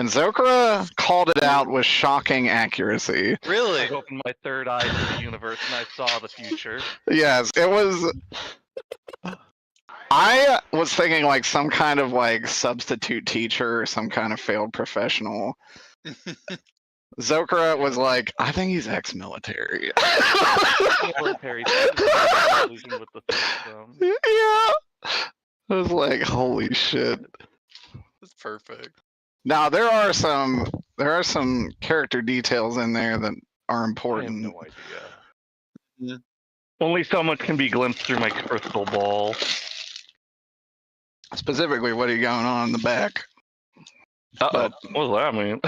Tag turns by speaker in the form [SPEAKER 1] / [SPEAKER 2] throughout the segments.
[SPEAKER 1] And Zokra called it out with shocking accuracy.
[SPEAKER 2] Really?
[SPEAKER 3] I opened my third eye to the universe and I saw the future.
[SPEAKER 1] Yes, it was. I was thinking like some kind of like substitute teacher or some kind of failed professional. Zokra was like, I think he's ex-military.
[SPEAKER 3] Military collusion with the system.
[SPEAKER 1] Yeah. I was like, holy shit.
[SPEAKER 2] That's perfect.
[SPEAKER 1] Now there are some character details in there that are
[SPEAKER 3] I have
[SPEAKER 1] important.
[SPEAKER 3] no idea. Only so much can be glimpsed through my crystal ball.
[SPEAKER 1] Specifically, what are you going on in the back?
[SPEAKER 3] What does that mean?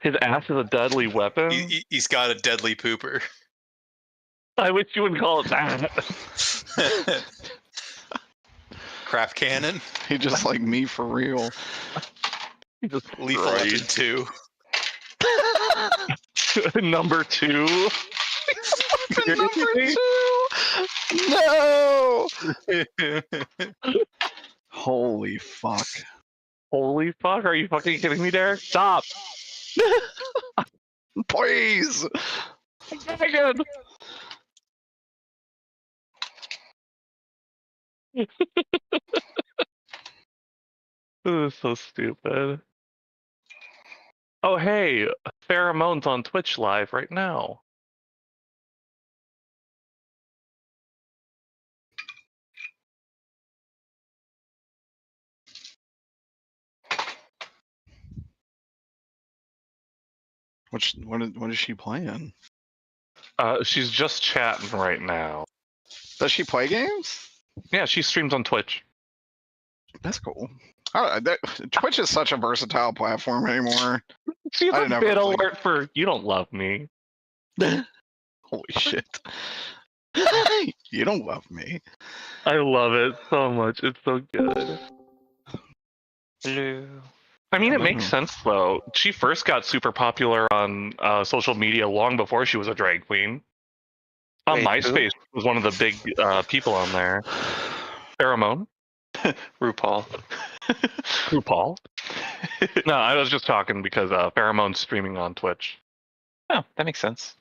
[SPEAKER 3] His ass is a deadly weapon?
[SPEAKER 2] He's got a deadly pooper.
[SPEAKER 3] I wish you wouldn't call it that.
[SPEAKER 2] Craft cannon.
[SPEAKER 1] He just like me for real.
[SPEAKER 3] He just
[SPEAKER 2] Lethal Weapon 2.
[SPEAKER 3] Number 2.
[SPEAKER 1] Number 2. No. Holy fuck.
[SPEAKER 3] Holy fuck, are you fucking kidding me, Derek? Stop!
[SPEAKER 1] Please.
[SPEAKER 3] Again. This is so stupid. Oh hey, Pheromones on Twitch live right now.
[SPEAKER 1] What is she playing?
[SPEAKER 3] She's just chatting right now.
[SPEAKER 1] Does she play games?
[SPEAKER 3] Yeah, she streams on Twitch.
[SPEAKER 1] That's cool. Twitch is such a versatile platform anymore.
[SPEAKER 3] She's
[SPEAKER 1] I
[SPEAKER 3] a
[SPEAKER 1] didn't know
[SPEAKER 3] bit
[SPEAKER 1] it was like-
[SPEAKER 3] alert for "You don't love me."
[SPEAKER 1] Holy shit. You don't love me.
[SPEAKER 3] I love it so much. It's so good.
[SPEAKER 4] Hello.
[SPEAKER 3] I mean, it makes sense though. She first got super popular on social media long before she was a drag queen. On
[SPEAKER 4] Wait,
[SPEAKER 3] MySpace was one of the big people on there. Pheromone?
[SPEAKER 4] RuPaul.
[SPEAKER 3] RuPaul? No, I was just talking because Pheromone's streaming on Twitch.
[SPEAKER 4] Oh, that makes sense.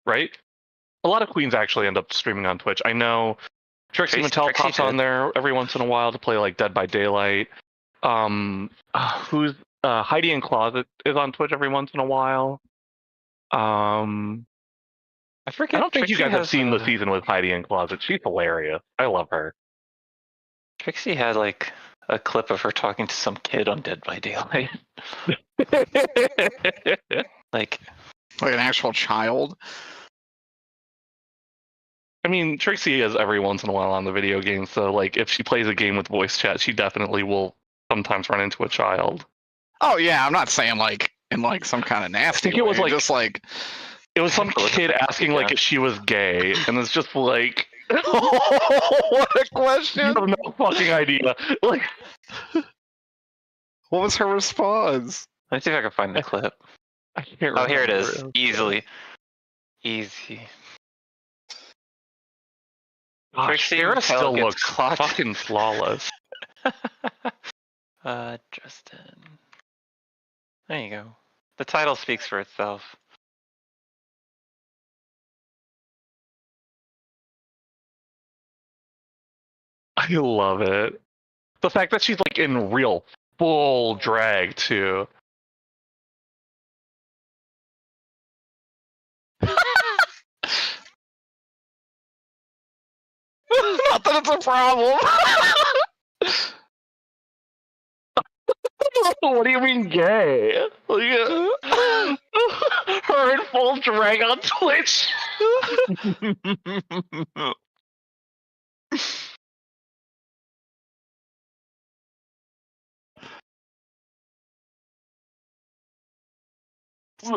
[SPEAKER 3] Right? A lot of queens actually end up streaming on Twitch. I know Trixie Mattel pops on there every once in a while to play like Dead by Daylight. Who's Heidi in Closet is on Twitch every once in a while.
[SPEAKER 4] I forget.
[SPEAKER 3] I don't think you
[SPEAKER 4] Trixie
[SPEAKER 3] guys have
[SPEAKER 4] has
[SPEAKER 3] seen the season with Heidi in Closet. She's hilarious. I love her.
[SPEAKER 4] Trixie had like a clip of her talking to some kid on Dead by Daylight. Like
[SPEAKER 1] an actual child?
[SPEAKER 3] I mean, Trixie is every once in a while on the video game, so like if she plays a game with voice chat, she definitely will sometimes run into a child.
[SPEAKER 1] Oh yeah, I'm not saying like in like some kind of nasty
[SPEAKER 3] I think it was
[SPEAKER 1] way,
[SPEAKER 3] like
[SPEAKER 1] just like
[SPEAKER 3] it was some kid asking like if she was gay, and it's just like
[SPEAKER 1] what a
[SPEAKER 3] you
[SPEAKER 1] question.
[SPEAKER 3] have no fucking idea. Like
[SPEAKER 1] What was her response?
[SPEAKER 4] let me see if I can find the clip.
[SPEAKER 3] I can't
[SPEAKER 4] Oh, here it
[SPEAKER 3] remember.
[SPEAKER 4] is. Easily. Easy.
[SPEAKER 3] Gosh,
[SPEAKER 4] Trixie
[SPEAKER 3] Sarah
[SPEAKER 4] Mattel
[SPEAKER 3] still
[SPEAKER 4] gets
[SPEAKER 3] looks
[SPEAKER 4] clocked.
[SPEAKER 3] fucking flawless.
[SPEAKER 4] Justin. There you go. The title speaks for itself.
[SPEAKER 3] I love it. The fact that she's like in real full drag too.
[SPEAKER 1] Not that it's a problem.
[SPEAKER 3] What do you mean gay? Her in full drag on Twitch.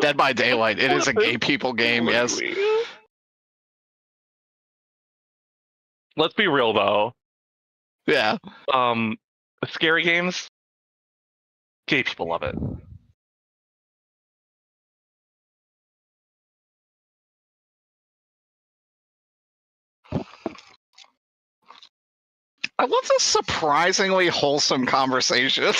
[SPEAKER 1] Dead by Daylight. It is a gay people game, yes.
[SPEAKER 3] Let's be real though.
[SPEAKER 1] Yeah.
[SPEAKER 3] Scary games, gay people love it.
[SPEAKER 1] I love this surprisingly wholesome conversation.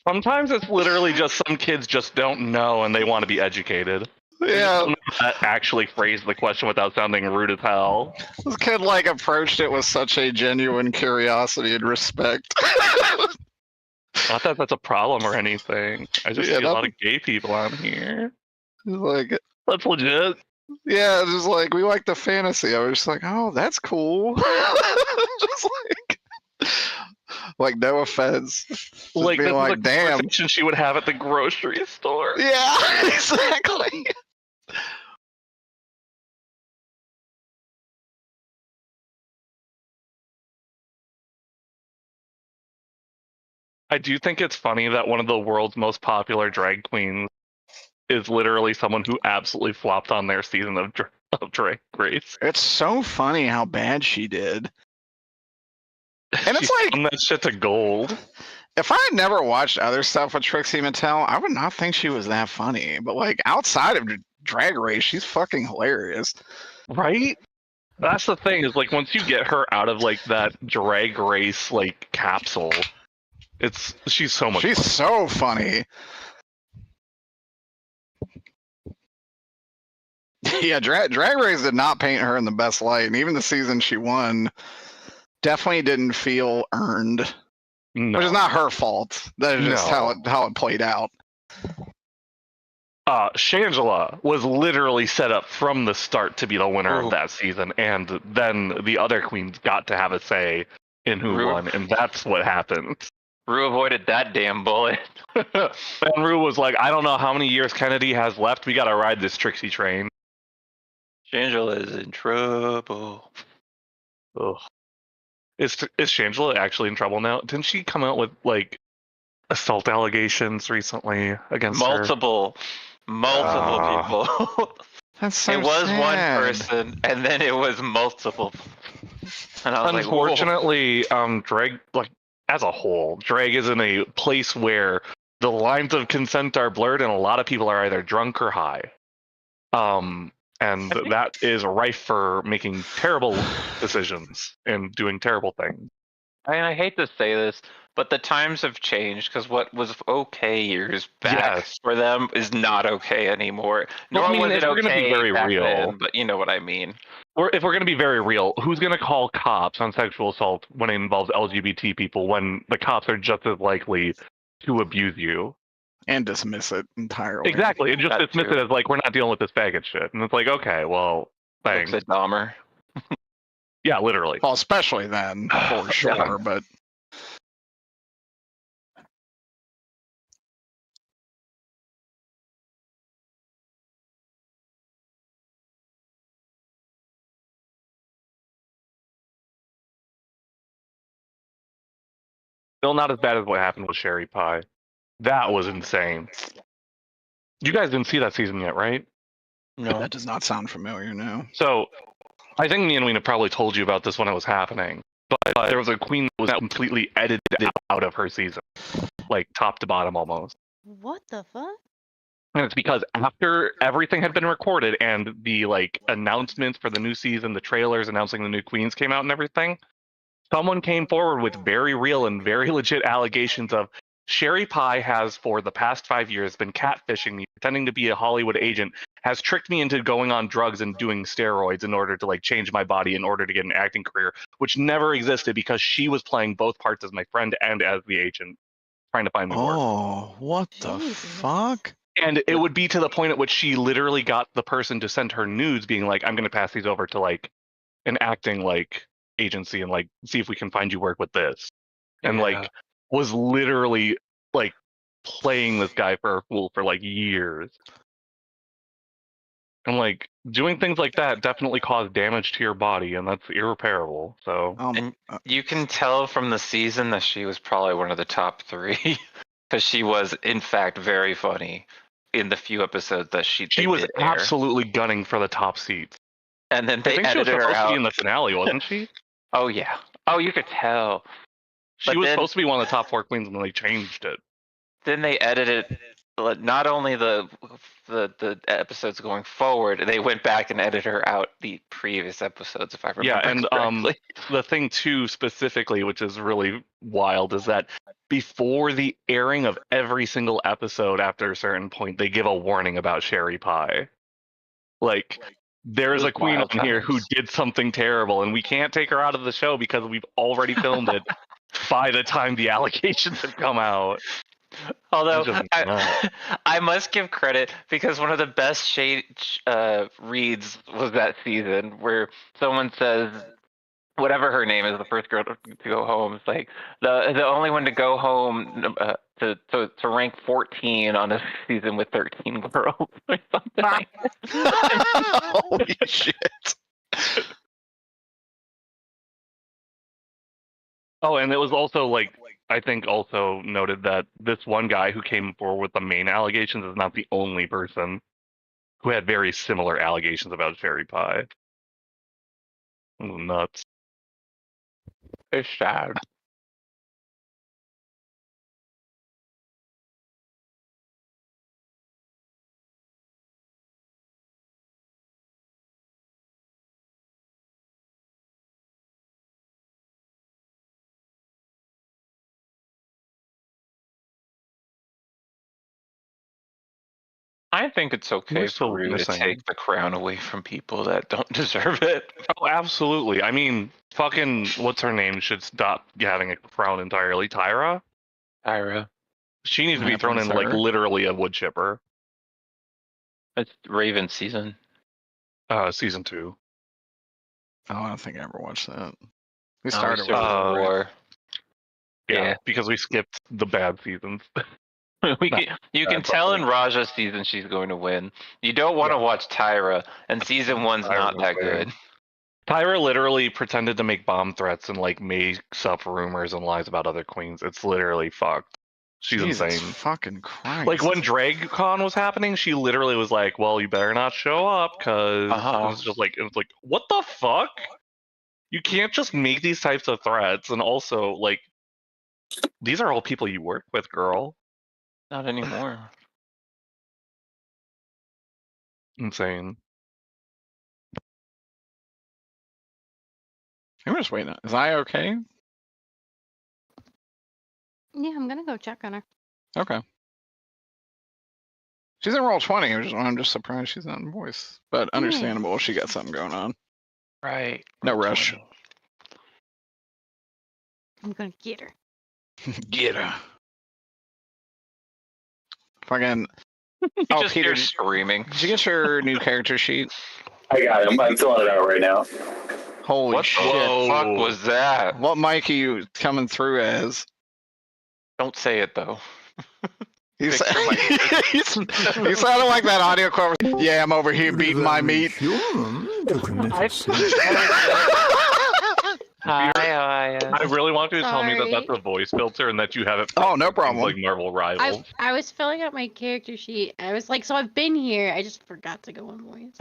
[SPEAKER 3] Sometimes it's literally just some kids just don't know and they want to be educated.
[SPEAKER 1] Yeah,
[SPEAKER 3] That actually phrased the question without sounding rude as hell.
[SPEAKER 1] this kid like approached it with such a genuine curiosity and respect.
[SPEAKER 3] Not that that's a problem or anything. I just
[SPEAKER 1] Yeah,
[SPEAKER 3] see a lot of gay people on here.
[SPEAKER 1] like,
[SPEAKER 3] That's legit.
[SPEAKER 1] yeah, it's just like we like the fantasy. I was just like, oh, that's cool. Just like no offense. Just
[SPEAKER 3] Like
[SPEAKER 1] being
[SPEAKER 3] this
[SPEAKER 1] like,
[SPEAKER 3] is a
[SPEAKER 1] damn.
[SPEAKER 3] conversation she would have at the grocery store.
[SPEAKER 1] Yeah, exactly.
[SPEAKER 3] I do think it's funny that one of the world's most popular drag queens is literally someone who absolutely flopped on their season of Drag Race.
[SPEAKER 1] It's so funny how bad she did. And
[SPEAKER 3] She
[SPEAKER 1] it's like,
[SPEAKER 3] spun that shit to gold.
[SPEAKER 1] if I had never watched other stuff with Trixie Mattel, I would not think she was that funny. But like outside of Drag Race, she's fucking hilarious.
[SPEAKER 3] Right? That's the thing, is like once you get her out of like that Drag Race like capsule, she's so much
[SPEAKER 1] She's
[SPEAKER 3] fun.
[SPEAKER 1] so funny. Yeah, Drag Race did not paint her in the best light, and even the season she won definitely didn't feel earned.
[SPEAKER 3] No.
[SPEAKER 1] Which is not her fault. That is just how it played out.
[SPEAKER 3] Shangela was literally set up from the start to be the winner of that season, and then the other queens got to have a say in who won, and that's what happened.
[SPEAKER 4] Rue avoided that damn bullet.
[SPEAKER 3] And Rue was like, I don't know how many years Kennedy has left. We got to ride this Trixie train.
[SPEAKER 4] Shangela is in trouble.
[SPEAKER 3] Ugh. Is Shangela actually in trouble now? Didn't she come out with like assault allegations recently against
[SPEAKER 4] multiple people?
[SPEAKER 1] That's so
[SPEAKER 4] it was
[SPEAKER 1] sad.
[SPEAKER 4] one person, and then it was multiple. And I was
[SPEAKER 3] unfortunately, drag, like as a whole, drag is in a place where the lines of consent are blurred, and a lot of people are either drunk or high. And that is rife for making terrible decisions and doing terrible things.
[SPEAKER 4] I mean, I hate to say this, but the times have changed, because what was okay years back for them is not okay anymore.
[SPEAKER 3] Well,
[SPEAKER 4] Nor
[SPEAKER 3] I mean,
[SPEAKER 4] was
[SPEAKER 3] if
[SPEAKER 4] it
[SPEAKER 3] we're going to be
[SPEAKER 4] okay
[SPEAKER 3] very
[SPEAKER 4] back
[SPEAKER 3] real,
[SPEAKER 4] then, but you know what I mean.
[SPEAKER 3] Or if we're going to be very real, who's going to call cops on sexual assault when it involves LGBT people when the cops are just as likely to abuse you?
[SPEAKER 1] And dismiss it entirely.
[SPEAKER 3] Exactly, and just dismiss it as like, we're not dealing with this faggot shit. And it's like, okay, well, thanks.
[SPEAKER 4] It's a Dahmer.
[SPEAKER 3] Yeah, literally.
[SPEAKER 1] Well, especially then, for sure, but...
[SPEAKER 3] Still not as bad as what happened with Sherry Pie. That was insane. You guys didn't see that season yet, right?
[SPEAKER 4] No.
[SPEAKER 1] That does not sound familiar, no.
[SPEAKER 3] So, I think me and Weena probably told you about this when it was happening, but there was a queen that was completely edited out of her season, like top to bottom almost.
[SPEAKER 5] What the fuck?
[SPEAKER 3] And it's because after everything had been recorded and the like announcements for the new season, the trailers announcing the new queens came out and everything, someone came forward with very real and very legit allegations of Sherry Pie has for the past 5 years been catfishing me, pretending to be a Hollywood agent, has tricked me into going on drugs and doing steroids in order to like change my body in order to get an acting career, which never existed because she was playing both parts as my friend and as the agent, trying to find me work.
[SPEAKER 1] Oh, what the fuck?
[SPEAKER 3] And it would be to the point at which she literally got the person to send her nudes being like, I'm going to pass these over to like an acting like agency and like see if we can find you work with this. And like was literally like playing this guy for a fool for like years. And like doing things like that definitely cause damage to your body, and that's irreparable. So
[SPEAKER 4] and you can tell from the season that she was probably one of the top 3 because she was in fact very funny in the few episodes that she
[SPEAKER 3] was absolutely gunning for the top seats.
[SPEAKER 4] And then they
[SPEAKER 3] I think
[SPEAKER 4] edited
[SPEAKER 3] she was
[SPEAKER 4] her
[SPEAKER 3] supposed
[SPEAKER 4] out.
[SPEAKER 3] to be in the finale, wasn't she?
[SPEAKER 4] Oh yeah. Oh, you could tell.
[SPEAKER 3] She was supposed to be one of the top 4 queens, and then they changed it.
[SPEAKER 4] Then they edited not only the episodes going forward, they went back and edited out the previous episodes, if I remember
[SPEAKER 3] Yeah, and
[SPEAKER 4] correctly.
[SPEAKER 3] the thing too, specifically, which is really wild, is that before the airing of every single episode, after a certain point, they give a warning about Sherry Pie. Like, there's
[SPEAKER 4] Those
[SPEAKER 3] a queen
[SPEAKER 4] wild
[SPEAKER 3] on here who
[SPEAKER 4] times.
[SPEAKER 3] did something terrible, and we can't take her out of the show because we've already filmed it by the time the allegations have come out.
[SPEAKER 4] Although
[SPEAKER 3] It's just nuts.
[SPEAKER 4] I must give credit because one of the best shade reads was that season where someone says whatever her name is, the first girl to go home. It's like the only one to go home to rank 14 on a season with 13 girls or something like that.
[SPEAKER 1] Holy shit.
[SPEAKER 3] Oh, and it was also like, I think also noted that this one guy who came forward with the main allegations is not the only person who had very similar allegations about Sherry Pie. Nuts.
[SPEAKER 4] It's sad. I think it's okay
[SPEAKER 3] We're
[SPEAKER 4] for
[SPEAKER 3] still
[SPEAKER 4] Rue to
[SPEAKER 3] missing.
[SPEAKER 4] take the crown away from people that don't deserve it.
[SPEAKER 3] Oh, absolutely. I mean, fucking, what's her name should stop having a crown entirely. Tyra?
[SPEAKER 4] Tyra.
[SPEAKER 3] She needs to
[SPEAKER 1] What
[SPEAKER 3] be thrown
[SPEAKER 1] happened
[SPEAKER 3] in
[SPEAKER 1] to
[SPEAKER 3] like
[SPEAKER 1] her?
[SPEAKER 3] literally a wood chipper.
[SPEAKER 4] It's Raven season.
[SPEAKER 3] Season 2.
[SPEAKER 1] Oh, I don't think I ever watched that. We
[SPEAKER 4] Oh,
[SPEAKER 1] started with
[SPEAKER 4] season
[SPEAKER 1] her, right?
[SPEAKER 4] 4. Yeah.
[SPEAKER 3] Because we skipped the bad seasons.
[SPEAKER 4] You can tell in Raja's season she's going to win. You don't want to watch Tyra, and season 1's not that good.
[SPEAKER 3] Tyra literally pretended to make bomb threats and like makes up rumors and lies about other queens. It's literally fucked. She's
[SPEAKER 1] Jesus
[SPEAKER 3] insane.
[SPEAKER 1] fucking Christ.
[SPEAKER 3] Like when DragCon was happening, she literally was like, "Well, you better not show up," because it was just like, what the fuck? You can't just make these types of threats, and also like, these are all people you work with, girl.
[SPEAKER 4] Not anymore.
[SPEAKER 3] Insane.
[SPEAKER 1] I'm just waiting. Is I okay?
[SPEAKER 5] Yeah, I'm gonna go check on her.
[SPEAKER 1] Okay. She's in roll 20. I'm just surprised she's not in voice. But understandable. She got something going on.
[SPEAKER 4] Right.
[SPEAKER 1] No rush.
[SPEAKER 5] I'm gonna get her.
[SPEAKER 1] Get her. Fucking.
[SPEAKER 4] You
[SPEAKER 1] Oh,
[SPEAKER 4] just
[SPEAKER 1] Peter,
[SPEAKER 4] hear screaming.
[SPEAKER 1] did you get your new character sheet?
[SPEAKER 6] I got it. I'm filling it out right now.
[SPEAKER 1] Holy
[SPEAKER 4] What
[SPEAKER 1] shit.
[SPEAKER 4] the fuck was that?
[SPEAKER 1] What mic are you coming through as?
[SPEAKER 4] Don't say it though.
[SPEAKER 1] You
[SPEAKER 4] Picture
[SPEAKER 1] you sounded like that audio quote. Yeah, I'm over here beating my meat.
[SPEAKER 4] Hi.
[SPEAKER 3] I really want you to tell me that
[SPEAKER 5] Sorry.
[SPEAKER 3] that's a voice filter and that you have it.
[SPEAKER 1] Oh, no
[SPEAKER 3] things
[SPEAKER 1] problem.
[SPEAKER 3] Like Marvel Rivals.
[SPEAKER 5] I was filling out my character sheet. I was like, so I've been here. I just forgot to go on voice.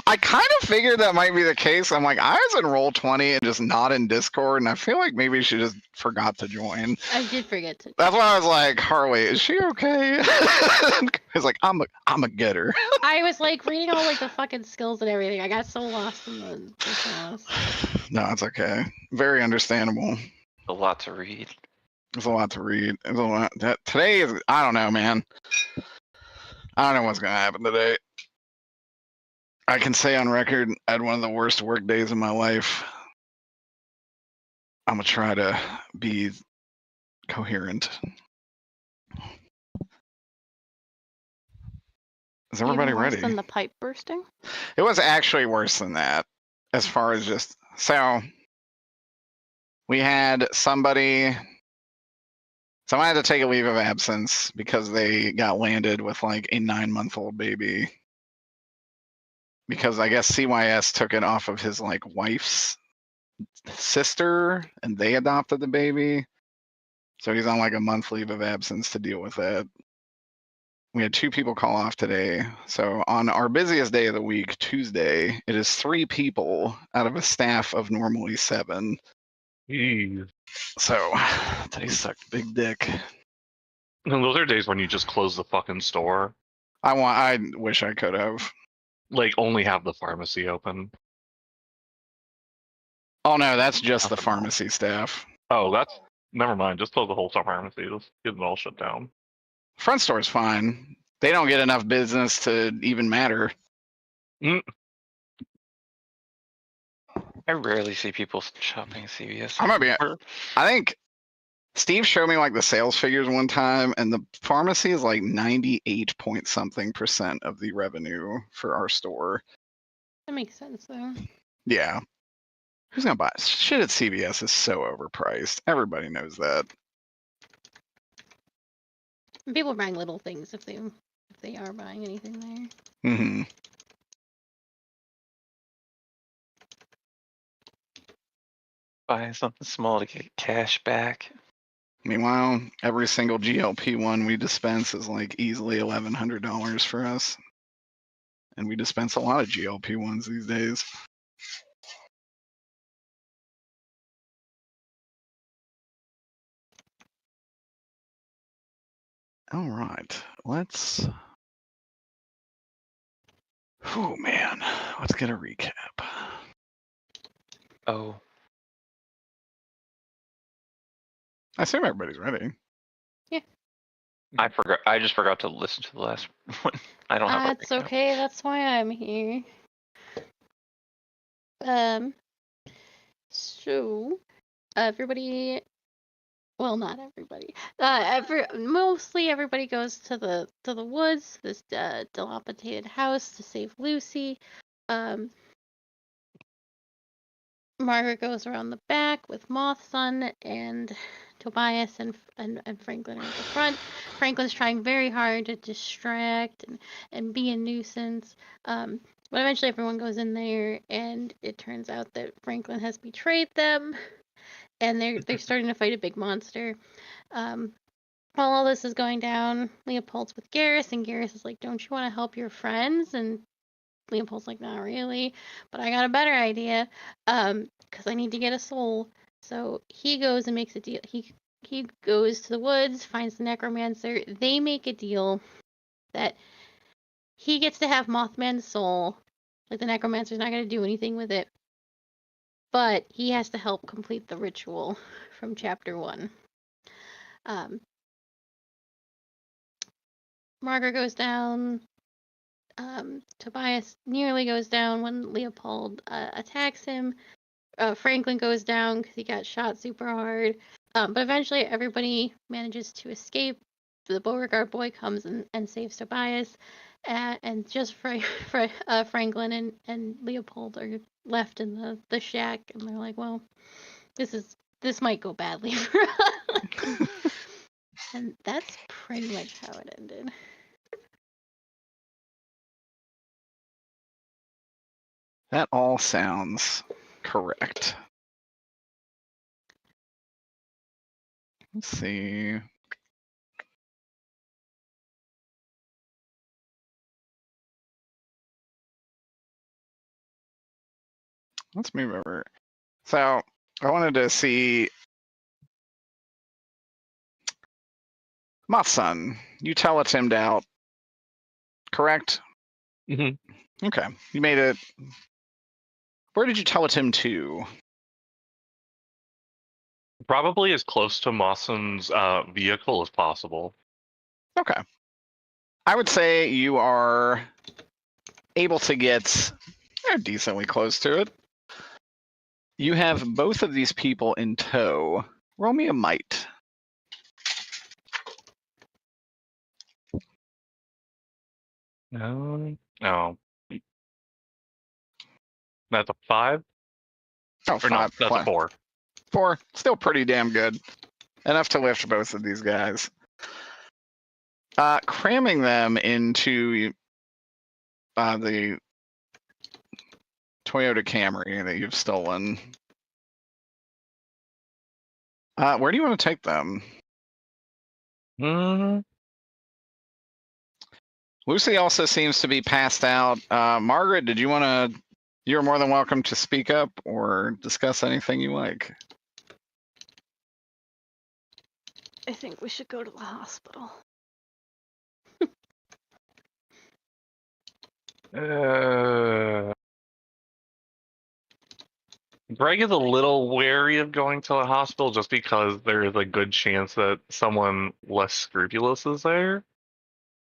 [SPEAKER 1] I kind of figured that might be the case. I'm like, I was in roll 20 and just not in Discord, and I feel like maybe she just forgot to join.
[SPEAKER 5] I did forget to.
[SPEAKER 1] That's why I was like, Harley, is she okay? He's like, I'm a getter.
[SPEAKER 5] I was like reading all like the fucking skills and everything. I got so lost in the sauce.
[SPEAKER 1] No, it's okay. Very understandable.
[SPEAKER 4] A lot to read.
[SPEAKER 1] There's a lot to read. There's a lot. Today is, I don't know, man. I don't know what's gonna happen today. I can say on record, I had one of the worst work days of my life. I'm gonna try to be coherent. Is everybody
[SPEAKER 5] Even worse
[SPEAKER 1] ready?
[SPEAKER 5] than the pipe bursting?
[SPEAKER 1] It was actually worse than that, as far as just so. We had somebody. Someone had to take a leave of absence because they got landed with like a 9-month-old baby. Because I guess CYS took it off of his like wife's sister and they adopted the baby. So he's on like a month leave of absence to deal with that. We had 2 people call off today. So on our busiest day of the week, Tuesday, it is 3 people out of a staff of normally 7.
[SPEAKER 3] Jeez.
[SPEAKER 1] So they sucked big dick.
[SPEAKER 3] And those are days when you just close the fucking store.
[SPEAKER 1] I wish I could have.
[SPEAKER 3] Like, only have the pharmacy open.
[SPEAKER 1] Oh no, that's just the
[SPEAKER 3] Nothing else.
[SPEAKER 1] pharmacy staff.
[SPEAKER 3] Oh, that's never mind. Just close the whole pharmacy. Just get it all shut down.
[SPEAKER 1] Front store's fine. They don't get enough business to even matter.
[SPEAKER 4] I rarely see people shopping at CVS.
[SPEAKER 1] I'm gonna be.
[SPEAKER 4] anymore.
[SPEAKER 1] I think Steve showed me like the sales figures one time, and the pharmacy is like 98 point something% of the revenue for our store.
[SPEAKER 5] That makes sense though.
[SPEAKER 1] Yeah. Who's gonna buy shit at CVS? Is so overpriced. Everybody knows that.
[SPEAKER 5] And people are buying little things if they are buying anything there.
[SPEAKER 1] Mm-hmm.
[SPEAKER 4] Buying something small to get cash back.
[SPEAKER 1] Meanwhile, every single GLP-1 we dispense is like easily $1,100 for us, and we dispense a lot of GLP-1s these days. All right, let's. Oh man, let's get a recap.
[SPEAKER 4] Oh,
[SPEAKER 1] I assume everybody's ready.
[SPEAKER 4] I forgot. I just forgot to listen to the last one. I don't have.
[SPEAKER 5] That's okay. That's why I'm here. So everybody, well, not everybody. Mostly everybody goes to the woods, this dilapidated house to save Lucy. Margaret goes around the back with Mothson and Tobias and Franklin are at the front. Franklin's trying very hard to distract and be a nuisance. But eventually everyone goes in there, and it turns out that Franklin has betrayed them, and they're starting to fight a big monster. While all this is going down, Leopold's with Garrus, and Garrus is like, "Don't you want to help your friends?" And Leopold's like, "Not really, but I got a better idea, because I need to get a soul." So he goes and makes a deal. He goes to the woods, finds the necromancer. They make a deal that he gets to have Mothman's soul. Like, the necromancer's not going to do anything with it, but he has to help complete the ritual from chapter 1. Margaret goes down. Tobias nearly goes down when Leopold attacks him. Franklin goes down because he got shot super hard. But eventually everybody manages to escape. The Beauregard boy comes and saves Tobias. And just Franklin and Leopold are left in the shack, and they're like, well, this might go badly for us. And that's pretty much how it ended.
[SPEAKER 1] That all sounds correct. Let's see. Let's move over. So I wanted to see Mothson. You teletimed out, correct?
[SPEAKER 3] Mm-hmm.
[SPEAKER 1] Okay. You made it. Where did you teletim to?
[SPEAKER 3] Probably as close to Mawson's vehicle as possible.
[SPEAKER 1] Okay. I would say you are able to get decently close to it. You have both of these people in tow. Roll me a might.
[SPEAKER 3] No. That's a 5?
[SPEAKER 1] Oh,
[SPEAKER 3] Or
[SPEAKER 1] 5.
[SPEAKER 3] no, that's a 4.
[SPEAKER 1] 4. Still pretty damn good. Enough to lift both of these guys. Cramming them into the Toyota Camry that you've stolen. Where do you want to take them? Lucy also seems to be passed out. Margaret, did you want to? You're more than welcome to speak up or discuss anything you like.
[SPEAKER 5] I think we should go to the hospital.
[SPEAKER 3] Greg is a little wary of going to the hospital just because there is a good chance that someone less scrupulous is there.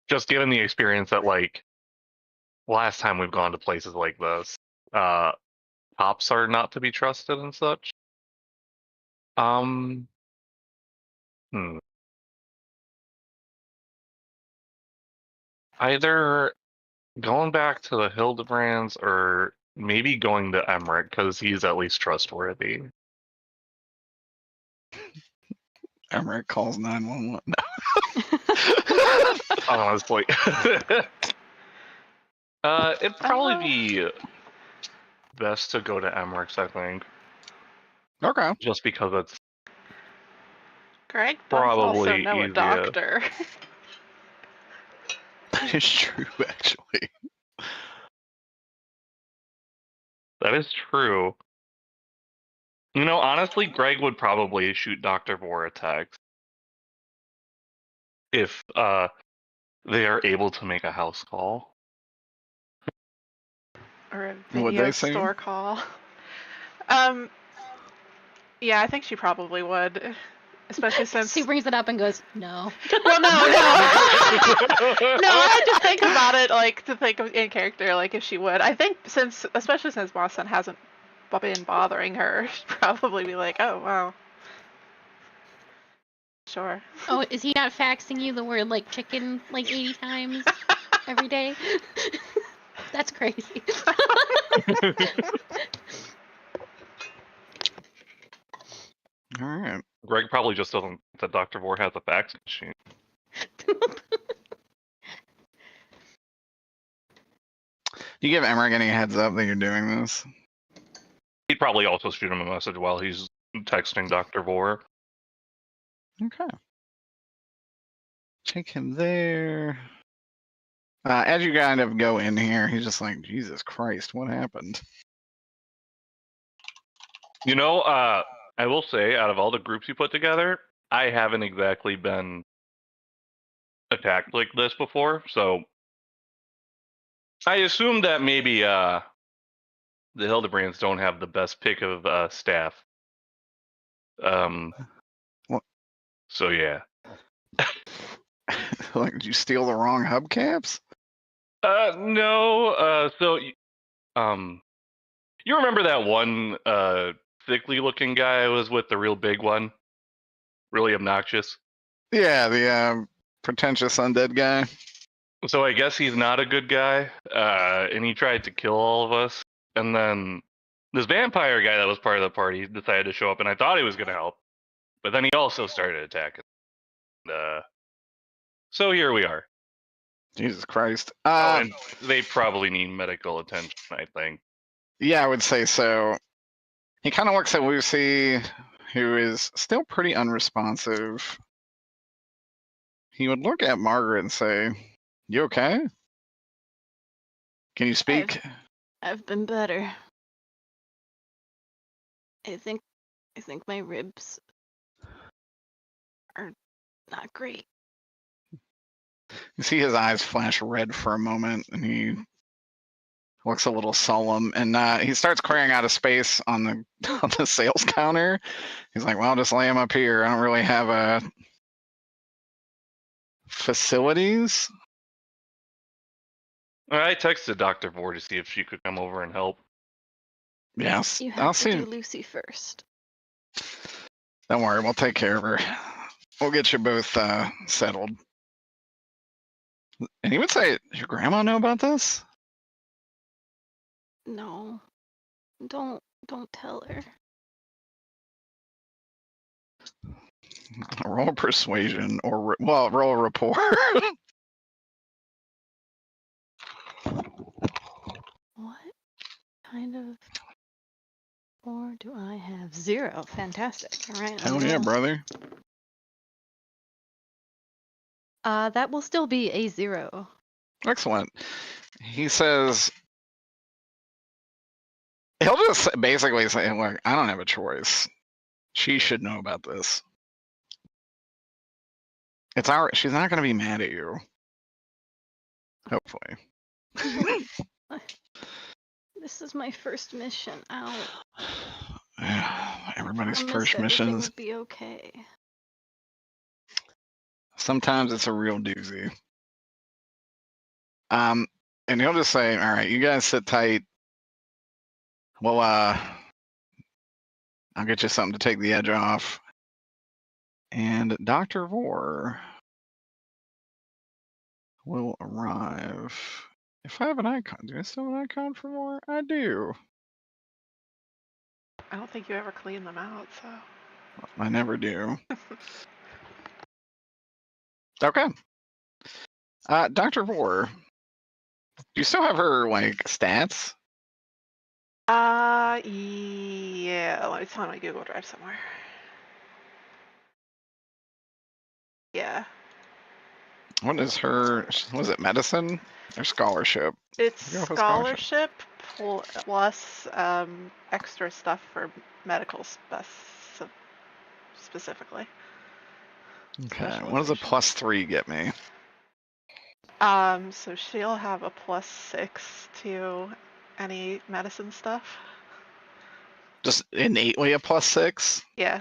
[SPEAKER 3] Just given the experience that, like, last time we've gone to places like this, cops are not to be trusted and such. Hmm. Either going back to the Hildebrands or maybe going to Emmerich because he's at least trustworthy.
[SPEAKER 1] Emmerich calls 911.
[SPEAKER 3] Honestly. It'd probably be best to go to Emmerich's, I think.
[SPEAKER 1] Okay.
[SPEAKER 3] Just because it's
[SPEAKER 7] Greg does also
[SPEAKER 3] probably
[SPEAKER 7] know a
[SPEAKER 3] easier.
[SPEAKER 7] doctor.
[SPEAKER 1] It's true, actually.
[SPEAKER 3] That is true. You know, honestly, Greg would probably shoot Dr. Vor a text if they are able to make a house call.
[SPEAKER 7] Or a
[SPEAKER 1] What'd
[SPEAKER 7] video
[SPEAKER 1] they say?
[SPEAKER 7] store call. Yeah, I think she probably would. Especially since
[SPEAKER 5] She brings it up and goes, no.
[SPEAKER 7] well, no. No, I just think about it, like, to think of in character, like, if she would. I think especially since Boston hasn't been bothering her, she'd probably be like, oh, wow. Sure.
[SPEAKER 5] Oh, is he not faxing you the word, like, chicken, like, 80 times every day? That's crazy.
[SPEAKER 1] All right.
[SPEAKER 3] Greg probably just doesn't think that Dr. Vor has a fax machine.
[SPEAKER 1] You give Emmerich any heads up that you're doing this?
[SPEAKER 3] He'd probably also shoot him a message while he's texting Dr. Vor.
[SPEAKER 1] Okay. Take him there. As you kind of go in here, he's just like, Jesus Christ, what happened?
[SPEAKER 3] You know, I will say, out of all the groups you put together, I haven't exactly been attacked like this before, so I assume that maybe the Hildebrands don't have the best pick of staff.
[SPEAKER 1] What?
[SPEAKER 3] So yeah.
[SPEAKER 1] Like, did you steal the wrong hubcaps?
[SPEAKER 3] No. So, you remember that one thickly looking guy I was with, the real big one, really obnoxious.
[SPEAKER 1] Yeah, the pretentious undead guy.
[SPEAKER 3] So I guess he's not a good guy, and he tried to kill all of us. And then this vampire guy that was part of the party decided to show up, and I thought he was going to help, but then he also started attacking. So here we are.
[SPEAKER 1] Jesus Christ.
[SPEAKER 3] And they probably need medical attention, I think.
[SPEAKER 1] Yeah, I would say so. He kind of looks at Lucy, who is still pretty unresponsive. He would look at Margaret and say, "You okay? Can you speak?"
[SPEAKER 5] I've been better. I think my ribs are not great.
[SPEAKER 1] You see his eyes flash red for a moment, and he looks a little solemn, and he starts clearing out of space on the sales counter. He's like, "Well, I'll just lay him up here. I don't really have facilities."
[SPEAKER 3] I texted Dr. Vor to see if she could come over and help.
[SPEAKER 1] Yes,
[SPEAKER 5] You
[SPEAKER 1] I'll
[SPEAKER 5] have to
[SPEAKER 1] see.
[SPEAKER 5] do Lucy first.
[SPEAKER 1] Don't worry, we'll take care of her. We'll get you both settled. And he would say, "Does your grandma know about this?"
[SPEAKER 5] No. Don't tell her.
[SPEAKER 1] Roll persuasion or roll a rapport.
[SPEAKER 5] What kind of or do I have? 0. Fantastic. All right.
[SPEAKER 1] Hell yeah, brother.
[SPEAKER 5] That will still be a 0.
[SPEAKER 1] Excellent. He says, he'll just basically say, "Look, I don't have a choice. She should know about this." It's our. She's not going to be mad at you. Hopefully.
[SPEAKER 5] This is my first mission out.
[SPEAKER 1] Everybody's
[SPEAKER 5] Promise
[SPEAKER 1] first
[SPEAKER 5] everything
[SPEAKER 1] missions.
[SPEAKER 5] will be okay.
[SPEAKER 1] Sometimes it's a real doozy. And he'll just say, "All right, you guys sit tight. Well, I'll get you something to take the edge off." And Dr. Vor will arrive. If I have an icon, do I still have an icon for Vor? I do.
[SPEAKER 7] I don't think you ever clean them out, so.
[SPEAKER 1] I never do. Okay. Dr. Vor, do you still have her like stats?
[SPEAKER 7] Yeah. Let me find my Google Drive somewhere. Yeah.
[SPEAKER 1] What is her? Was it medicine or scholarship?
[SPEAKER 7] It's
[SPEAKER 1] You go with scholarship.
[SPEAKER 7] scholarship plus extra stuff for medical specifically.
[SPEAKER 1] Okay. What does a +3 get me?
[SPEAKER 7] So she'll have a +6 to any medicine stuff.
[SPEAKER 1] Just innately a +6?
[SPEAKER 7] Yeah.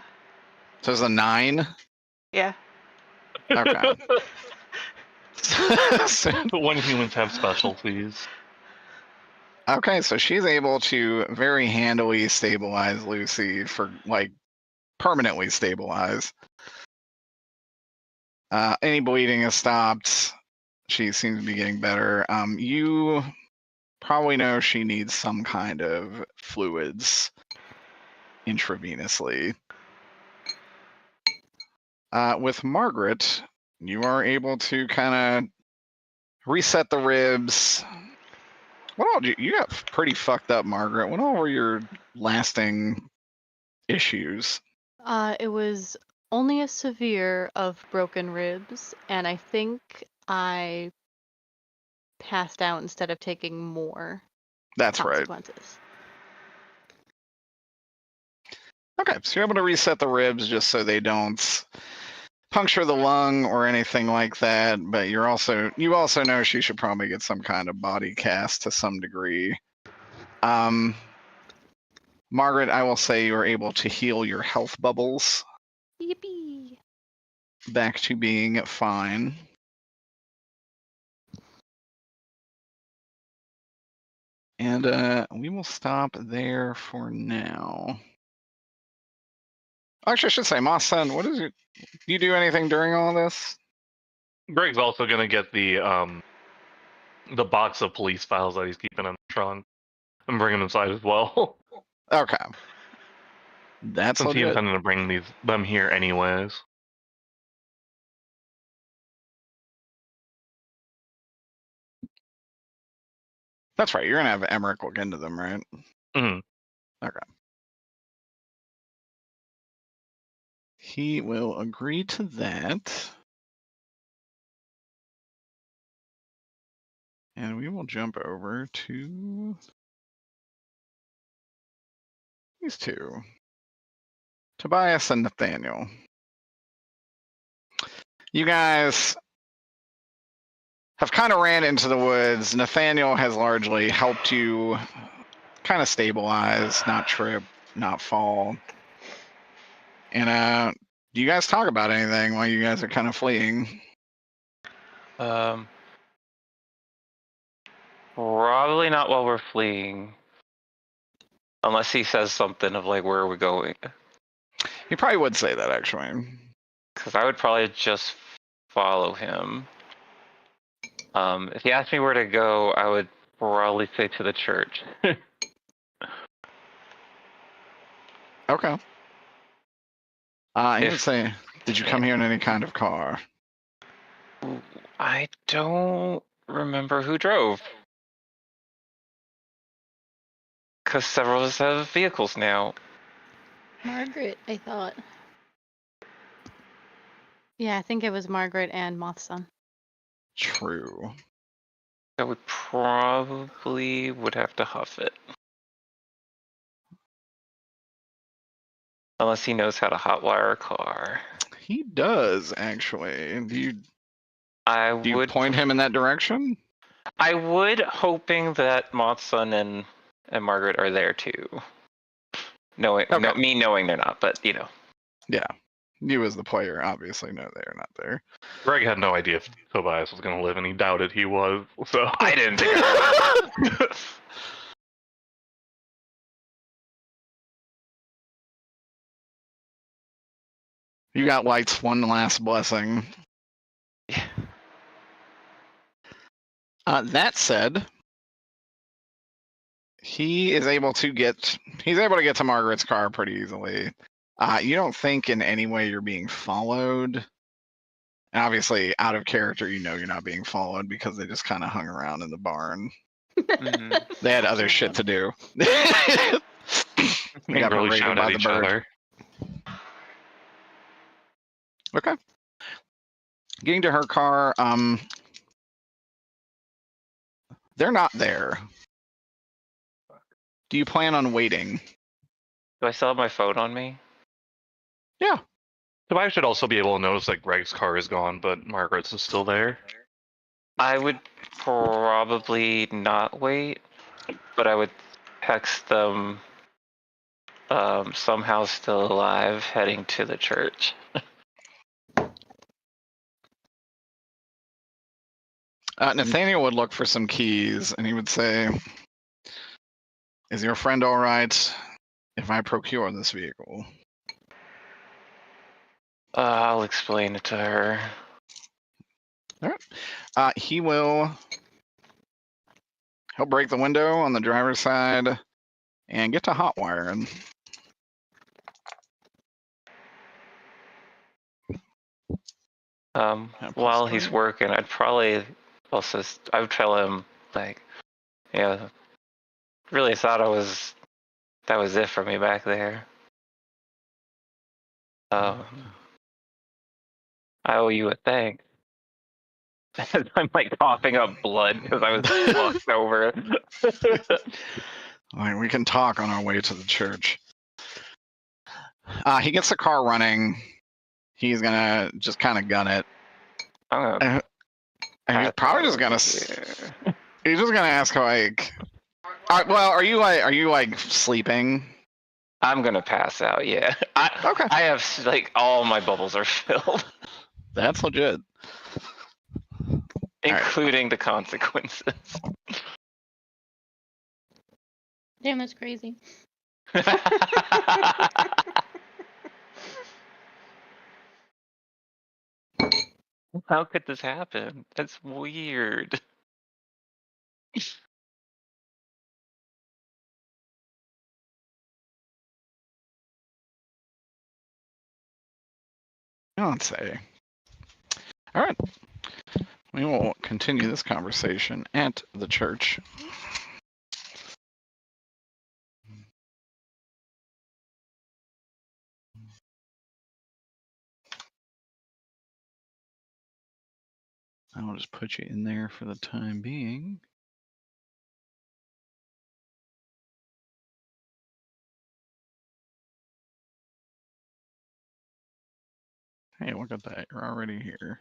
[SPEAKER 1] So it's a 9?
[SPEAKER 7] Yeah.
[SPEAKER 1] Okay. So-
[SPEAKER 3] When humans have specialties.
[SPEAKER 1] okay, so she's able to very handily stabilize Lucy for like permanently stabilize. Any bleeding has stopped. She seems to be getting better. You probably know she needs some kind of fluids intravenously. With Margaret, you are able to kind of reset the ribs. What all you got pretty fucked up, Margaret. What all were your lasting issues?
[SPEAKER 5] It was only a severe of broken ribs, and I think I passed out instead of taking more
[SPEAKER 1] That's right.
[SPEAKER 5] consequences.
[SPEAKER 1] Okay, so you're able to reset the ribs just so they don't puncture the lung or anything like that. But you also know she should probably get some kind of body cast to some degree. Margaret, I will say you are able to heal your health bubbles
[SPEAKER 5] Yippee!
[SPEAKER 1] back to being fine. And we will stop there for now. Actually, I should say, Moss-san, what is it? Do you do anything during all this?
[SPEAKER 3] Greg's also gonna get the box of police files that he's keeping in the trunk and bring them inside as well.
[SPEAKER 1] Okay. That's
[SPEAKER 3] Since he
[SPEAKER 1] legit.
[SPEAKER 3] intended to bring them here anyways.
[SPEAKER 1] That's right. You're gonna have Emmerich look into them, right?
[SPEAKER 3] Mhm.
[SPEAKER 1] Okay. He will agree to that. And we will jump over to these two, Tobias and Nathaniel. You guys have kind of ran into the woods. Nathaniel has largely helped you kind of stabilize, not trip, not fall. And do you guys talk about anything while you guys are kind of fleeing?
[SPEAKER 4] Probably not while we're fleeing. Unless he says something of like, where are we going?
[SPEAKER 1] He probably would say that, actually.
[SPEAKER 4] Because I would probably just follow him. If he asked me where to go, I would probably say to the church.
[SPEAKER 1] Okay. He would say, did you come here in any kind of car?
[SPEAKER 4] I don't remember who drove. Because several of us have vehicles now.
[SPEAKER 5] Margaret, I thought. Yeah, I think it was Margaret and Mothson.
[SPEAKER 1] True.
[SPEAKER 4] I would probably would have to huff it. Unless he knows how to hotwire a car.
[SPEAKER 1] He does actually.
[SPEAKER 4] I
[SPEAKER 1] Do you
[SPEAKER 4] would
[SPEAKER 1] point him in that direction?
[SPEAKER 4] I would, hoping that Mothson and Margaret are there too. Knowing
[SPEAKER 1] Okay.
[SPEAKER 4] me knowing they're not, but
[SPEAKER 1] Yeah. You as the player obviously know they are not there.
[SPEAKER 3] Greg had no idea if Tobias was going to live, and he doubted he was. So
[SPEAKER 4] I didn't think I would.
[SPEAKER 1] You got Light's one last blessing.
[SPEAKER 4] Yeah.
[SPEAKER 1] That said, he's able to get to Margaret's car pretty easily. You don't think in any way you're being followed. And obviously, out of character, you know you're not being followed because they just kind of hung around in the barn.
[SPEAKER 4] Mhm.
[SPEAKER 1] They had other shit to do. They got
[SPEAKER 3] really
[SPEAKER 1] berated
[SPEAKER 3] shout
[SPEAKER 1] by
[SPEAKER 3] at
[SPEAKER 1] the
[SPEAKER 3] each
[SPEAKER 1] bird.
[SPEAKER 3] other.
[SPEAKER 1] Okay. Getting to her car, they're not there. Do you plan on waiting?
[SPEAKER 4] Do I still have my phone on me?
[SPEAKER 1] Yeah.
[SPEAKER 3] Tobias should also be able to notice that Greg's car is gone, but Margaret's is still there.
[SPEAKER 4] I would probably not wait, but I would text them somehow still alive heading to the church.
[SPEAKER 1] Nathaniel would look for some keys and he would say, "Is your friend all right if I procure this vehicle?"
[SPEAKER 4] I'll explain it to her.
[SPEAKER 1] All right. He'll break the window on the driver's side and get to hot wiring.
[SPEAKER 4] While he's working, I would tell him like, yeah, really thought that was it for me back there. I owe you a thanks. I'm like coughing up blood because I was fucked over.
[SPEAKER 1] Like, we can talk on our way to the church. He gets the car running. He's gonna just kind of gun it. And he's probably just gonna. He's just gonna ask like, well, are you like sleeping?
[SPEAKER 4] I'm gonna pass out. Yeah.
[SPEAKER 1] Okay.
[SPEAKER 4] I have like all my bubbles are filled,
[SPEAKER 1] That's legit.
[SPEAKER 7] including the consequences.
[SPEAKER 5] Damn, that's crazy.
[SPEAKER 4] How could this happen? That's weird.
[SPEAKER 1] Let's say. All right. We will continue this conversation at the church. I'll just put you in there for the time being. Hey, look at that. You're already here.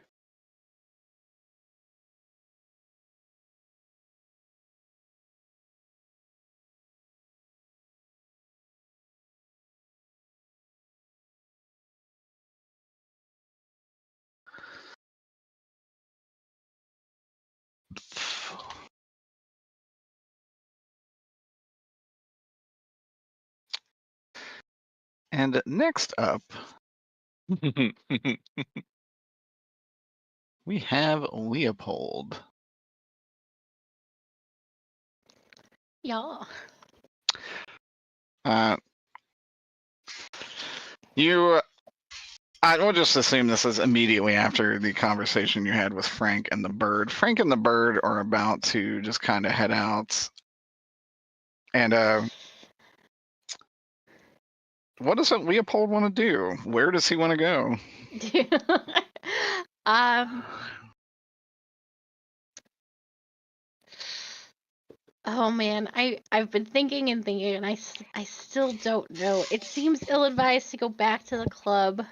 [SPEAKER 1] And next up, we have Leopold.
[SPEAKER 5] Yeah.
[SPEAKER 1] I will just assume this is immediately after the conversation you had with Frank and the bird. Frank and the bird are about to just kind of head out. And what does Leopold want to do? Where does he want to go?
[SPEAKER 5] Oh man, I've been thinking and thinking, and I still don't know. It seems ill-advised to go back to the club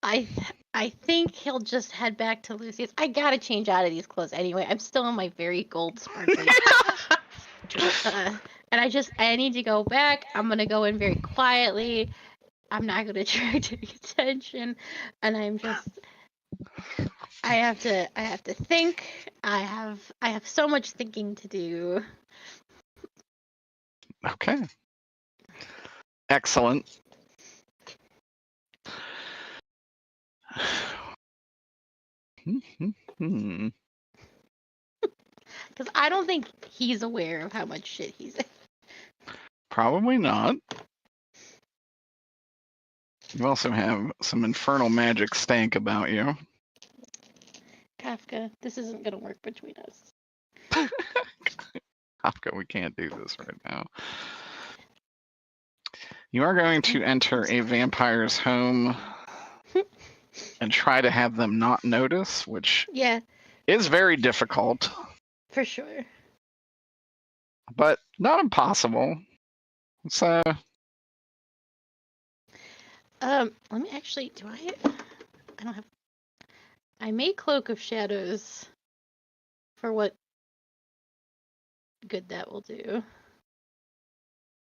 [SPEAKER 5] I think he'll just head back to Lucy's. I gotta change out of these clothes anyway. I'm still in my very gold sparkly dress. And I need to go back. I'm gonna go in very quietly. I'm not gonna attract any attention, and I have to think. I have so much thinking to do.
[SPEAKER 1] Okay. Excellent.
[SPEAKER 5] Because I don't think he's aware of how much shit he's in.
[SPEAKER 1] Probably not. You also have some infernal magic stank about you.
[SPEAKER 5] Kafka, this isn't gonna work between us.
[SPEAKER 1] Kafka, we can't do this right now. You are going to enter a vampire's home and try to have them not notice, which is very difficult.
[SPEAKER 5] For sure.
[SPEAKER 1] But not impossible. So
[SPEAKER 5] let me actually I don't have I made Cloak of Shadows for what good that will do.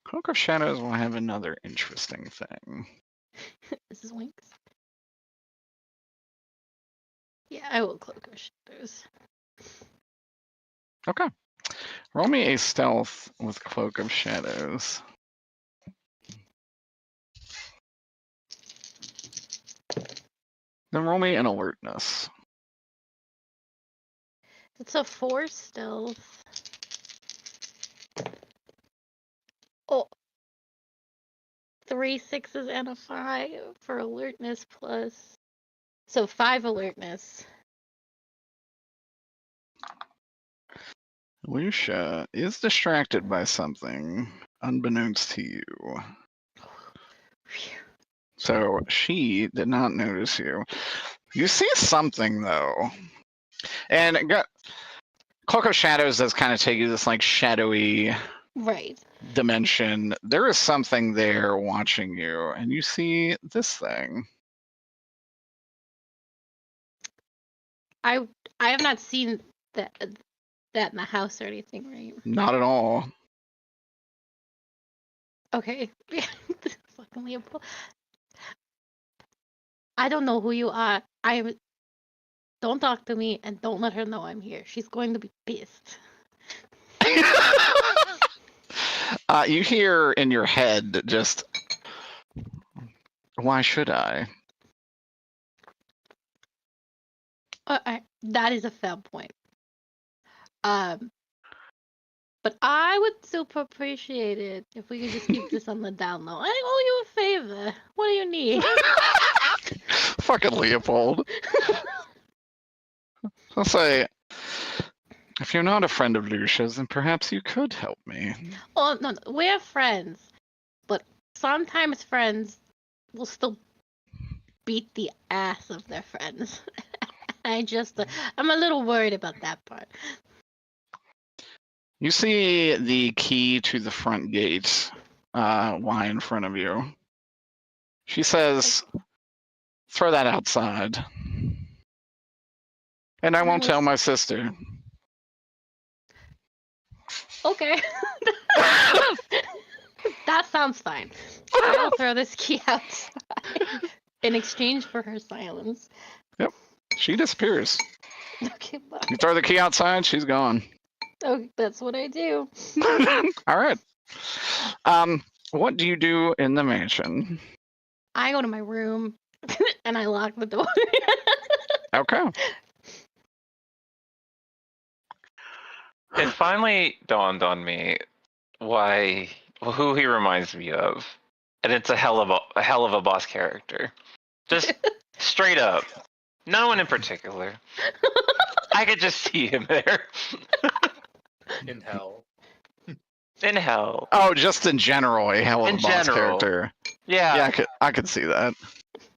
[SPEAKER 1] Cloak of Shadows will have another interesting thing.
[SPEAKER 5] This is Winks. Yeah, I will Cloak of Shadows.
[SPEAKER 1] Okay. Roll me a stealth with Cloak of Shadows. Then roll me an alertness.
[SPEAKER 5] It's a 4 stealth. Oh. 3 6s and a 5 for alertness plus. So 5 alertness.
[SPEAKER 1] Lucia is distracted by something unbeknownst to you. So she did not notice you. You see something though. And Cloak of Shadows does kind of take you this like shadowy dimension. There is something there watching you, and you see this thing.
[SPEAKER 5] I have not seen that in the house or anything, right?
[SPEAKER 1] Not at all.
[SPEAKER 5] Okay. Fucking Leopold. I don't know who you are. Don't talk to me and don't let her know I'm here. She's going to be pissed.
[SPEAKER 1] You hear in your head just, why should I?
[SPEAKER 5] That is a fair point. But I would super appreciate it if we could just keep this on the down low. I owe you a favor. What do you need?
[SPEAKER 1] Fucking Leopold. I'll say, if you're not a friend of Lucia's, then perhaps you could help me.
[SPEAKER 5] Oh, no, we're friends. But sometimes friends will still beat the ass of their friends. I'm a little worried about that part.
[SPEAKER 1] You see the key to the front gate lie in front of you. She says, throw that outside. And I won't tell my sister.
[SPEAKER 5] Okay. That sounds fine. I'll throw this key outside in exchange for her silence.
[SPEAKER 1] Yep. She disappears.
[SPEAKER 5] Okay, bye.
[SPEAKER 1] You throw the key outside, she's gone.
[SPEAKER 5] Oh, that's what I do.
[SPEAKER 1] All right. What do you do in the mansion?
[SPEAKER 5] I go to my room and I lock the door.
[SPEAKER 1] Okay.
[SPEAKER 4] It finally dawned on me who he reminds me of, and it's a hell of a boss character. Just straight up, no one in particular. I could just see him there.
[SPEAKER 2] In hell.
[SPEAKER 4] In hell.
[SPEAKER 1] Oh, just in general, a hell of
[SPEAKER 4] In
[SPEAKER 1] a boss
[SPEAKER 4] general.
[SPEAKER 1] character.
[SPEAKER 4] Yeah.
[SPEAKER 1] Yeah, I could see that.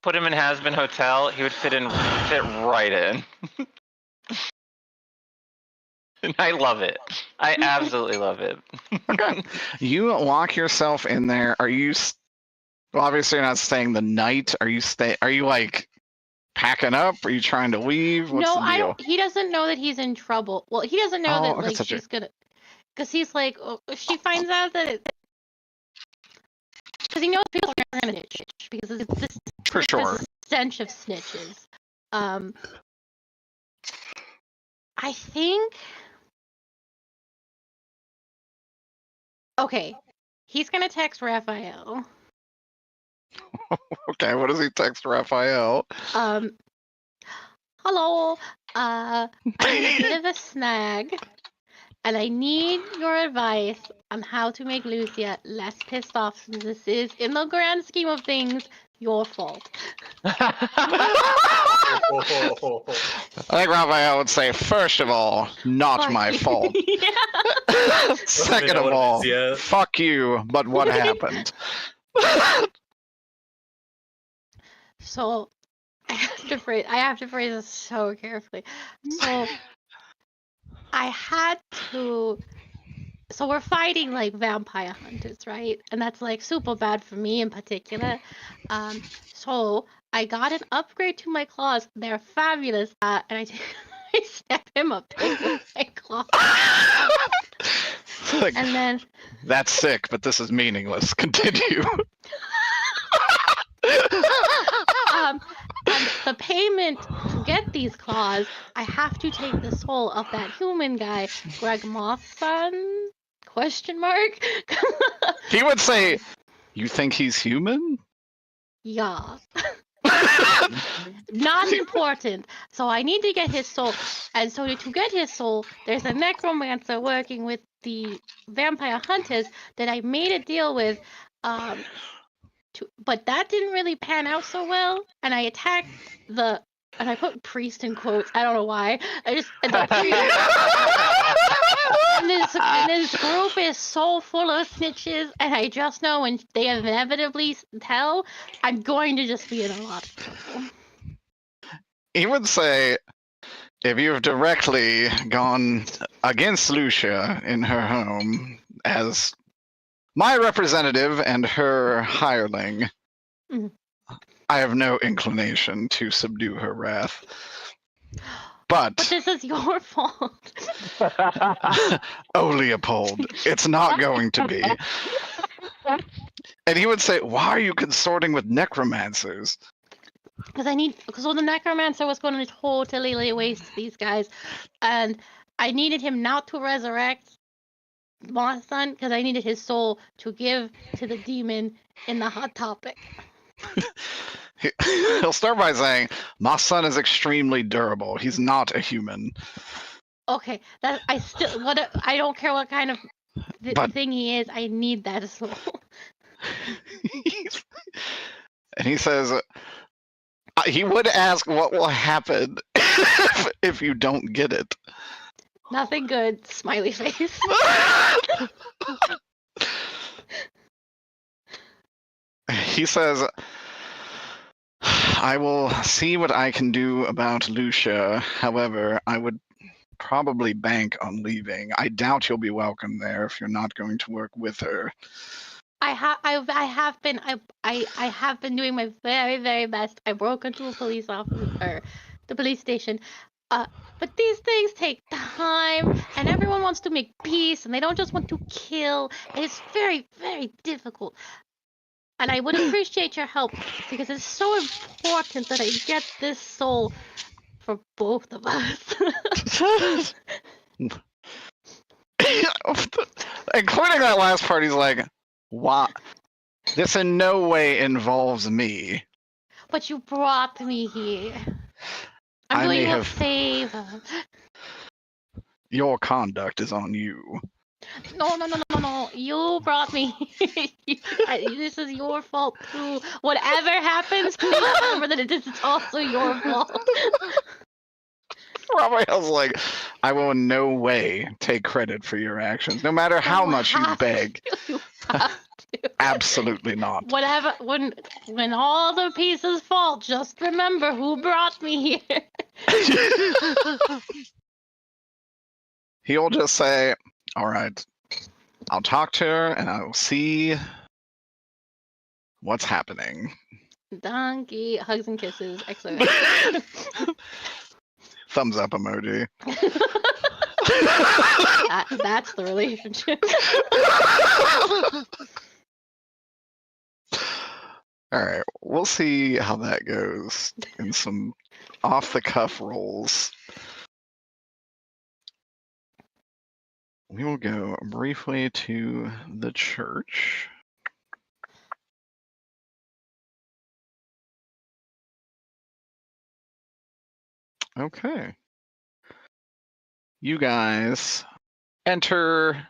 [SPEAKER 4] Put him in Has-Been Hotel, he would fit right in. And I love it. I absolutely love it.
[SPEAKER 1] Okay. You lock yourself in there. Are you? Well, obviously you're not staying the night. Are you like packing up? Are you trying to leave? What's
[SPEAKER 5] No,
[SPEAKER 1] the deal?
[SPEAKER 5] I don't. He doesn't know that he's in trouble. Well, he doesn't know
[SPEAKER 1] Oh,
[SPEAKER 5] that
[SPEAKER 1] okay,
[SPEAKER 5] like
[SPEAKER 1] such a-
[SPEAKER 5] she's gonna, because he's like, oh, if she finds out that, because he knows people are gonna snitch because this
[SPEAKER 1] For sure.
[SPEAKER 5] there's a stench of snitches. I think. Okay, he's gonna text Raphael.
[SPEAKER 1] Okay, what does he text Raphael?
[SPEAKER 5] Hello. I'm in a bit of a snag, and I need your advice on how to make Lucia less pissed off, since this is, in the grand scheme of things, your fault.
[SPEAKER 1] I think Raphael would say, first of all, not
[SPEAKER 5] Fuck
[SPEAKER 1] my
[SPEAKER 5] you.
[SPEAKER 1] fault.
[SPEAKER 5] Yeah.
[SPEAKER 1] Second
[SPEAKER 2] know
[SPEAKER 1] of
[SPEAKER 2] what it
[SPEAKER 1] all,
[SPEAKER 2] is yet.
[SPEAKER 1] fuck you, but what happened?
[SPEAKER 5] So I have to phrase this so carefully. So I had to. So we're fighting like vampire hunters, right? And that's like super bad for me in particular. So I got an upgrade to my claws. They're fabulous. And I snap him a pic with my claws.
[SPEAKER 1] Like,
[SPEAKER 5] And then
[SPEAKER 1] that's sick, but this is meaningless. Continue.
[SPEAKER 5] and the payment to get these claws, I have to take the soul of that human guy, Greg Mothson? Question mark?
[SPEAKER 1] He would say, you think he's human?
[SPEAKER 5] Yeah. Not important. So I need to get his soul. And so to get his soul, there's a necromancer working with the vampire hunters that I made a deal with. But that didn't really pan out so well. And I attacked and I put priest in quotes. I don't know why. And this group is so full of snitches, and I just know when they inevitably tell, I'm going to just be in a lot of trouble.
[SPEAKER 1] He would say, if you've directly gone against Lucia in her home as my representative and her hireling,
[SPEAKER 5] Mhm.
[SPEAKER 1] I have no inclination to subdue her wrath.
[SPEAKER 5] But
[SPEAKER 1] But,
[SPEAKER 5] this is your fault.
[SPEAKER 1] oh, Leopold, it's not going to be. And he would say, why are you consorting with necromancers?
[SPEAKER 5] Because the necromancer was going to totally lay waste to these guys, and I needed him not to resurrect my son because I needed his soul to give to the demon in the Hot Topic.
[SPEAKER 1] He'll start by saying, my son is extremely durable. He's not a human.
[SPEAKER 5] Okay, I don't care what kind of
[SPEAKER 1] But-
[SPEAKER 5] thing he is. I need that soul.
[SPEAKER 1] And he says, he would ask what will happen if you don't get it.
[SPEAKER 5] Nothing good. Smiley face.
[SPEAKER 1] He says, I will see what I can do about Lucia. However, I would probably bank on leaving. I doubt you'll be welcome there if you're not going to work with her.
[SPEAKER 5] I have been doing my very, very best. I broke into a police office or the police station. But these things take time, and everyone wants to make peace, and they don't just want to kill, and it's very, very difficult. And I would appreciate your help because it's so important that I get this soul for both of us.
[SPEAKER 1] Including that last part, he's like, what? This in no way involves me.
[SPEAKER 5] But you brought me here. I'm
[SPEAKER 1] I
[SPEAKER 5] doing
[SPEAKER 1] may
[SPEAKER 5] you a
[SPEAKER 1] have-
[SPEAKER 5] favor.
[SPEAKER 1] Your conduct is on you.
[SPEAKER 5] No. You brought me here. This is your fault too. Whatever happens, please remember that this is also your fault.
[SPEAKER 1] Raphael's like, I will in no way take credit for your actions, no matter how much you beg.
[SPEAKER 5] You have to.
[SPEAKER 1] Absolutely not.
[SPEAKER 5] Whatever. When all the pieces fall, just remember who brought me here.
[SPEAKER 1] He'll just say, all right, I'll talk to her and I will see what's happening.
[SPEAKER 5] Donkey. Hugs and kisses. Excellent.
[SPEAKER 1] Thumbs up emoji.
[SPEAKER 5] That's the relationship.
[SPEAKER 1] All right, we'll see how that goes in some off-the-cuff rolls. We will go briefly to the church. Okay. You guys enter,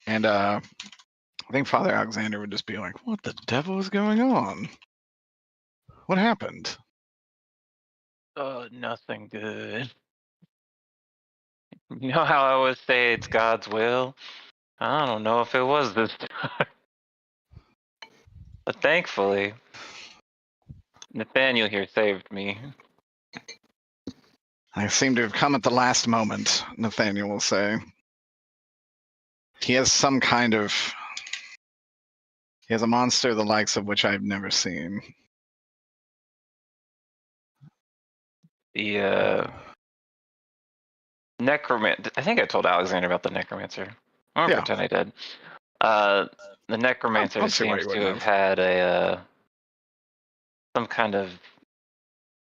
[SPEAKER 1] and I think Father Alexander would just be like, "What the devil is going on? What happened?"
[SPEAKER 4] Nothing good. You know how I always say it's God's will? I don't know if it was this time. But thankfully, Nathaniel here saved me.
[SPEAKER 1] I seem to have come at the last moment, Nathaniel will say. He has some kind of... He has a monster the likes of which I've never seen.
[SPEAKER 4] The necromancer. I think I told Alexander about the necromancer. I'm gonna
[SPEAKER 1] Yeah.
[SPEAKER 4] pretend I did. The necromancer
[SPEAKER 1] I'll see why
[SPEAKER 4] seems
[SPEAKER 1] you
[SPEAKER 4] to
[SPEAKER 1] wouldn't
[SPEAKER 4] have had a some kind of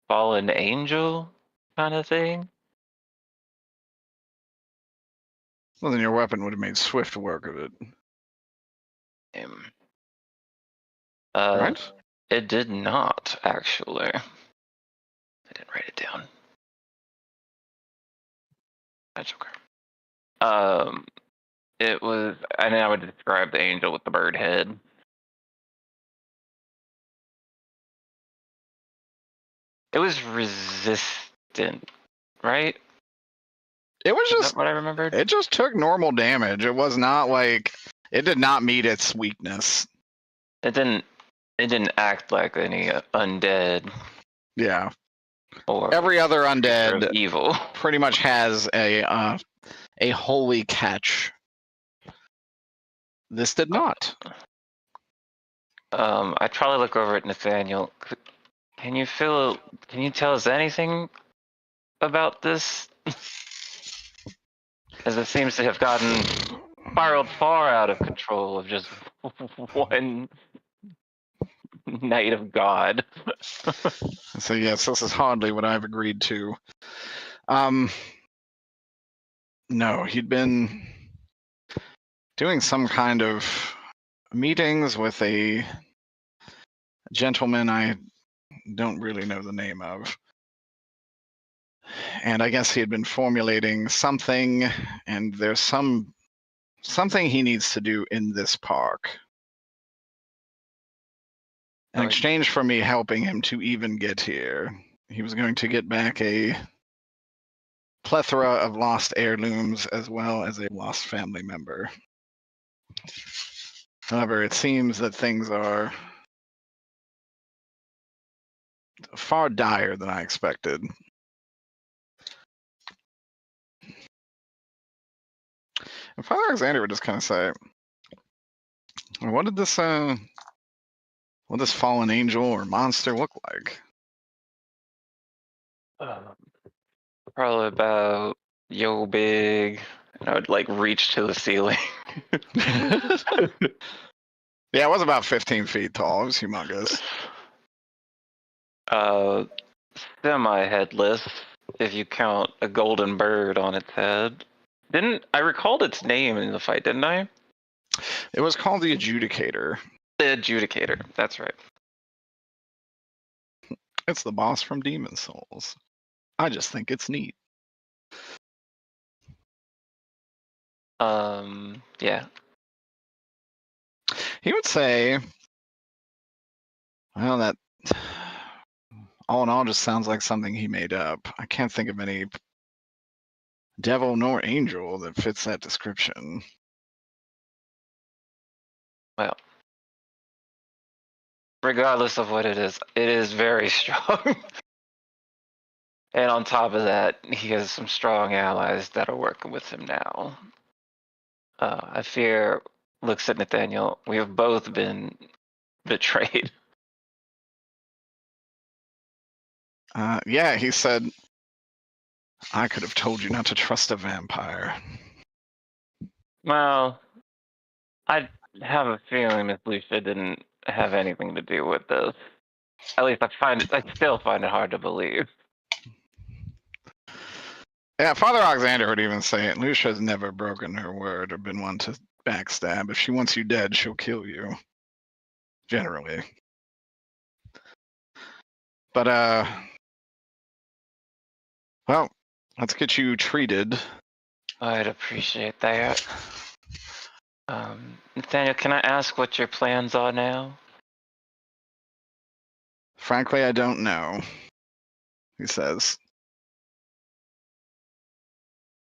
[SPEAKER 4] fallen angel kind of thing.
[SPEAKER 1] Well, then your weapon would have made swift work of it. Right?
[SPEAKER 4] It did not actually. I didn't write it down. That's okay. It was, and I would describe the angel with the bird head. It was resistant, right?
[SPEAKER 1] It was
[SPEAKER 4] Is
[SPEAKER 1] just...
[SPEAKER 4] that what I remembered?
[SPEAKER 1] It just took normal damage. It was not like... It did not meet its weakness.
[SPEAKER 4] It didn't act like any undead
[SPEAKER 1] Yeah.
[SPEAKER 4] or
[SPEAKER 1] Every other
[SPEAKER 4] creature
[SPEAKER 1] undead
[SPEAKER 4] of evil.
[SPEAKER 1] pretty much has a holy catch. This did not.
[SPEAKER 4] I'd probably look over at Nathaniel. Can you tell us anything about this? As it seems to have spiraled far out of control of just one night of God.
[SPEAKER 1] So yes, this is hardly what I've agreed to. No, he'd been doing some kind of meetings with a gentleman I don't really know the name of. And I guess he had been formulating something, and there's something he needs to do in this park. In exchange for me helping him to even get here, he was going to get back a plethora of lost heirlooms as well as a lost family member. However, it seems that things are far dire than I expected. And Father Alexander would just kind of say, what did this fallen angel or monster look like?
[SPEAKER 4] Probably about yo big, and I would like reach to the ceiling.
[SPEAKER 1] Yeah, it was about 15 feet tall. It was humongous.
[SPEAKER 4] Semi-headless, if you count a golden bird on its head. I recalled its name in the fight, didn't I?
[SPEAKER 1] It was called the Adjudicator.
[SPEAKER 4] The Adjudicator, that's right.
[SPEAKER 1] It's the boss from Demon Souls. I just think it's neat.
[SPEAKER 4] Yeah.
[SPEAKER 1] He would say, well, that all in all just sounds like something he made up. I can't think of any devil nor angel that fits that description.
[SPEAKER 4] Well, regardless of what it is very strong. And on top of that, he has some strong allies that are working with him now. I fear, looks at Nathaniel, we have both been betrayed.
[SPEAKER 1] Yeah, he said, I could have told you not to trust a vampire.
[SPEAKER 4] Well, I have a feeling Miss Lucia didn't have anything to do with this. At least I still find it hard to believe.
[SPEAKER 1] Yeah, Father Alexander would even say it. Lucia's never broken her word or been one to backstab. If she wants you dead, she'll kill you. Generally. But, well, let's get you treated.
[SPEAKER 4] I'd appreciate that. Nathaniel, can I ask what your plans are now?
[SPEAKER 1] Frankly, I don't know, he says.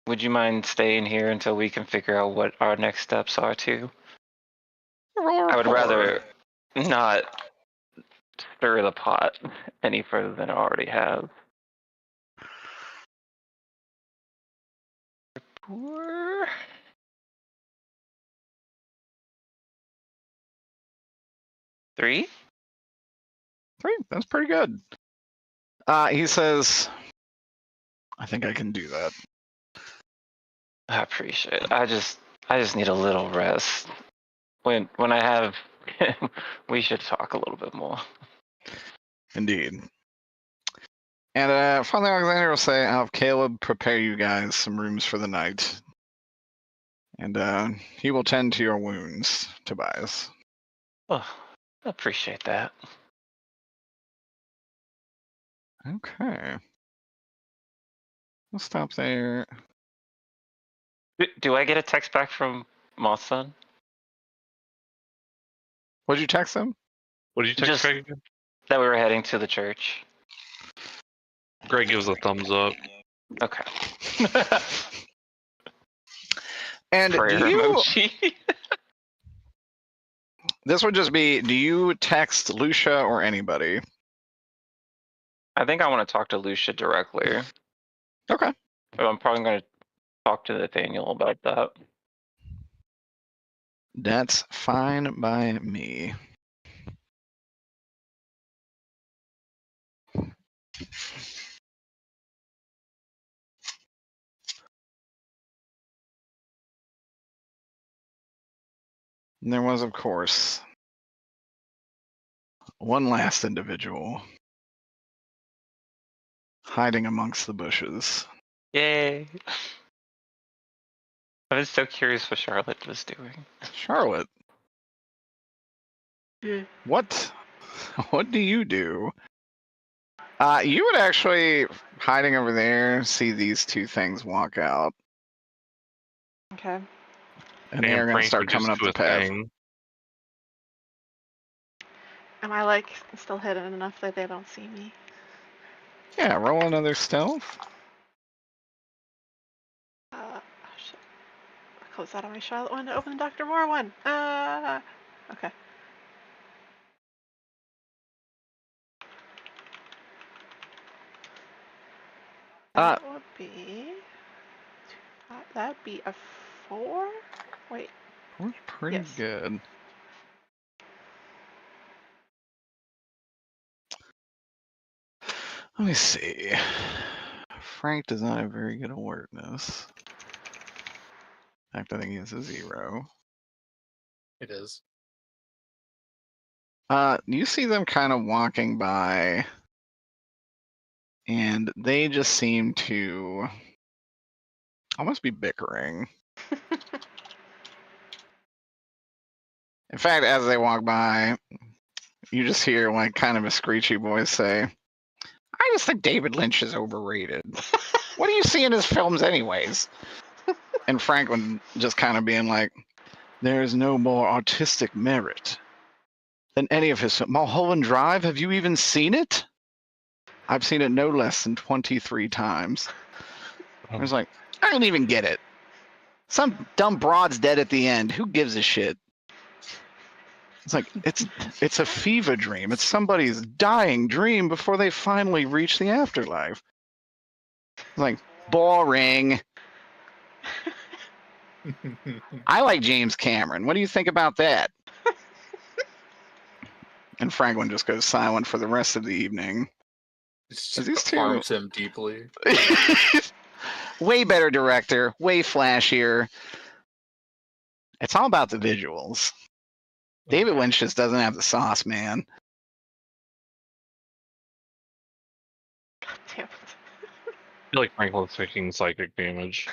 [SPEAKER 4] Would you mind staying here until we can figure out what our next steps are too? I would rather not stir the pot any further than it already has. Poor. Three?
[SPEAKER 1] That's pretty good. He says, I think I can do that.
[SPEAKER 4] I appreciate it. I just need a little rest. When I have, we should talk a little bit more.
[SPEAKER 1] Indeed. And Father Alexander will say, I'll have Caleb prepare you guys some rooms for the night. And he will tend to your wounds, Tobias.
[SPEAKER 4] Oh, I appreciate that.
[SPEAKER 1] Okay. We'll stop there.
[SPEAKER 4] Do I get a text back from Mothson?
[SPEAKER 1] What'd you text him?
[SPEAKER 3] What did you text
[SPEAKER 4] Just-
[SPEAKER 3] Greg again?
[SPEAKER 4] That we were heading to the church.
[SPEAKER 3] Greg gives a thumbs up.
[SPEAKER 4] Okay.
[SPEAKER 1] And
[SPEAKER 4] Prayer
[SPEAKER 1] do you,
[SPEAKER 4] emoji.
[SPEAKER 1] this would just be, do you text Lucia or anybody?
[SPEAKER 4] I think I want to talk to Lucia directly.
[SPEAKER 1] Okay.
[SPEAKER 4] But I'm probably going to talk to Nathaniel about that.
[SPEAKER 1] That's fine by me. And there was, of course, one last individual hiding amongst the bushes.
[SPEAKER 4] Yay. I was so curious what Charlotte was doing.
[SPEAKER 1] Charlotte,
[SPEAKER 7] Yeah.
[SPEAKER 1] what do you do? You would actually, hiding over there, see these two things walk out.
[SPEAKER 7] Okay.
[SPEAKER 1] And they're going to start coming up the path.
[SPEAKER 7] Am I like still hidden enough that they don't see me?
[SPEAKER 1] Yeah, roll another stealth.
[SPEAKER 7] Oh shit. I close that on my Charlotte one to open the Dr. Moore one. Okay. That would be. That'd be a 4? Wait.
[SPEAKER 1] We're pretty
[SPEAKER 7] Yes.
[SPEAKER 1] good. Let me see. Frank does not have very good awareness. In fact, I think he has a 0.
[SPEAKER 2] It is.
[SPEAKER 1] You see them kind of walking by, and they just seem to almost be bickering. In fact, as they walk by, you just hear like kind of a screechy voice say, I just think David Lynch is overrated. What do you see in his films anyways? And Franklin just kind of being like, there is no more artistic merit than any of his. Mulholland Drive, have you even seen it? I've seen it no less than 23 times. I was like, I don't even get it. Some dumb broad's dead at the end. Who gives a shit? It's like, it's a fever dream. It's somebody's dying dream before they finally reach the afterlife. It's like, boring. I like James Cameron. What do you think about that? And Franklin just goes silent for the rest of the evening.
[SPEAKER 2] It
[SPEAKER 1] Are these
[SPEAKER 2] just
[SPEAKER 1] two-
[SPEAKER 2] harms him deeply.
[SPEAKER 1] Way better director, way flashier. It's all about the visuals. David Lynch just doesn't have the sauce, man.
[SPEAKER 7] God damn it.
[SPEAKER 3] I feel like Franklin's taking psychic damage.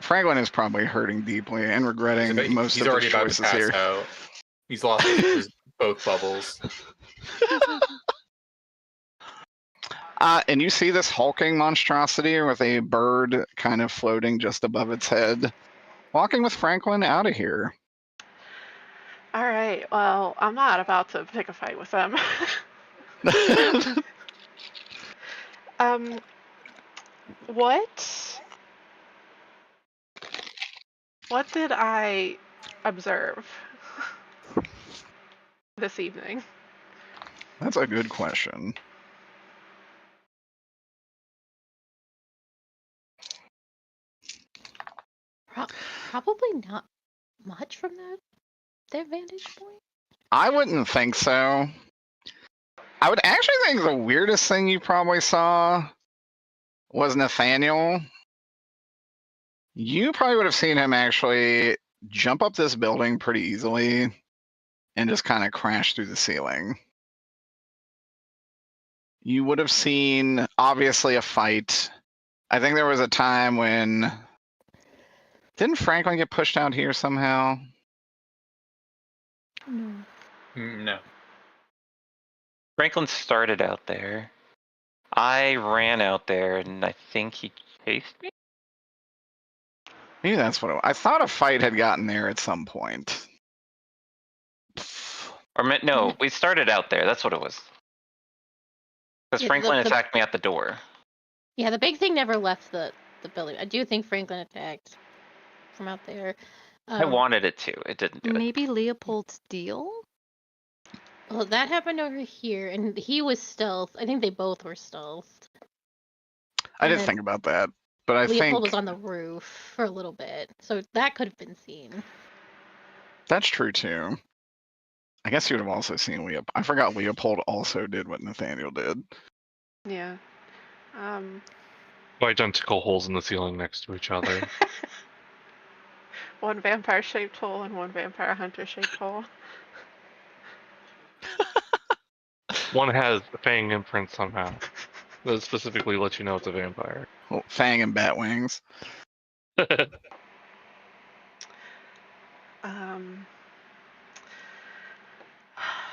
[SPEAKER 1] Franklin is probably hurting deeply and regretting most
[SPEAKER 2] He's
[SPEAKER 1] of
[SPEAKER 2] already
[SPEAKER 1] his
[SPEAKER 2] about to
[SPEAKER 1] choices
[SPEAKER 2] pass
[SPEAKER 1] here.
[SPEAKER 2] out. He's lost both bubbles.
[SPEAKER 1] And you see this hulking monstrosity with a bird kind of floating just above its head, walking with Franklin out of here.
[SPEAKER 7] All right. Well, I'm not about to pick a fight with them. What did I observe this evening?
[SPEAKER 1] That's a good question.
[SPEAKER 5] Probably not much from their vantage point.
[SPEAKER 1] I wouldn't think so. I would actually think the weirdest thing you probably saw was Nathaniel. You probably would have seen him actually jump up this building pretty easily and just kind of crash through the ceiling. You would have seen, obviously, a fight. I think there was a time when... Didn't Franklin get pushed out here somehow?
[SPEAKER 5] No.
[SPEAKER 2] No.
[SPEAKER 4] Franklin started out there. I ran out there, and I think he chased me.
[SPEAKER 1] Maybe that's what it was. I thought a fight had gotten there at some point.
[SPEAKER 4] Or no, we started out there. That's what it was. Because
[SPEAKER 5] Yeah,
[SPEAKER 4] Franklin
[SPEAKER 5] the-
[SPEAKER 4] attacked me at the door.
[SPEAKER 5] Yeah, the big thing never left the building. I do think Franklin attacked from out there.
[SPEAKER 4] I wanted it to. It didn't do it.
[SPEAKER 8] Maybe Leopold's deal?
[SPEAKER 5] Well, that happened over here, and he was stealth. I think they both were stealth.
[SPEAKER 1] I
[SPEAKER 5] And
[SPEAKER 1] did
[SPEAKER 5] then
[SPEAKER 1] think about that, but I
[SPEAKER 5] Leopold
[SPEAKER 1] think
[SPEAKER 5] was on the roof for a little bit, so that could have been seen.
[SPEAKER 1] that's true too. I guess you would have also seen Leopold. I forgot Leopold also did what Nathaniel did.
[SPEAKER 7] Yeah.
[SPEAKER 3] Identical holes in the ceiling next to each other.
[SPEAKER 7] One vampire-shaped hole and one vampire hunter-shaped hole.
[SPEAKER 3] One has fang imprint somehow. That specifically lets you know it's a vampire.
[SPEAKER 1] Oh, Fang and bat wings.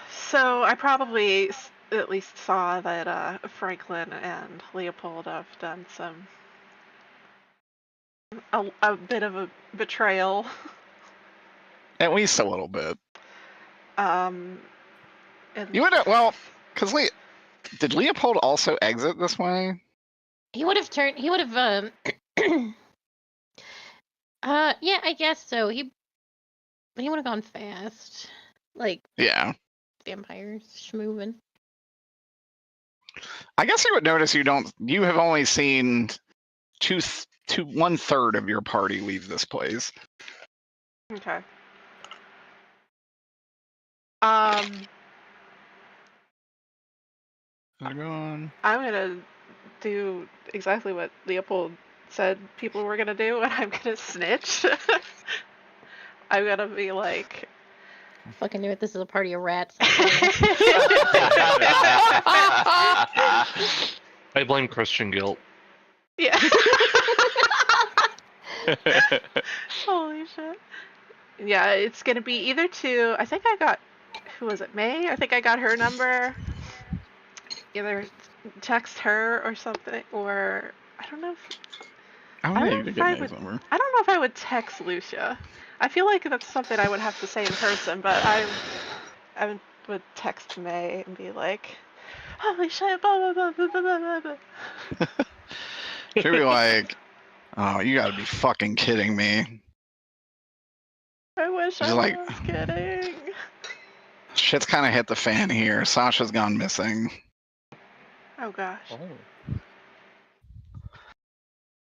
[SPEAKER 7] So I probably at least saw that Franklin and Leopold have done a bit of a betrayal.
[SPEAKER 1] At least a little bit.
[SPEAKER 7] And
[SPEAKER 1] You would have, well, because did Leopold also exit this way?
[SPEAKER 5] He would have turned. He would have. Yeah, I guess so. He would have gone fast, like
[SPEAKER 1] Yeah.
[SPEAKER 5] vampires schmoving.
[SPEAKER 1] I guess you would notice you have only seen 1/3 of your party leave this place.
[SPEAKER 7] Okay.
[SPEAKER 1] How's it going?
[SPEAKER 7] I'm gonna do exactly what Leopold said people were gonna do, and I'm gonna snitch. I'm gonna be like,
[SPEAKER 5] I fucking knew it. This is a party of rats.
[SPEAKER 3] I blame Christian guilt.
[SPEAKER 7] yeah. Holy shit. Yeah, it's gonna be either two. I think I got, who was it, May? I think I got her number. Either text her or something, or I don't know if
[SPEAKER 1] I don't know you to get May's number.
[SPEAKER 7] I don't know if I would text Lucia. I feel like that's something I would have to say in person, but I would text May and be like, holy shit, blah, blah, blah, blah, blah, blah.
[SPEAKER 1] She'd be like, oh, you gotta be fucking kidding me.
[SPEAKER 7] I wish
[SPEAKER 1] She's
[SPEAKER 7] I
[SPEAKER 1] like-
[SPEAKER 7] was kidding.
[SPEAKER 1] Shit's kind of hit the fan here. Sasha's gone missing.
[SPEAKER 7] Oh gosh.
[SPEAKER 2] Oh.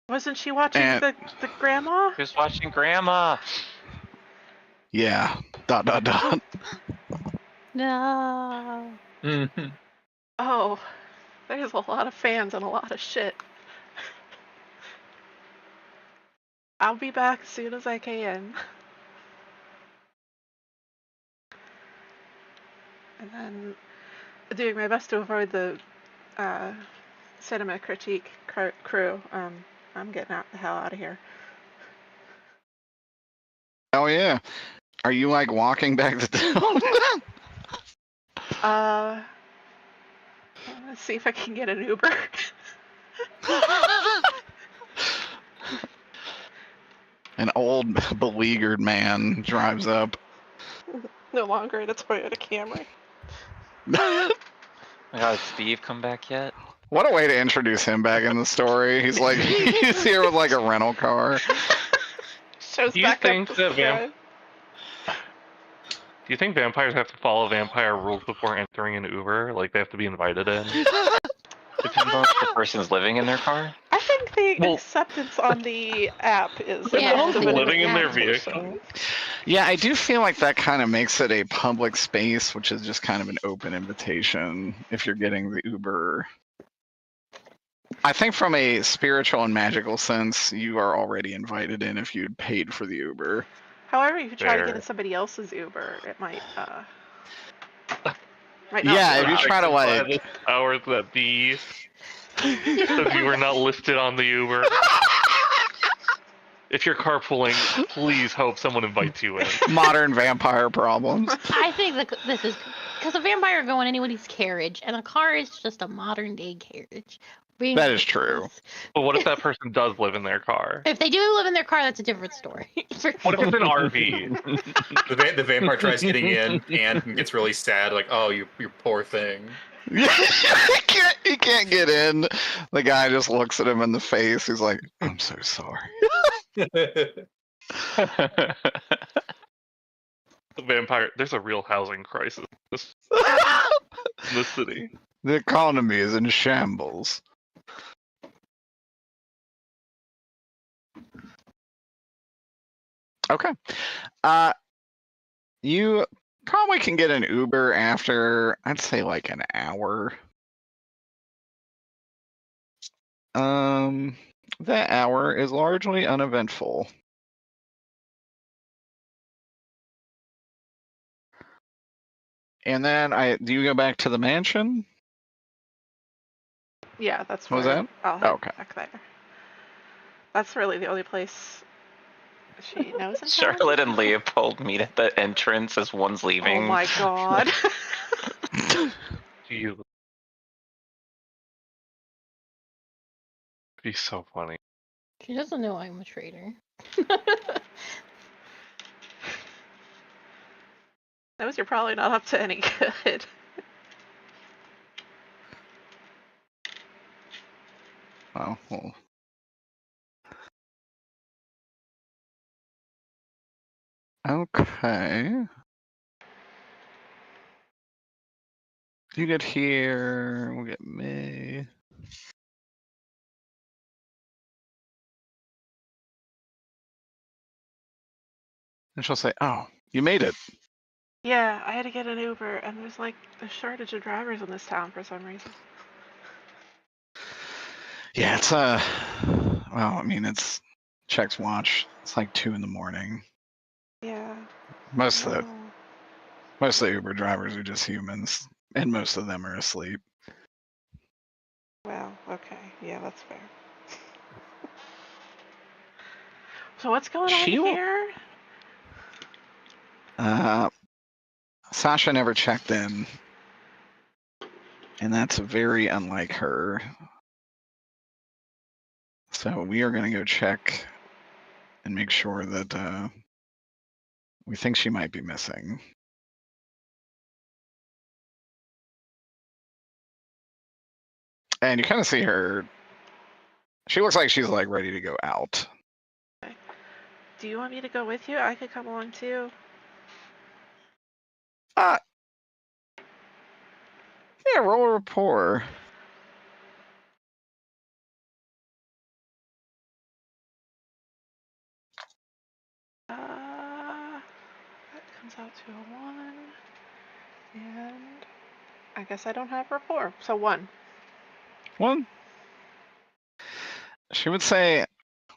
[SPEAKER 7] Wasn't she watching
[SPEAKER 1] And-
[SPEAKER 7] the grandma?
[SPEAKER 4] Who's watching Grandma?
[SPEAKER 1] Yeah. ...
[SPEAKER 5] No.
[SPEAKER 2] Mhm.
[SPEAKER 7] Oh, there's a lot of fans and a lot of shit. I'll be back as soon as I can. And then doing my best to avoid the cinema critique crew. I'm getting the hell out of here.
[SPEAKER 1] Oh yeah. Are you like walking back to town?
[SPEAKER 7] Let's see if I can get an Uber.
[SPEAKER 1] An old beleaguered man drives up.
[SPEAKER 7] No longer in a Toyota Camry.
[SPEAKER 4] Has Steve come back yet?
[SPEAKER 1] What a way to introduce him back in the story. He's like, he's here with like a rental car.
[SPEAKER 7] Shows
[SPEAKER 3] Do you
[SPEAKER 7] back
[SPEAKER 3] think
[SPEAKER 7] up
[SPEAKER 3] that
[SPEAKER 7] to drive.
[SPEAKER 3] Do you think vampires have to follow vampire rules before entering an Uber? Like they have to be invited in?
[SPEAKER 4] Depends on if the person's living in their car.
[SPEAKER 7] I think the
[SPEAKER 3] Well-
[SPEAKER 7] acceptance on the app is
[SPEAKER 5] Yeah.
[SPEAKER 7] enough of an
[SPEAKER 3] Living in their
[SPEAKER 7] invitation.
[SPEAKER 3] vehicle.
[SPEAKER 1] Yeah, I do feel like that kind of makes it a public space, which is just kind of an open invitation if you're getting the Uber. I think from a spiritual and magical sense, you are already invited in if you'd paid for the Uber.
[SPEAKER 7] However, if you try to get
[SPEAKER 3] Fair.
[SPEAKER 7] in somebody else's Uber, it might not
[SPEAKER 1] Yeah,
[SPEAKER 7] be
[SPEAKER 1] if you
[SPEAKER 7] allowed.
[SPEAKER 1] try to
[SPEAKER 3] By
[SPEAKER 1] like,
[SPEAKER 3] the powers that be, because you were not listed on the Uber. If you're carpooling, please hope someone invites you in.
[SPEAKER 1] modern vampire problems.
[SPEAKER 5] I think that this is because a vampire go in anybody's carriage, and a car is just a modern day carriage.
[SPEAKER 1] That is true.
[SPEAKER 3] But what if that person does live in their car?
[SPEAKER 5] If they do live in their car, that's a different story.
[SPEAKER 3] What if it's an RV?
[SPEAKER 2] The vampire tries getting in and gets really sad, like, oh, you poor thing.
[SPEAKER 1] he can't get in. The guy just looks at him in the face. He's like, I'm so sorry.
[SPEAKER 3] The vampire. There's a real housing crisis in this city.
[SPEAKER 1] The economy is in shambles. Okay. You probably can get an Uber after, I'd say like an hour. That hour is largely uneventful. And then do you go back to the mansion?
[SPEAKER 7] Yeah, that's
[SPEAKER 1] What was
[SPEAKER 7] where
[SPEAKER 1] that?
[SPEAKER 7] I'll head
[SPEAKER 1] Okay.
[SPEAKER 7] back there. That's really the only place she knows in town.
[SPEAKER 4] Charlotte and Leopold meet at the entrance as one's leaving.
[SPEAKER 7] Oh my god.
[SPEAKER 3] Jesus. Be so funny.
[SPEAKER 5] She doesn't know I'm a traitor.
[SPEAKER 7] Knows you're probably not up to any good.
[SPEAKER 1] Oh, well. Okay. You get here, we'll get May. And she'll say, oh, you made it.
[SPEAKER 7] Yeah, I had to get an Uber, and there's like a shortage of drivers in this town for some reason.
[SPEAKER 1] Yeah, it's well, I mean, it's checks watch. It's like 2 a.m.
[SPEAKER 7] Yeah.
[SPEAKER 1] Most of the
[SPEAKER 7] Oh.
[SPEAKER 1] most of the Uber drivers are just humans, and most of them are asleep.
[SPEAKER 7] Well, okay. Yeah, that's fair. So what's going on
[SPEAKER 1] She will-
[SPEAKER 7] here?
[SPEAKER 1] Sasha never checked in, and that's very unlike her. So we are going to go check and make sure that we think she might be missing. And you kind of see her. She looks like she's like ready to go out.
[SPEAKER 7] Do you want me to go with you? I could come along too.
[SPEAKER 1] Yeah, roll a rapport.
[SPEAKER 7] That comes out to a 1. And I guess I don't have rapport. So 1.
[SPEAKER 1] One. She would say,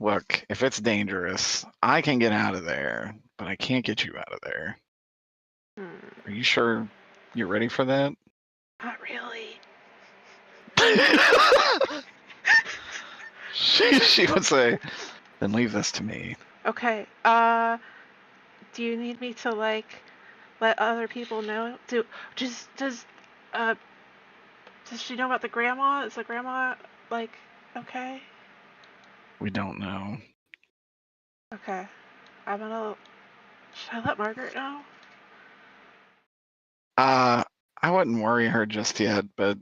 [SPEAKER 1] look, if it's dangerous, I can get out of there, but I can't get you out of there. Are you sure you're ready for that?
[SPEAKER 7] Not really.
[SPEAKER 1] she would say, then leave this to me.
[SPEAKER 7] Okay. Do you need me to like let other people know? Does she know about the grandma? Is the grandma like okay?
[SPEAKER 1] We don't know.
[SPEAKER 7] Okay. Should I let Margaret know?
[SPEAKER 1] I wouldn't worry her just yet, but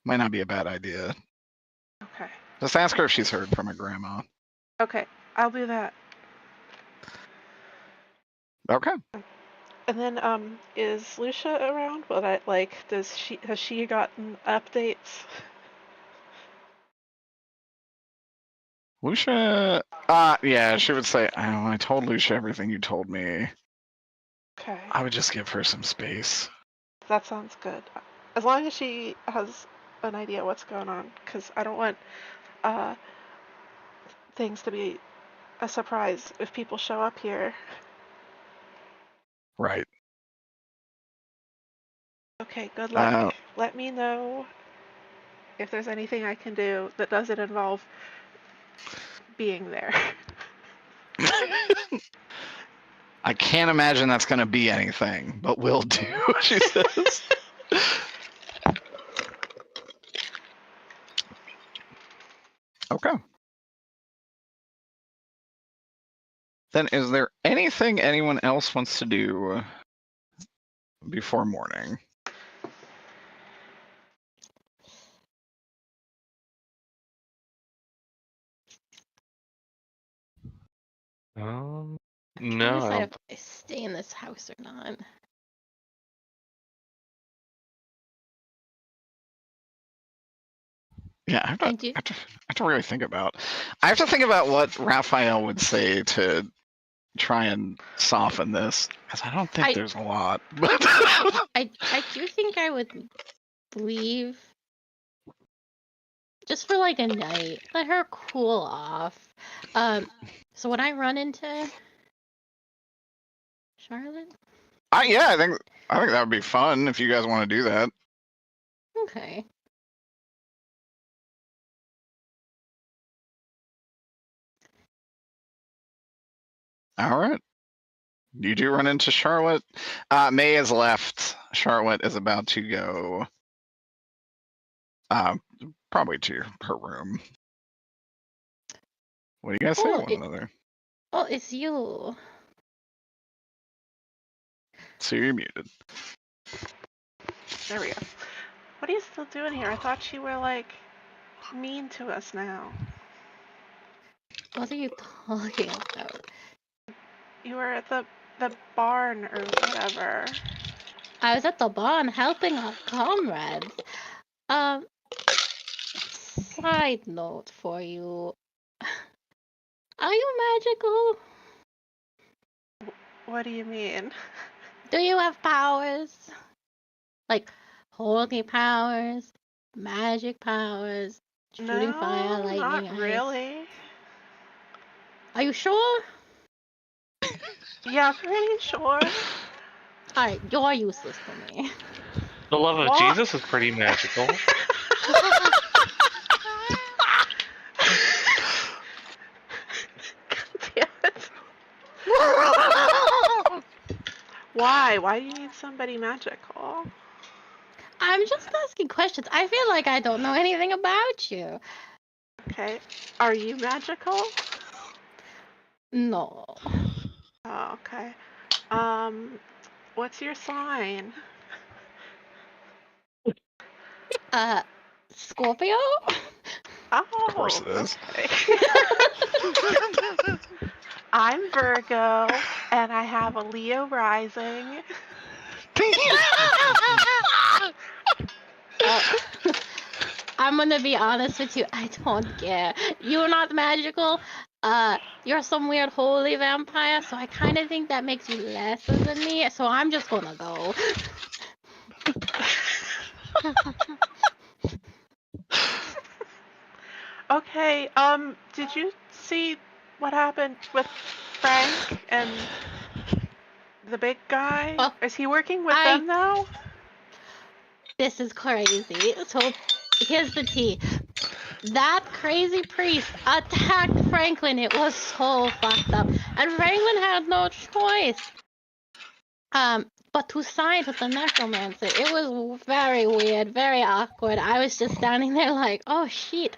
[SPEAKER 1] might not be a bad idea.
[SPEAKER 7] Okay.
[SPEAKER 1] Just ask her if she's heard from her grandma.
[SPEAKER 7] Okay. I'll do that.
[SPEAKER 1] Okay.
[SPEAKER 7] And then, is Lucia around? Has she gotten updates?
[SPEAKER 1] Lucia, yeah, she would say, oh, I told Lucia everything you told me.
[SPEAKER 7] Okay.
[SPEAKER 1] I would just give her some space.
[SPEAKER 7] That sounds good. As long as she has an idea what's going on, because I don't want things to be a surprise if people show up here.
[SPEAKER 1] Right.
[SPEAKER 7] Okay, good luck. Let me know if there's anything I can do that doesn't involve being there.
[SPEAKER 1] I can't imagine that's going to be anything, but will do, she says. Okay. Then is there anything anyone else wants to do before morning?
[SPEAKER 3] No,
[SPEAKER 5] I
[SPEAKER 3] I
[SPEAKER 5] decide
[SPEAKER 3] don't.
[SPEAKER 5] if I stay in this house or not.
[SPEAKER 1] Yeah, I
[SPEAKER 5] I
[SPEAKER 1] have to really think about. I have to think about what Raphael would say to try and soften this, because I don't think there's a lot. But
[SPEAKER 5] I do think I would leave just for like a night. Let her cool off. So when I run into Charlotte?
[SPEAKER 1] yeah, I think that would be fun if you guys want to do that.
[SPEAKER 5] Okay.
[SPEAKER 1] All right. You do run into Charlotte. May has left. Charlotte is about to go probably to her room. What do you guys say to one another?
[SPEAKER 5] Oh, it's you.
[SPEAKER 1] So you're muted.
[SPEAKER 7] There we go. What are you still doing here? I thought you were like mean to us now.
[SPEAKER 5] What are you talking about?
[SPEAKER 7] You were at the barn or whatever.
[SPEAKER 5] I was at the barn helping our comrades. Side note for you. Are you magical?
[SPEAKER 7] What do you mean?
[SPEAKER 5] Do you have powers? Like holy powers, magic powers, shooting fire, lightning,
[SPEAKER 7] not
[SPEAKER 5] ice?
[SPEAKER 7] really.
[SPEAKER 5] Are you sure?
[SPEAKER 7] Yeah, pretty sure.
[SPEAKER 5] Alright, you're useless to me.
[SPEAKER 3] The love of
[SPEAKER 7] What?
[SPEAKER 3] Jesus is pretty magical.
[SPEAKER 7] Damn it. Why? Why do you need somebody magical?
[SPEAKER 5] I'm just asking questions. I feel like I don't know anything about you.
[SPEAKER 7] Okay. Are you magical?
[SPEAKER 5] No.
[SPEAKER 7] Oh, okay. What's your sign?
[SPEAKER 5] Scorpio?
[SPEAKER 7] Oh,
[SPEAKER 1] Of course it is.
[SPEAKER 7] okay. I'm Virgo, and I have a Leo rising.
[SPEAKER 5] I'm gonna be honest with you. I don't care. You're not magical. You're some weird holy vampire, so I kind of think that makes you lesser than me. So I'm just gonna go.
[SPEAKER 7] Okay, did you see what happened with Frank and the big guy?
[SPEAKER 5] Oh,
[SPEAKER 7] Is he working with
[SPEAKER 5] I-
[SPEAKER 7] them now?
[SPEAKER 5] This is crazy. So here's the tea. That crazy priest attacked Franklin. It was so fucked up. And Franklin had no choice. But to side with the necromancer, it was very weird, very awkward. I was just standing there like, oh shit.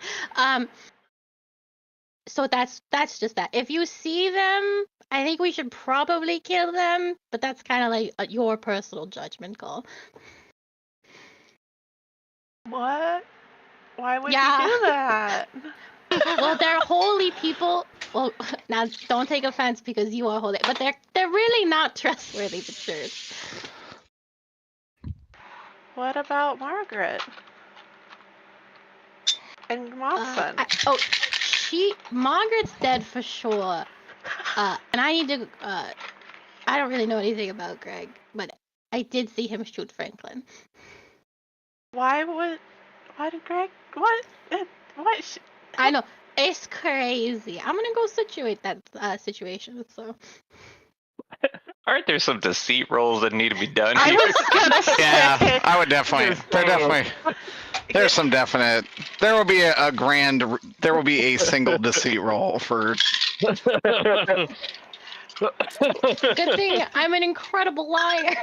[SPEAKER 5] So that's just that. If you see them, I think we should probably kill them, but that's kind of like your personal judgment call.
[SPEAKER 7] What? Why would
[SPEAKER 5] Yeah.
[SPEAKER 7] he do that?
[SPEAKER 5] Well, they're holy people. Well, now don't take offense because you are holy, but they're really not trustworthy, the church.
[SPEAKER 7] What about Margaret? And Mawson?
[SPEAKER 5] Margaret's dead for sure. And I need to. I don't really know anything about Greg, but I did see him shoot Franklin.
[SPEAKER 7] Why did Greg? What?
[SPEAKER 5] I know. It's crazy. I'm gonna go situate that situation. So
[SPEAKER 4] Aren't there some deceit rolls that need to be done
[SPEAKER 7] I
[SPEAKER 4] here?
[SPEAKER 7] was gonna say.
[SPEAKER 1] Yeah, I would definitely. There's some definite. There will be there will be a single deceit roll for.
[SPEAKER 5] good thing I'm an incredible liar.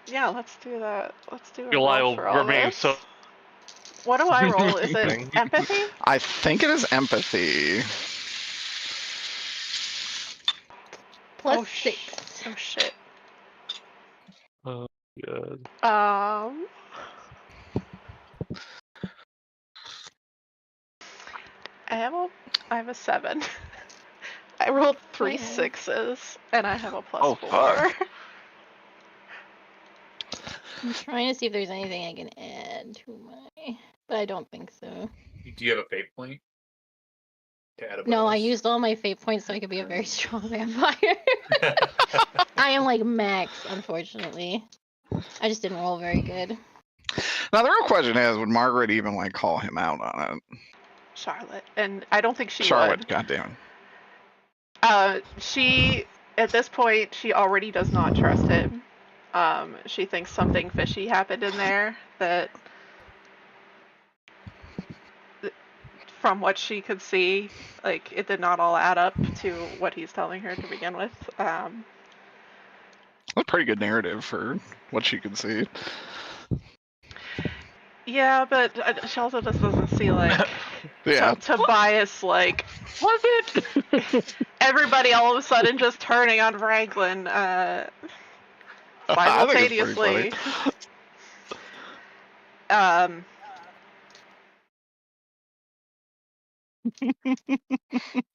[SPEAKER 7] Yeah, let's do that. Let's do a
[SPEAKER 3] Your lie
[SPEAKER 7] roll
[SPEAKER 3] will
[SPEAKER 7] for all
[SPEAKER 3] remain
[SPEAKER 7] this.
[SPEAKER 3] so.
[SPEAKER 7] What do I roll? Is it empathy?
[SPEAKER 1] I think it is empathy.
[SPEAKER 5] Plus 6.
[SPEAKER 7] Oh shit.
[SPEAKER 3] Oh, good.
[SPEAKER 7] I have a 7. I rolled 3
[SPEAKER 5] Okay.
[SPEAKER 7] 6s, and I have a plus
[SPEAKER 4] Oh,
[SPEAKER 7] 4.
[SPEAKER 4] fuck.
[SPEAKER 5] I'm trying to see if there's anything I can add to my, but I don't think so.
[SPEAKER 2] Do you have a fate point? To add a
[SPEAKER 5] No, I
[SPEAKER 2] bonus?
[SPEAKER 5] used all my fate points so I could be a very strong vampire. I am like max, unfortunately. I just didn't roll very good.
[SPEAKER 1] Now the real question is, would Margaret even like call him out on it?
[SPEAKER 7] Charlotte, and I don't think she
[SPEAKER 1] Charlotte,
[SPEAKER 7] would.
[SPEAKER 1] goddamn.
[SPEAKER 7] She at this point she already does not trust him. She thinks something fishy happened in there that, from what she could see, like it did not all add up to what he's telling her to begin with.
[SPEAKER 1] That's a pretty good narrative for what she could see.
[SPEAKER 7] Yeah, but she also just doesn't see like
[SPEAKER 1] Yeah.
[SPEAKER 7] Tobias like
[SPEAKER 4] Was it?
[SPEAKER 7] everybody all of a sudden just turning on Franklin
[SPEAKER 1] I think it's pretty
[SPEAKER 7] simultaneously.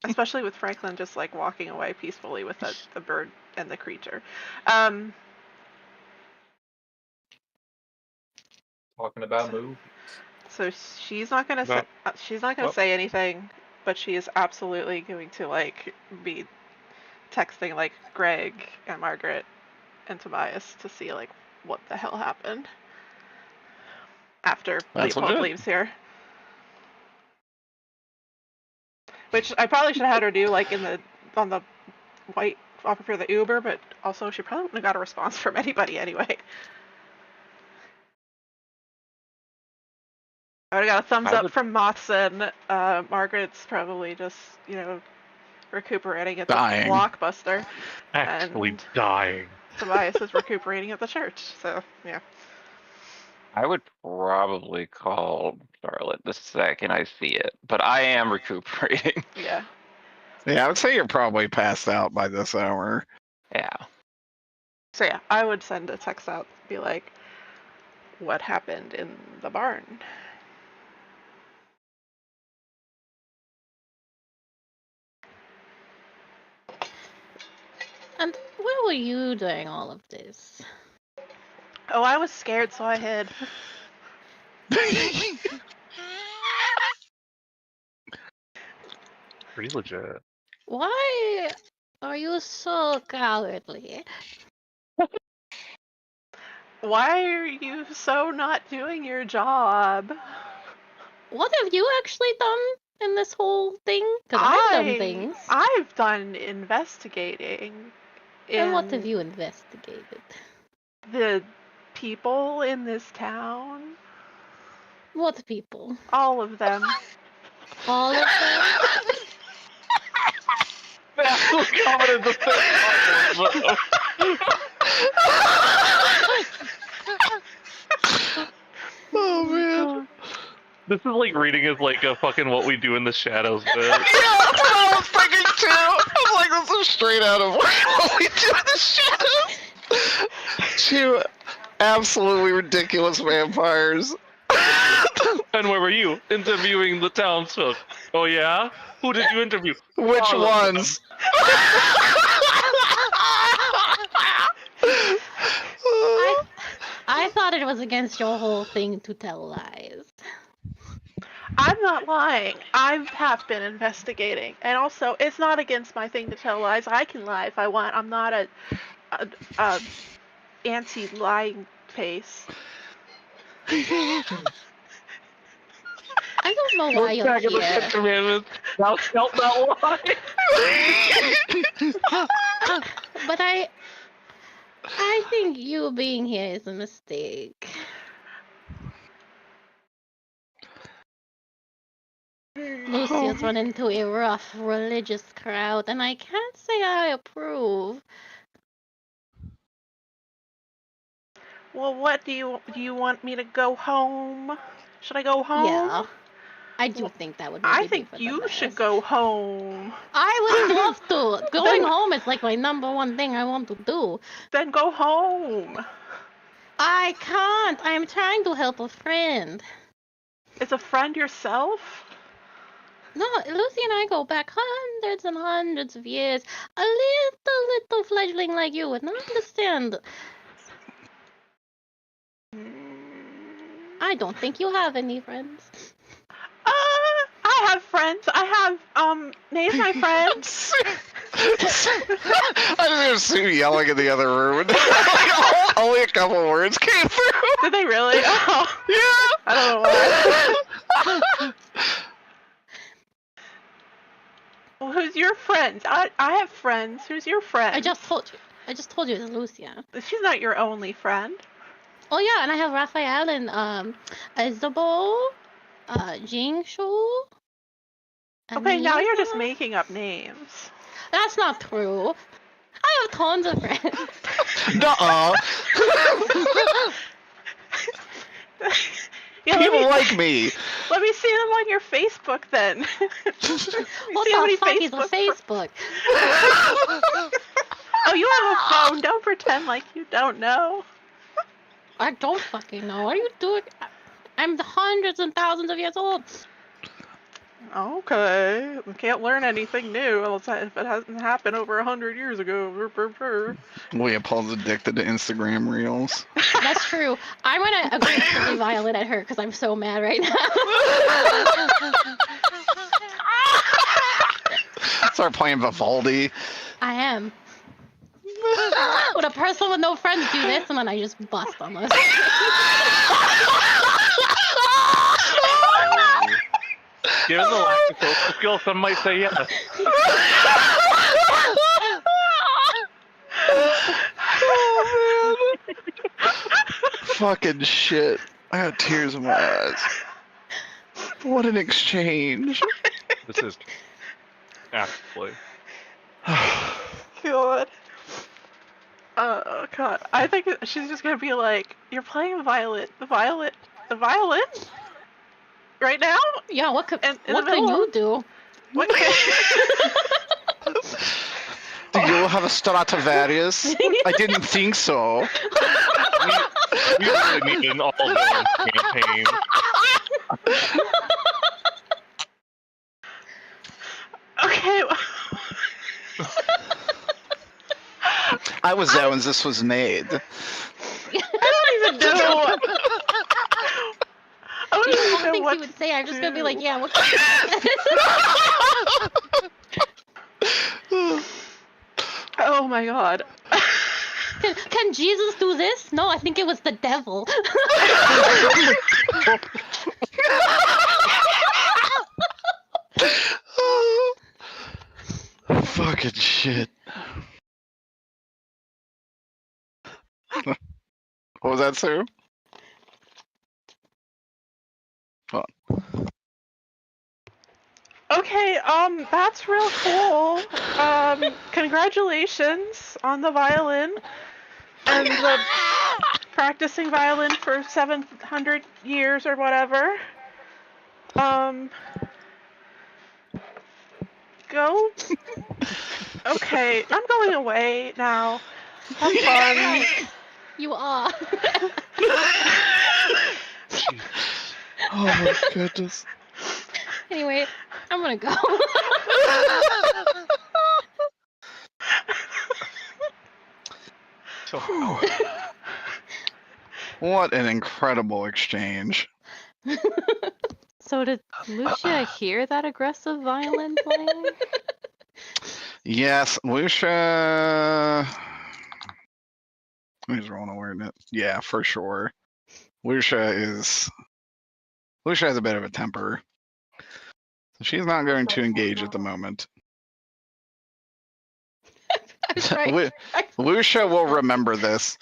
[SPEAKER 7] Especially with Franklin just like walking away peacefully with the bird and the creature.
[SPEAKER 2] Talking about movies.
[SPEAKER 7] So she's not gonna
[SPEAKER 3] No.
[SPEAKER 7] say anything, but she is absolutely going to like be texting like Greg and Margaret and Tobias to see like what the hell happened after
[SPEAKER 1] That's
[SPEAKER 7] Leopold
[SPEAKER 1] legit.
[SPEAKER 7] leaves here. Which I probably should have had her do like on the white offer for the Uber, but also she probably wouldn't have got a response from anybody anyway. I would have got a thumbs up from Motson. Margaret's probably just, recuperating at the
[SPEAKER 1] Dying.
[SPEAKER 7] Blockbuster.
[SPEAKER 3] Actually
[SPEAKER 7] And
[SPEAKER 3] dying.
[SPEAKER 7] Tobias is recuperating at the church. So, yeah.
[SPEAKER 4] I would probably call Charlotte the second I see it, but I am recuperating.
[SPEAKER 7] Yeah.
[SPEAKER 1] Yeah, I would say you're probably passed out by this hour.
[SPEAKER 4] Yeah.
[SPEAKER 7] So, yeah, I would send a text out, be like, what happened in the barn?
[SPEAKER 5] And where were you during all of this?
[SPEAKER 7] Oh, I was scared, so I hid.
[SPEAKER 3] Pretty legit.
[SPEAKER 5] Why are you so cowardly?
[SPEAKER 7] Why are you so not doing your job?
[SPEAKER 5] What have you actually done in this whole thing? Because I've done things.
[SPEAKER 7] I've done investigating.
[SPEAKER 5] And what have
[SPEAKER 7] in
[SPEAKER 5] you investigated?
[SPEAKER 7] The people in this town.
[SPEAKER 5] What people?
[SPEAKER 7] All of them.
[SPEAKER 5] All of them?
[SPEAKER 3] That's what commented the thing.
[SPEAKER 1] Oh man.
[SPEAKER 3] This is like reading as like a fucking What We Do in the Shadows bit.
[SPEAKER 1] Yeah, that's what I was thinking too. I'm like, this is straight out of What We Do in the Shadows. Two absolutely ridiculous vampires.
[SPEAKER 3] And where were you? Interviewing the townsfolk. Oh yeah? Who did you interview?
[SPEAKER 1] Which
[SPEAKER 3] All of
[SPEAKER 1] ones?
[SPEAKER 5] I thought it was against your whole thing to tell lies.
[SPEAKER 7] I'm not lying. I have been investigating. And also, it's not against my thing to tell lies. I can lie if I want. I'm not a anti-lying face.
[SPEAKER 5] I don't know why
[SPEAKER 3] Look
[SPEAKER 5] you're
[SPEAKER 3] back at the
[SPEAKER 5] here.
[SPEAKER 3] Ten Commandments. Thou shalt not lie.
[SPEAKER 5] But I think you being here is a mistake. Lucia's run into a rough religious crowd, and I can't say I approve.
[SPEAKER 7] Well, what do you want me to go home? Should I go home?
[SPEAKER 5] Yeah, I do think that would.
[SPEAKER 7] I
[SPEAKER 5] maybe
[SPEAKER 7] think
[SPEAKER 5] be for the
[SPEAKER 7] you should
[SPEAKER 5] best.
[SPEAKER 7] go home.
[SPEAKER 5] I would love to. Going home is like my #1 thing I want to do.
[SPEAKER 7] Then go home.
[SPEAKER 5] I can't. I'm trying to help a friend.
[SPEAKER 7] Is a friend yourself?
[SPEAKER 5] No, Lucy and I go back hundreds and hundreds of years. A little fledgling like you would not understand. I don't think you have any friends.
[SPEAKER 7] I have friends. I have, Nate's my friend.
[SPEAKER 1] I just hear Sue yelling in the other room. Like, only a couple words came through.
[SPEAKER 7] Did they really? Oh,
[SPEAKER 1] Yeah.
[SPEAKER 7] I don't know why. Well, who's your friend? I have friends. Who's your friend?
[SPEAKER 5] I just told you it's Lucia.
[SPEAKER 7] She's not your only friend.
[SPEAKER 5] Oh yeah, and I have Raphael and Isabel, Jingshu.
[SPEAKER 7] Okay, now you're just
[SPEAKER 5] Anita?
[SPEAKER 7] making up names.
[SPEAKER 5] That's not true. I have tons of friends.
[SPEAKER 1] Nuh-uh.
[SPEAKER 7] Yeah,
[SPEAKER 1] People like me.
[SPEAKER 7] Let me see them on your Facebook then.
[SPEAKER 5] What the fuck is a Facebook?
[SPEAKER 7] Oh, you have a phone. Don't pretend like you don't know.
[SPEAKER 5] I don't fucking know. What are you doing? I'm hundreds and thousands of years old.
[SPEAKER 7] Okay. We can't learn anything new if it hasn't happened over 100 years ago.
[SPEAKER 1] Leopold's addicted to Instagram reels.
[SPEAKER 5] That's true. I'm gonna aggressively violate at her because I'm so mad right now.
[SPEAKER 1] Start playing Vivaldi.
[SPEAKER 5] I am. Would a person with no friends do this, and then I just bust on this?
[SPEAKER 3] Given the lack of social skills, some might say yes.
[SPEAKER 1] Oh, man. Fucking shit. I got tears in my eyes. What an exchange.
[SPEAKER 3] This is actually.
[SPEAKER 7] God. Oh, God. I think she's just gonna be like, you're playing the violin? Right now?
[SPEAKER 5] Yeah, what could
[SPEAKER 7] In the
[SPEAKER 5] what can
[SPEAKER 7] middle
[SPEAKER 5] you
[SPEAKER 7] of-
[SPEAKER 5] do?
[SPEAKER 7] What?
[SPEAKER 1] Do you have a Stradivarius? I didn't think so.
[SPEAKER 3] We really need an all-villain campaign.
[SPEAKER 7] Okay.
[SPEAKER 1] I was there when this was made.
[SPEAKER 7] I don't even know. I don't
[SPEAKER 5] You
[SPEAKER 7] even
[SPEAKER 5] don't
[SPEAKER 7] know
[SPEAKER 5] think
[SPEAKER 7] what
[SPEAKER 5] he would say? I'm just gonna be like,
[SPEAKER 7] do.
[SPEAKER 5] yeah, what?
[SPEAKER 7] Oh my God.
[SPEAKER 5] Can Jesus do this? No, I think it was the devil.
[SPEAKER 1] Fucking shit. What was that, Sue?
[SPEAKER 7] Okay, that's real cool. Congratulations on the violin and the practicing violin for 700 years or whatever. Go. Okay, I'm going away now. Have fun.
[SPEAKER 5] You are.
[SPEAKER 1] Oh my goodness.
[SPEAKER 5] Anyway, I'm gonna go.
[SPEAKER 1] Whew. What an incredible exchange.
[SPEAKER 8] So did Lucia hear that aggressive violin playing?
[SPEAKER 1] Yes, Lucia. Who's rolling awareness? Yeah, for sure. Lucia has a bit of a temper. So she's not going to engage at the moment.
[SPEAKER 5] I'm sorry.
[SPEAKER 1] Lucia will remember this.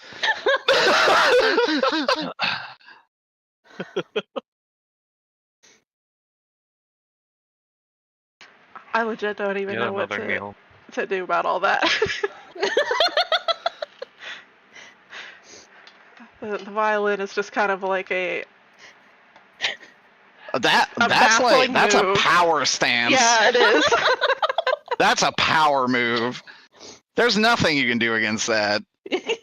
[SPEAKER 7] I legit don't even
[SPEAKER 3] Get
[SPEAKER 7] know what
[SPEAKER 3] another meal.
[SPEAKER 7] to do about all that. The violin is just kind of like a
[SPEAKER 1] That's
[SPEAKER 7] baffling
[SPEAKER 1] a
[SPEAKER 7] move.
[SPEAKER 1] power stance.
[SPEAKER 7] Yeah, it is.
[SPEAKER 1] That's a power move. There's nothing you can do against that.
[SPEAKER 3] You can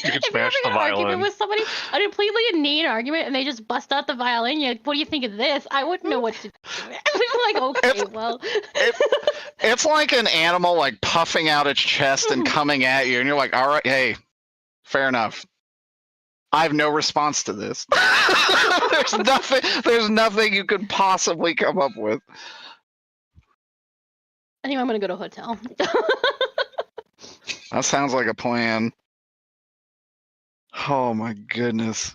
[SPEAKER 5] If you're
[SPEAKER 3] smash the
[SPEAKER 5] having an argument
[SPEAKER 3] violin.
[SPEAKER 5] with somebody, a completely inane argument, and they just bust out the violin, you're like, what do you think of this? I wouldn't know what to do. I'm like, okay, well.
[SPEAKER 1] It's like an animal like puffing out its chest and coming at you, and you're like, all right, hey, fair enough. I have no response to this. There's nothing you could possibly come up with.
[SPEAKER 5] Anyway, I'm gonna go to a hotel.
[SPEAKER 1] That sounds like a plan. Oh my goodness.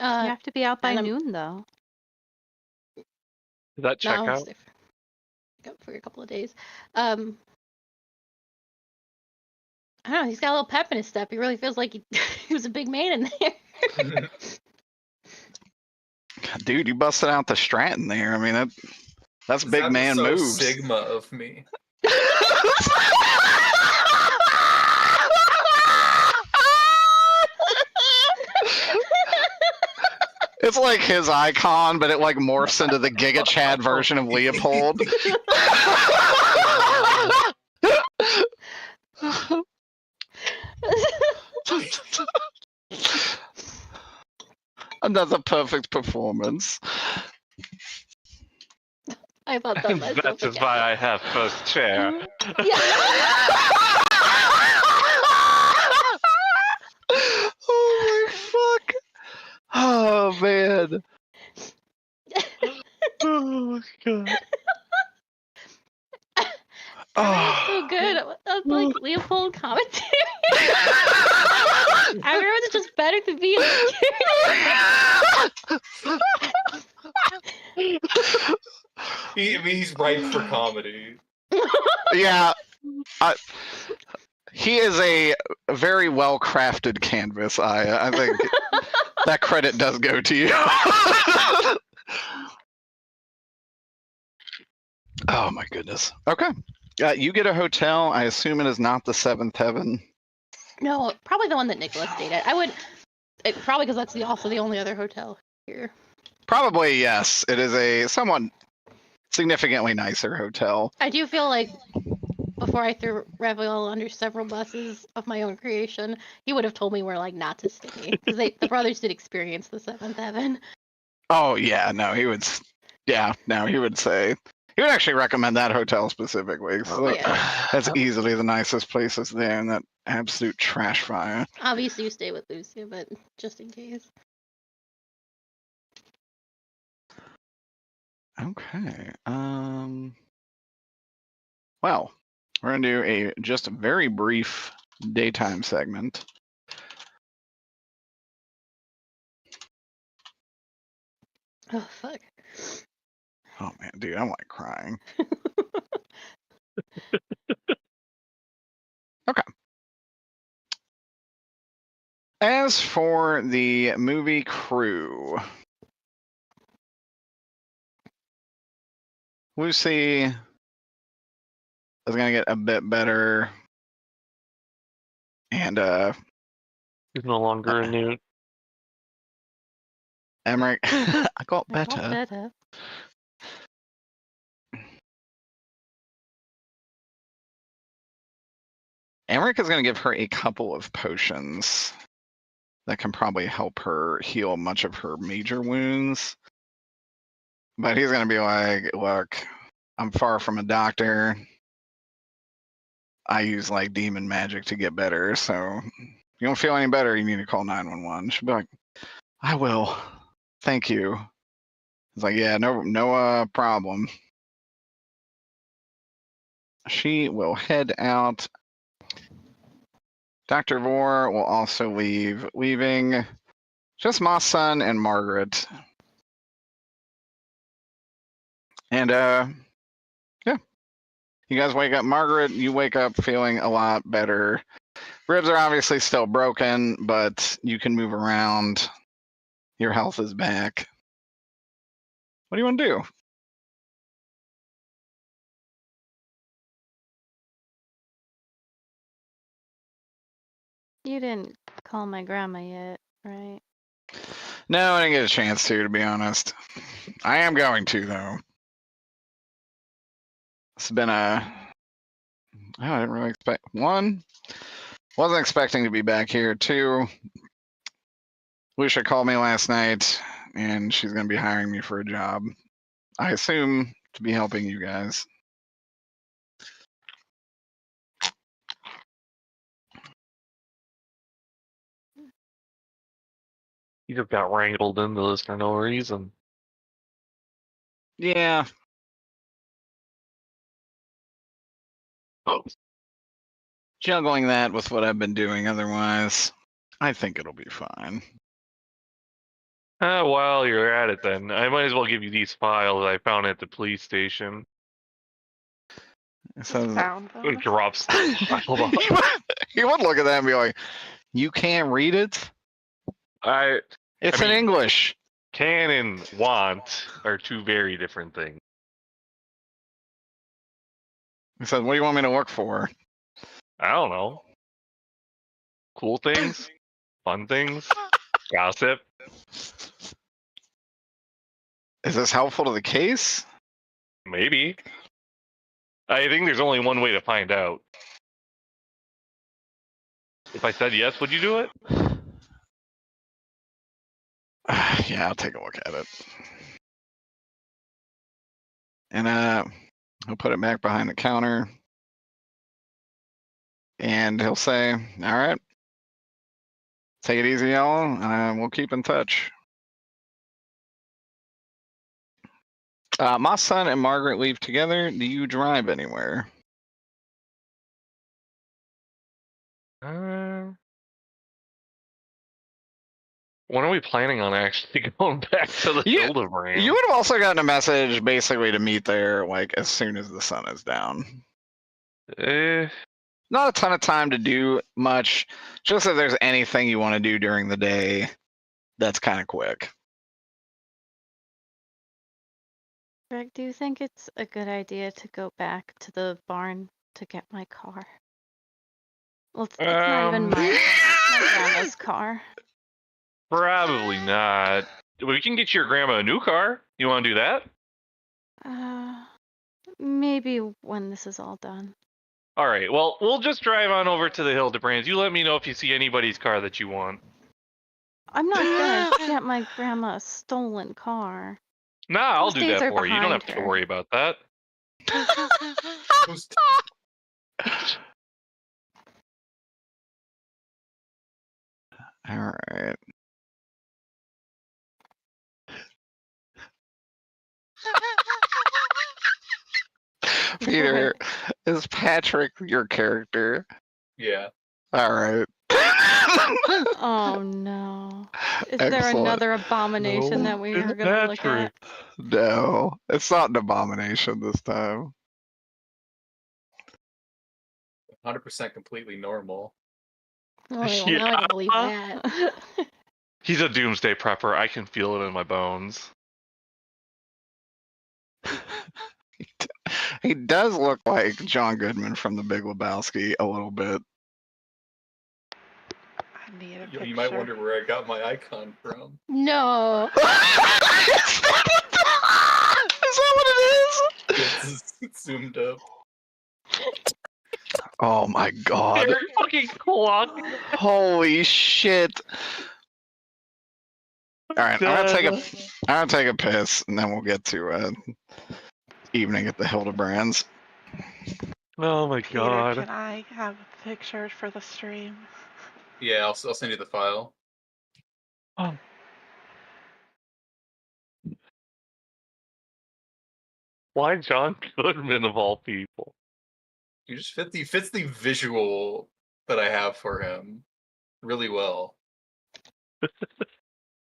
[SPEAKER 8] You have to be out by
[SPEAKER 5] and I'm-
[SPEAKER 8] noon, though.
[SPEAKER 3] Is that
[SPEAKER 5] No, I'll
[SPEAKER 3] checkout?
[SPEAKER 5] stay for a couple of days. I don't know. He's got a little pep in his step. He really feels like he was a big man in there.
[SPEAKER 1] Dude, you busted out the Stratton there. I mean, that's big
[SPEAKER 2] That'd be
[SPEAKER 1] man
[SPEAKER 2] so
[SPEAKER 1] moves.
[SPEAKER 2] Sigma of me.
[SPEAKER 1] It's like his icon, but it like morphs into the Giga Chad version of Leopold. Another perfect performance.
[SPEAKER 5] I thought that myself.
[SPEAKER 3] That is why I have first chair.
[SPEAKER 5] Yeah.
[SPEAKER 1] Oh my fuck. Oh man. Oh my god.
[SPEAKER 5] That's so good. That's like Leopold commentary. Everyone's just better to be in
[SPEAKER 2] He's ripe for comedy.
[SPEAKER 1] Yeah. He is a very well crafted canvas. I think that credit does go to you. Oh my goodness. Okay. You get a hotel. I assume it is not the Seventh Heaven.
[SPEAKER 5] No, probably the one that Nicholas stayed at. Probably because that's also the only other hotel here.
[SPEAKER 1] Probably yes. It is a somewhat significantly nicer hotel.
[SPEAKER 5] I do feel like before I threw Raviel under several buses of my own creation, he would have told me where like not to stay because the brothers did experience the Seventh Heaven.
[SPEAKER 1] Oh yeah, no, he would. Yeah, no, he would say he would actually recommend that hotel specifically. So
[SPEAKER 5] Yeah.
[SPEAKER 1] that's easily the nicest places there in that absolute trash fire.
[SPEAKER 5] Obviously, you stay with Lucia, but just in case.
[SPEAKER 1] Okay. Well, we're going to do just a very brief daytime segment.
[SPEAKER 5] Oh fuck.
[SPEAKER 1] Oh man, dude, I'm like crying. Okay. As for the movie crew, Lucy is going to get a bit better. And
[SPEAKER 3] He's no longer a newt.
[SPEAKER 1] Emmerich, I got
[SPEAKER 5] I got
[SPEAKER 1] better.
[SPEAKER 5] better.
[SPEAKER 1] Emmerich is going to give her a couple of potions that can probably help her heal much of her major wounds. But he's going to be like, look, I'm far from a doctor. I use like demon magic to get better. So if you don't feel any better, you need to call 911. She'll be like, I will. Thank you. It's like, yeah, no problem. She will head out. Dr. Vore will also leave, leaving just my son and Margaret. And yeah, you guys wake up. Margaret, you wake up feeling a lot better. Ribs are obviously still broken, but you can move around. Your health is back. What do you want to do?
[SPEAKER 8] You didn't call my grandma yet, right?
[SPEAKER 1] No, I didn't get a chance to be honest. I am going to, though. It's been I didn't really expect. One, wasn't expecting to be back here. Two, Lucia called me last night, and she's going to be hiring me for a job. I assume to be helping you guys.
[SPEAKER 3] You just got wrangled into this for no reason.
[SPEAKER 1] Yeah. Juggling that with what I've been doing otherwise, I think it'll be fine.
[SPEAKER 3] While you're at it then, I might as well give you these files I found at the police station.
[SPEAKER 1] It says,
[SPEAKER 7] Found them.
[SPEAKER 3] It drops the file off.
[SPEAKER 1] he would look at that and be like, you can't read it? It's in
[SPEAKER 3] mean-
[SPEAKER 1] English.
[SPEAKER 3] Can and want are two very different things.
[SPEAKER 1] He said, what do you want me to look for?
[SPEAKER 3] I don't know. Cool things, fun things, gossip.
[SPEAKER 1] Is this helpful to the case?
[SPEAKER 3] Maybe. I think there's only one way to find out. If I said yes, would you do it?
[SPEAKER 1] Yeah, I'll take a look at it. And he'll put it back behind the counter. And he'll say, all right, take it easy, y'all. We'll keep in touch. My son and Margaret leave together. Do you drive anywhere?
[SPEAKER 3] When are we planning on actually going back to the Derkleverse?
[SPEAKER 1] You would have also gotten a message basically to meet there like as soon as the sun is down. Not a ton of time to do much. Just if there's anything you want to do during the day, that's kind of quick.
[SPEAKER 8] Greg, do you think it's a good idea to go back to the barn to get my car? Well, it's not even my car. It's my grandma's car.
[SPEAKER 3] Probably not. We can get your grandma a new car. You want to do that?
[SPEAKER 8] Maybe when this is all done.
[SPEAKER 3] All right. Well, we'll just drive on over to the Hildebrands. You let me know if you see anybody's car that you want.
[SPEAKER 8] I'm not gonna get my grandma a stolen car.
[SPEAKER 3] Nah, I'll
[SPEAKER 8] Those
[SPEAKER 3] do
[SPEAKER 8] days
[SPEAKER 3] that
[SPEAKER 8] are
[SPEAKER 3] for you. You don't have
[SPEAKER 8] behind
[SPEAKER 3] to
[SPEAKER 8] her.
[SPEAKER 3] worry about that.
[SPEAKER 1] All right. Peter, is Patrick your character?
[SPEAKER 2] Yeah.
[SPEAKER 1] All right.
[SPEAKER 8] Oh no. Is there
[SPEAKER 1] Excellent.
[SPEAKER 8] another abomination
[SPEAKER 3] No,
[SPEAKER 8] that we
[SPEAKER 3] it's
[SPEAKER 8] are gonna look at?
[SPEAKER 3] Patrick.
[SPEAKER 1] No, it's not an abomination this time.
[SPEAKER 2] 100% completely normal.
[SPEAKER 5] Oh, well, now I can believe that.
[SPEAKER 3] He's a doomsday prepper. I can feel it in my bones.
[SPEAKER 1] He does look like John Goodman from The Big Lebowski a little bit.
[SPEAKER 7] I need a picture.
[SPEAKER 2] You might wonder where I got my icon from.
[SPEAKER 5] No.
[SPEAKER 1] Is that what it is?
[SPEAKER 2] It's zoomed up.
[SPEAKER 1] Oh my god.
[SPEAKER 3] Very fucking clock.
[SPEAKER 1] Holy shit. Alright, I'm gonna take a piss and then we'll get to evening at the Hildebrands.
[SPEAKER 3] Oh my
[SPEAKER 7] Peter,
[SPEAKER 3] god.
[SPEAKER 7] can I have a picture for the stream?
[SPEAKER 2] Yeah, I'll send you the file.
[SPEAKER 3] Oh. Why John Goodman of all people?
[SPEAKER 2] He just fits the visual that I have for him really well.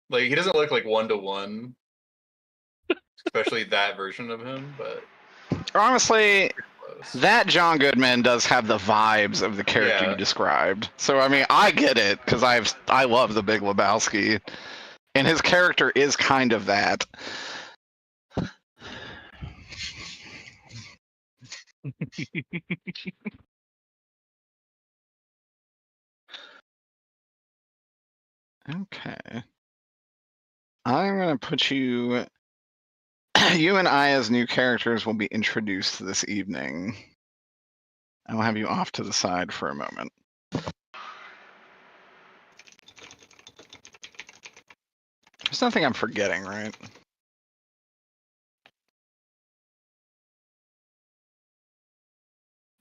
[SPEAKER 2] Like he doesn't look like 1-to-1, especially that version of him, but
[SPEAKER 1] Honestly,
[SPEAKER 2] close.
[SPEAKER 1] that John Goodman does have the vibes of the character
[SPEAKER 2] Yeah.
[SPEAKER 1] you described. So I mean, I get it because I love The Big Lebowski, and his character is kind of that. Okay, I'm gonna put you. You and I, as new characters, will be introduced this evening. I will have you off to the side for a moment. There's nothing I'm forgetting, right?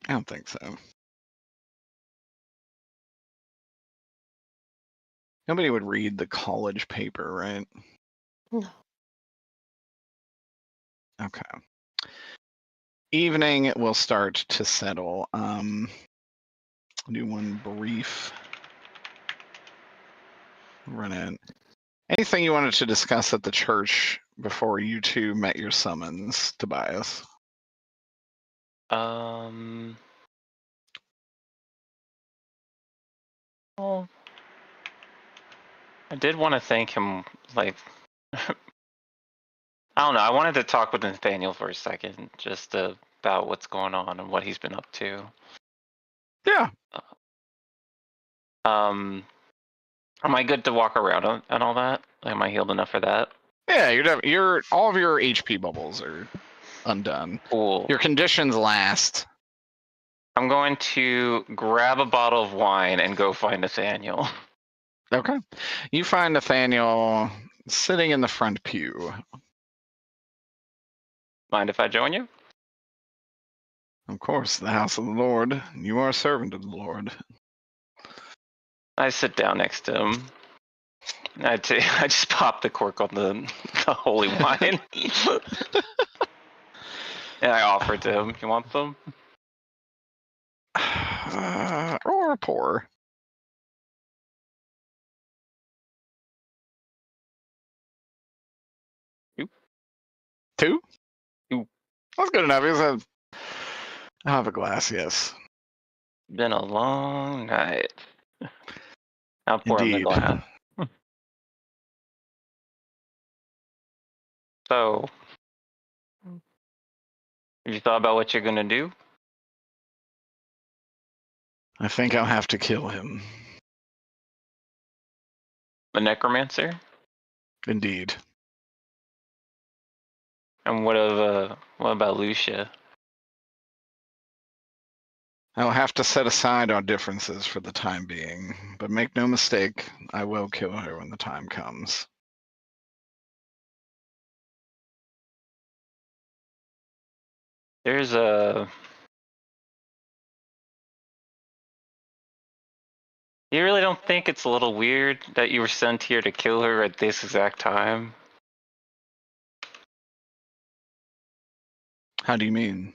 [SPEAKER 1] I don't think so. Nobody would read the college paper, right?
[SPEAKER 5] No.
[SPEAKER 1] Okay. Evening will start to settle. Do one brief run in. Anything you wanted to discuss at the church before you two met your summons, Tobias?
[SPEAKER 4] Well, I did want to thank him, like, I don't know, I wanted to talk with Nathaniel for a second, just about what's going on and what he's been up to.
[SPEAKER 1] Yeah.
[SPEAKER 4] Am I good to walk around and all that? Am I healed enough for that?
[SPEAKER 1] Yeah, you're all of your HP bubbles are undone.
[SPEAKER 4] Cool.
[SPEAKER 1] Your conditions last.
[SPEAKER 4] I'm going to grab a bottle of wine and go find Nathaniel.
[SPEAKER 1] Okay. You find Nathaniel sitting in the front pew.
[SPEAKER 4] Mind if I join you?
[SPEAKER 1] Of course, the house of the Lord. You are a servant of the Lord.
[SPEAKER 4] I sit down next to him. I just pop the cork on the holy wine. And I offer it to him. You want some?
[SPEAKER 1] Or pour. Two?
[SPEAKER 4] Two.
[SPEAKER 1] That's good enough. He said, I'll have a glass, yes.
[SPEAKER 4] Been a long night. I'll pour him the
[SPEAKER 1] Indeed.
[SPEAKER 4] glass. So, have you thought about what you're gonna do?
[SPEAKER 1] I think I'll have to kill him.
[SPEAKER 4] A necromancer?
[SPEAKER 1] Indeed.
[SPEAKER 4] And what about Lucia?
[SPEAKER 1] I'll have to set aside our differences for the time being, but make no mistake, I will kill her when the time comes.
[SPEAKER 4] There's a... You really don't think it's a little weird that you were sent here to kill her at this exact time?
[SPEAKER 1] How do you mean?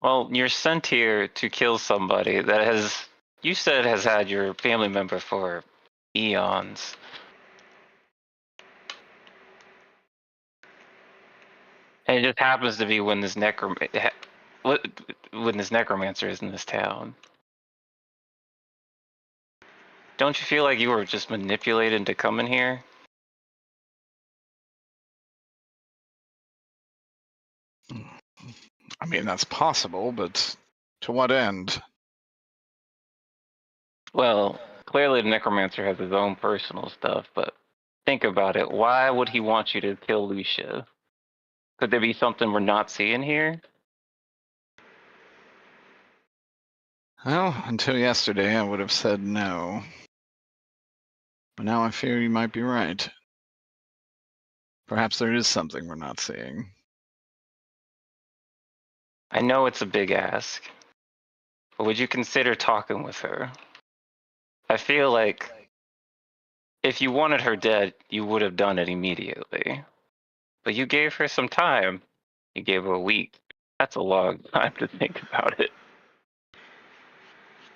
[SPEAKER 4] Well, you're sent here to kill somebody that you said has had your family member for eons. And it just happens to be when this necromancer is in this town. Don't you feel like you were just manipulated into coming here?
[SPEAKER 1] I mean, that's possible, but to what end?
[SPEAKER 4] Well, clearly the necromancer has his own personal stuff, but think about it. Why would he want you to kill Lucia? Could there be something we're not seeing here?
[SPEAKER 1] Well, until yesterday, I would have said no. But now I fear you might be right. Perhaps there is something we're not seeing.
[SPEAKER 4] I know it's a big ask, but would you consider talking with her? I feel like if you wanted her dead, you would have done it immediately. But you gave her some time. You gave her a week. That's a long time to think about it.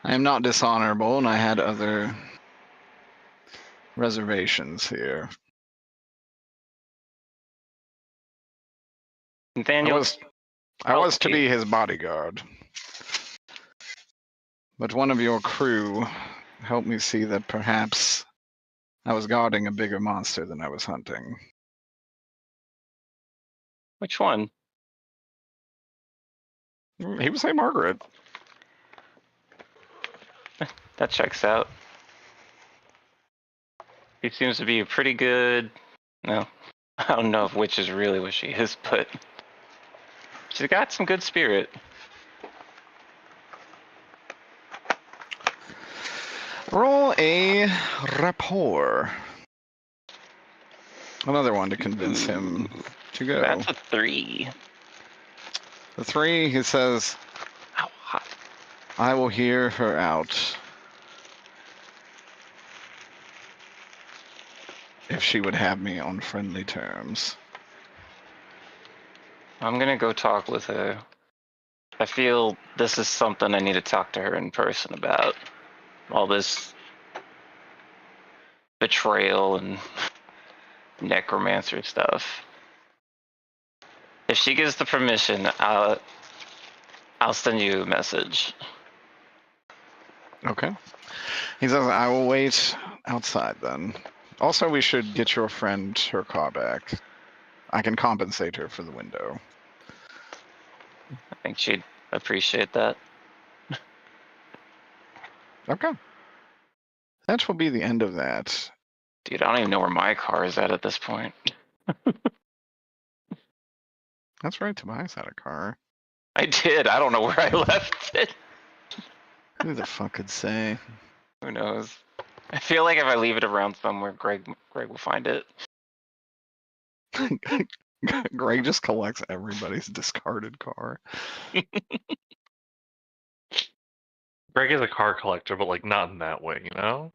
[SPEAKER 1] I am not dishonorable, and I had other reservations here.
[SPEAKER 4] Nathaniel,
[SPEAKER 1] I was to
[SPEAKER 4] okay.
[SPEAKER 1] be his bodyguard. But one of your crew helped me see that perhaps I was guarding a bigger monster than I was hunting.
[SPEAKER 4] Which one?
[SPEAKER 1] He was St. Margaret.
[SPEAKER 4] That checks out. He seems to be a pretty good. No, I don't know if witch is really what she is, but she's got some good spirit.
[SPEAKER 1] Roll a rapport. Another one to convince him to go.
[SPEAKER 4] That's a 3.
[SPEAKER 1] The 3, he says,
[SPEAKER 4] Ow, hot.
[SPEAKER 1] I will hear her out. If she would have me on friendly terms.
[SPEAKER 4] I'm gonna go talk with her. I feel this is something I need to talk to her in person about. All this betrayal and necromancer stuff. If she gives the permission, I'll send you a message.
[SPEAKER 1] Okay. He says, I will wait outside then. Also, we should get your friend her car back. I can compensate her for the window.
[SPEAKER 4] I think she'd appreciate that.
[SPEAKER 1] Okay. That will be the end of that.
[SPEAKER 4] Dude, I don't even know where my car is at this point.
[SPEAKER 1] That's right, Tobias had a car.
[SPEAKER 4] I did. I don't know where I left it.
[SPEAKER 1] Who the fuck could say?
[SPEAKER 4] Who knows? I feel like if I leave it around somewhere, Greg will find it.
[SPEAKER 1] Greg just collects everybody's discarded car.
[SPEAKER 3] Greg is a car collector, but like not in that way, you know?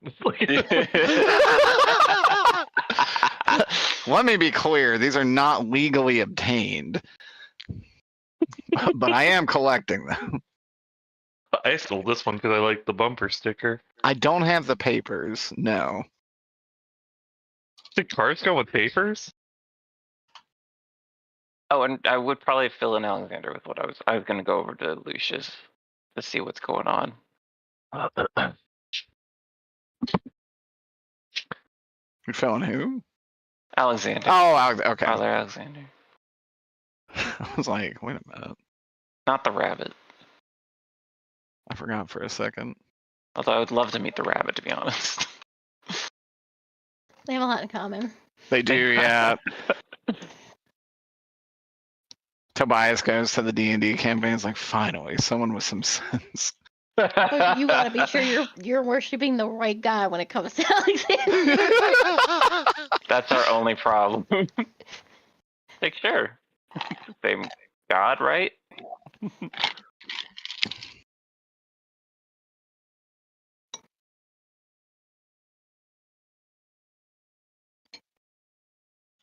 [SPEAKER 1] Let me be clear, these are not legally obtained. But I am collecting them.
[SPEAKER 3] I stole this one because I like the bumper sticker.
[SPEAKER 1] I don't have the papers, no.
[SPEAKER 3] Did cars go with papers?
[SPEAKER 4] Oh, and I would probably fill in Alexander with what I was gonna go over to Lucius to see what's going on.
[SPEAKER 1] You filling who?
[SPEAKER 4] Alexander.
[SPEAKER 1] Oh, okay.
[SPEAKER 4] Father Alexander.
[SPEAKER 1] I was like, wait a minute.
[SPEAKER 4] Not the rabbit.
[SPEAKER 1] I forgot for a second.
[SPEAKER 4] Although I would love to meet the rabbit, to be honest.
[SPEAKER 5] They have a lot in common.
[SPEAKER 1] They do, yeah. Tobias goes to the D&D campaign. It's like, finally, someone with some sense.
[SPEAKER 5] But you gotta be sure you're worshiping the right guy when it comes to Alexander.
[SPEAKER 4] That's our only problem. Like, sure. Same God, right?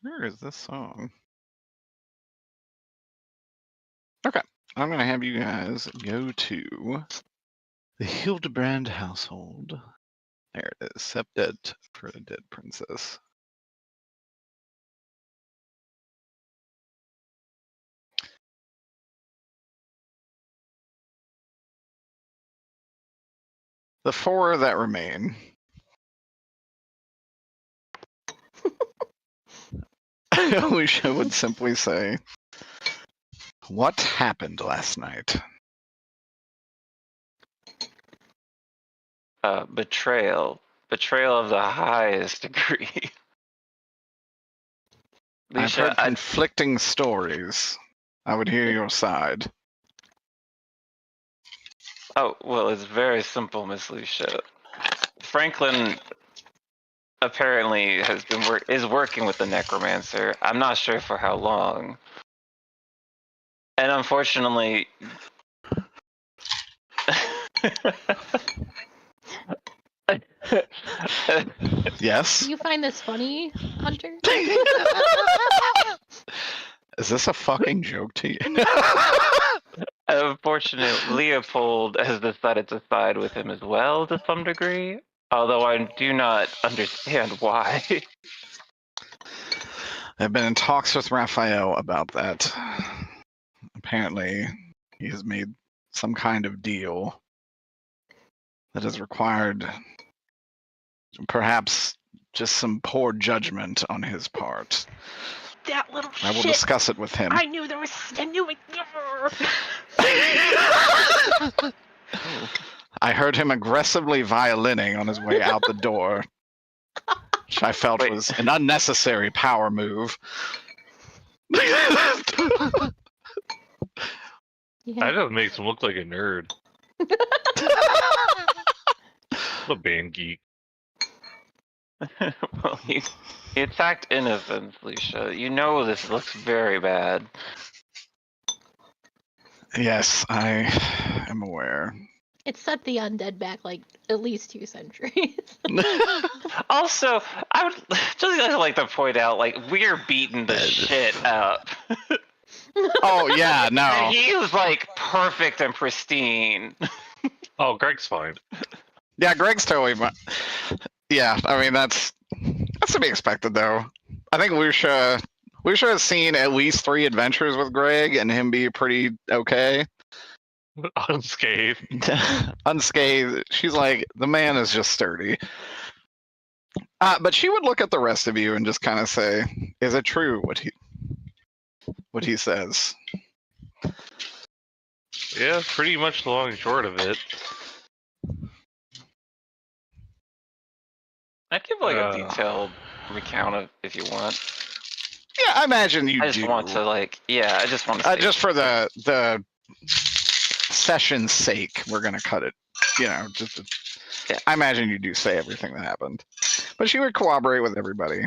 [SPEAKER 1] Where is this song? Okay. I'm gonna have you guys go to the Hildebrand household. There it is. Septet for the dead princess. The four that remain. Alicia would simply say, "What happened last night?"
[SPEAKER 4] Betrayal. Betrayal of the highest degree.
[SPEAKER 1] I've heard
[SPEAKER 4] Alicia,
[SPEAKER 1] conflicting stories. I would hear your side.
[SPEAKER 4] oh, well, it's very simple, Miss Lucia. Franklin apparently is working with the necromancer. I'm not sure for how long. And unfortunately,
[SPEAKER 1] Yes?
[SPEAKER 5] Do you find this funny, Hunter?
[SPEAKER 1] Is this a fucking joke to you?
[SPEAKER 4] unfortunately, Leopold has decided to side with him as well to some degree. Although I do not understand why.
[SPEAKER 1] I've been in talks with Raphael about that. Apparently, he has made some kind of deal that has required perhaps just some poor judgment on his part.
[SPEAKER 7] That little
[SPEAKER 1] I will
[SPEAKER 7] shit.
[SPEAKER 1] discuss it with him.
[SPEAKER 7] I knew there was. I knew it.
[SPEAKER 1] I heard him aggressively violining on his way out the door, which I felt
[SPEAKER 4] Wait.
[SPEAKER 1] was an unnecessary power move.
[SPEAKER 3] That
[SPEAKER 5] Yeah.
[SPEAKER 3] just makes him look like a nerd. A band geek.
[SPEAKER 4] Well, he attacked innocents, Lucia. You know this looks very bad.
[SPEAKER 1] Yes, I am aware.
[SPEAKER 5] It set the undead back like at least 2 centuries.
[SPEAKER 4] Also, I would just like to point out, like, we're beating the shit up.
[SPEAKER 1] Oh yeah, no.
[SPEAKER 4] And he was like perfect and pristine.
[SPEAKER 3] Oh, Greg's fine.
[SPEAKER 1] Yeah, Greg's totally fine. Yeah, I mean that's to be expected though. I think Lucia has seen at least 3 adventures with Greg and him be pretty okay.
[SPEAKER 3] Unscathed.
[SPEAKER 1] Unscathed. She's like, the man is just sturdy. But she would look at the rest of you and just kind of say, "Is it true what he says?"
[SPEAKER 3] Yeah, pretty much the long and short of it.
[SPEAKER 4] I'd give like a detailed recount of if you want.
[SPEAKER 1] Yeah, I imagine you
[SPEAKER 4] I just
[SPEAKER 1] do.
[SPEAKER 4] want to like, yeah, I just want to.
[SPEAKER 1] Just for the session's sake, we're gonna cut it. You know,
[SPEAKER 4] Yeah.
[SPEAKER 1] I imagine you do say everything that happened, but she would cooperate with everybody,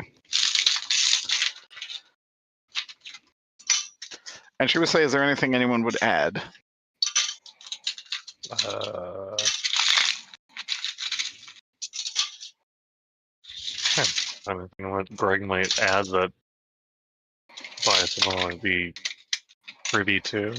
[SPEAKER 1] and she would say, "Is there anything anyone would add?"
[SPEAKER 3] I mean, what Greg might add that Bias will only be privy to.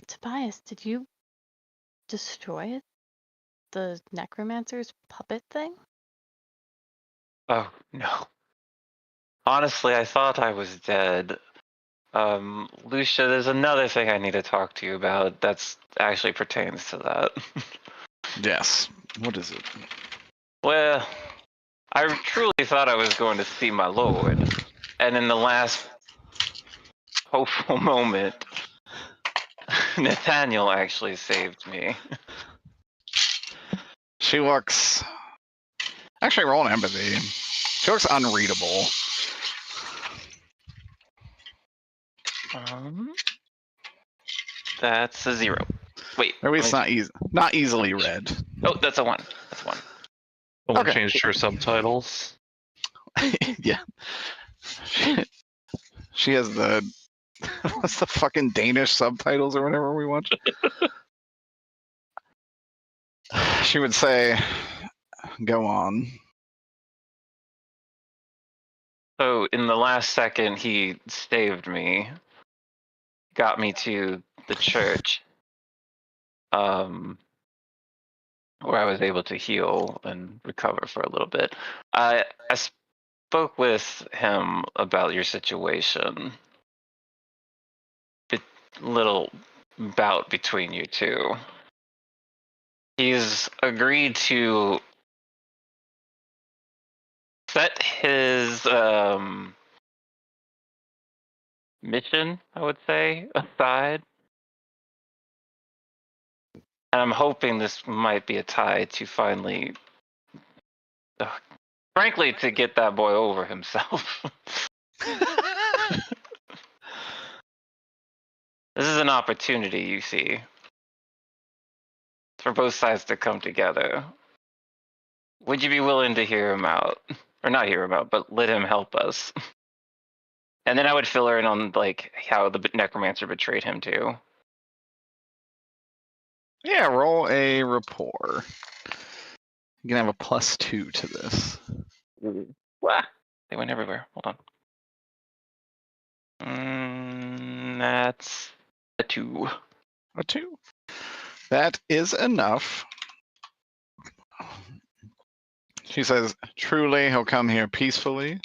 [SPEAKER 8] Tobias, did you destroy the necromancer's puppet thing?
[SPEAKER 4] Oh no. Honestly, I thought I was dead. Lucia, there's another thing I need to talk to you about that's actually pertains to that.
[SPEAKER 1] Yes. What is it?
[SPEAKER 4] Well, I truly thought I was going to see my lord, and in the last hopeful moment, Nathaniel actually saved me.
[SPEAKER 1] She looks. Actually, roll an empathy. She looks unreadable.
[SPEAKER 4] That's a 0. Wait.
[SPEAKER 1] Or at least not easily read.
[SPEAKER 4] Oh, that's a 1. That's 1.
[SPEAKER 3] Someone
[SPEAKER 1] Okay.
[SPEAKER 3] changed her subtitles.
[SPEAKER 1] Yeah. She has the what's the fucking Danish subtitles or whatever we watch. She would say, "Go on."
[SPEAKER 4] So in the last second, he saved me, got me to the church, where I was able to heal and recover for a little bit. I spoke with him about your situation. Little bout between you two. He's agreed to set his mission, I would say, aside. And I'm hoping this might be a tie to finally, frankly, to get that boy over himself. This is an opportunity, you see, for both sides to come together. Would you be willing to hear him out? Or not hear him out, but let him help us? And then I would fill her in on like how the necromancer betrayed him too.
[SPEAKER 1] Yeah, roll a rapport. You can have a +2 to this.
[SPEAKER 4] Wah, they went everywhere. Hold on. That's a 2.
[SPEAKER 1] A 2. That is enough. She says, "Truly, he'll come here peacefully."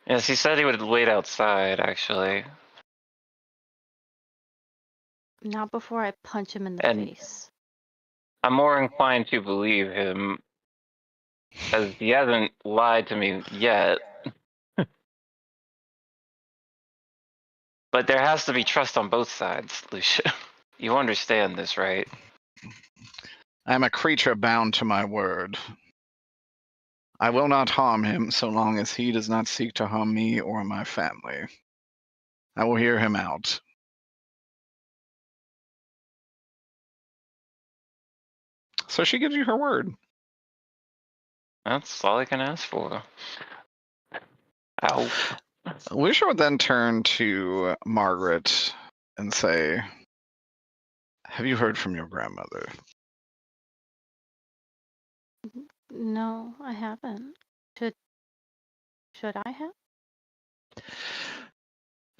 [SPEAKER 4] Yes, he said he would wait outside. Actually,
[SPEAKER 8] Not before I punch him in the
[SPEAKER 4] And-
[SPEAKER 8] face.
[SPEAKER 4] I'm more inclined to believe him, as he hasn't lied to me yet. But there has to be trust on both sides, Lucia. You understand this, right?
[SPEAKER 1] I'm a creature bound to my word. I will not harm him so long as he does not seek to harm me or my family. I will hear him out. So she gives you her word.
[SPEAKER 4] That's all I can ask for. Ow.
[SPEAKER 1] Lucia would then turn to Margaret and say, "Have you heard from your grandmother?"
[SPEAKER 8] No, I haven't. Should I have?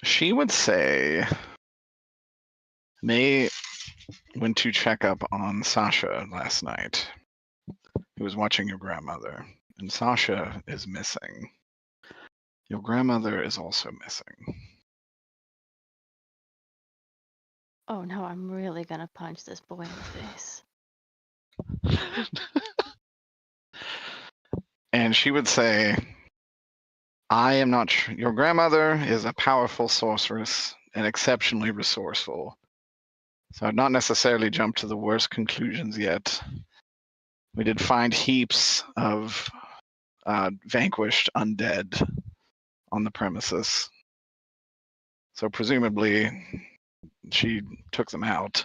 [SPEAKER 1] She would say, May went to check up on Sasha last night. He was watching your grandmother, and Sasha is missing. Your grandmother is also missing.
[SPEAKER 8] Oh no, I'm really gonna punch this boy in the face.
[SPEAKER 1] And she would say, I am not sure. Your grandmother is a powerful sorceress and exceptionally resourceful. So I'd not necessarily jump to the worst conclusions yet. We did find heaps of vanquished undead on the premises. So presumably she took them out.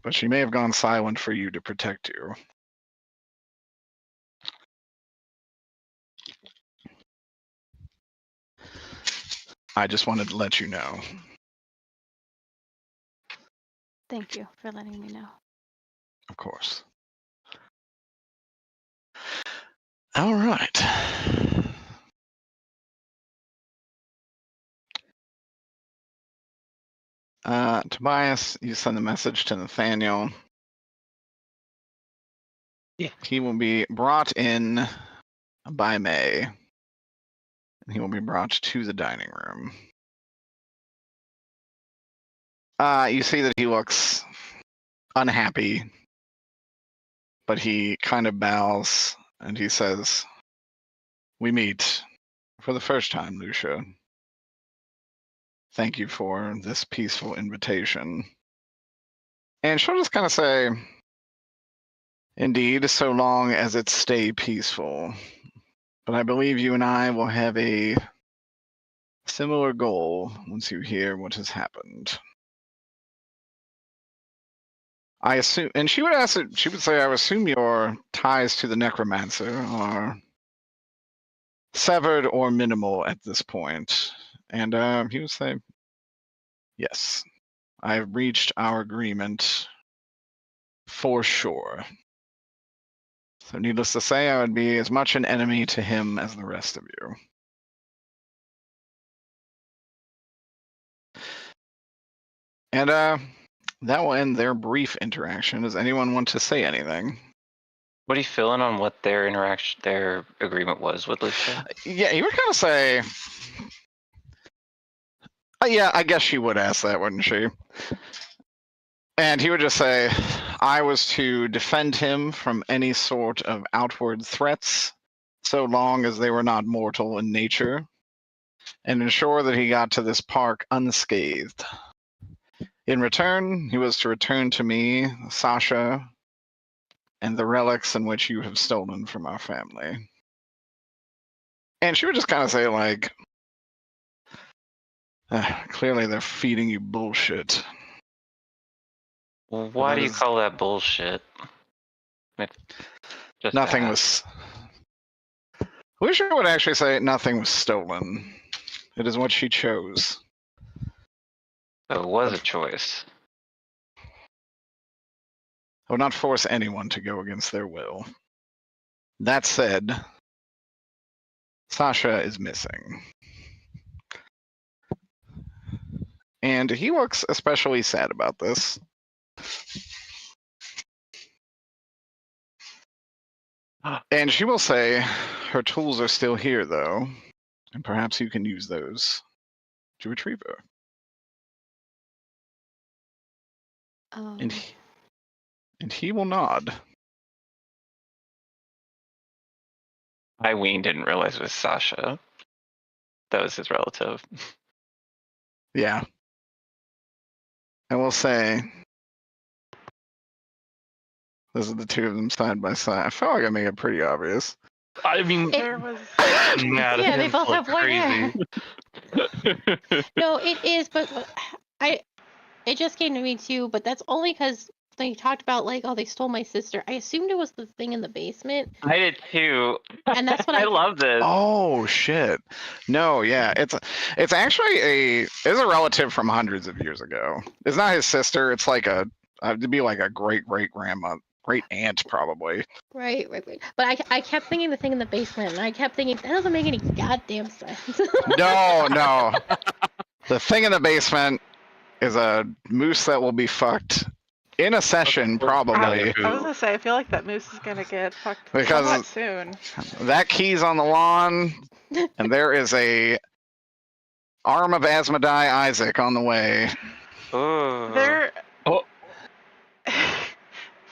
[SPEAKER 1] But she may have gone silent for you to protect you. I just wanted to let you know.
[SPEAKER 8] Thank you for letting me know.
[SPEAKER 1] Of course. All right. Tobias, you send a message to Nathaniel.
[SPEAKER 4] Yeah.
[SPEAKER 1] He will be brought in by May. And he will be brought to the dining room. You see that he looks unhappy, but he kind of bows and he says, "We meet for the first time, Lucia. Thank you for this peaceful invitation." And she'll just kind of say, "Indeed, so long as it stay peaceful. But I believe you and I will have a similar goal once you hear what has happened." I assume, and she would ask, she would say, "I would assume your ties to the necromancer are severed or minimal at this point." And he would say, "Yes, I've reached our agreement For sure. So needless to say, I would be as much an enemy to him as the rest of you. And that will end their brief interaction. Does anyone want to say anything?
[SPEAKER 4] What are you feeling on what their agreement was with Lucia?
[SPEAKER 1] Yeah, you would kind of say, yeah, I guess she would ask that, wouldn't she? And he would just say, I was to defend him from any sort of outward threats, so long as they were not mortal in nature, and ensure that he got to this park unscathed. In return, he was to return to me, Sasha, and the relics in which you have stolen from our family. And she would just kind of say, like, clearly they're feeding you bullshit.
[SPEAKER 4] Well, why do you call that bullshit? Just
[SPEAKER 1] Nothing
[SPEAKER 4] ask.
[SPEAKER 1] was. Lucia would actually say nothing was stolen. It is what she chose.
[SPEAKER 4] So it was a choice.
[SPEAKER 1] I would not force anyone to go against their will. That said, Sasha is missing. And he looks especially sad about this. And she will say, her tools are still here, though, and perhaps you can use those to retrieve her. And he will nod.
[SPEAKER 4] Ween didn't realize it was Sasha. That was his relative.
[SPEAKER 1] Yeah. I will say, those are the two of them side by side. I felt like I made it pretty obvious.
[SPEAKER 3] I mean,
[SPEAKER 7] There was.
[SPEAKER 5] Yeah, they both have white hair. No, it is, but it just came to me too, but that's only because they talked about, like, oh, they stole my sister. I assumed it was the thing in the basement.
[SPEAKER 4] I did too.
[SPEAKER 5] And that's what
[SPEAKER 4] I love this.
[SPEAKER 1] Oh shit! No, yeah, it's actually it's a relative from hundreds of years ago. It's not his sister. It's like it'd be like a great grandma, great aunt probably.
[SPEAKER 5] Right. But I kept thinking the thing in the basement, and I kept thinking that doesn't make any goddamn sense.
[SPEAKER 1] No. The thing in the basement is a moose that will be fucked in a session, probably.
[SPEAKER 7] I was gonna say, I feel like that moose is gonna get fucked
[SPEAKER 1] Because
[SPEAKER 7] somewhat soon.
[SPEAKER 1] That key's on the lawn, and there is a arm of Asmodai Isaac on the way.
[SPEAKER 4] Ooh.
[SPEAKER 7] There.
[SPEAKER 3] Oh.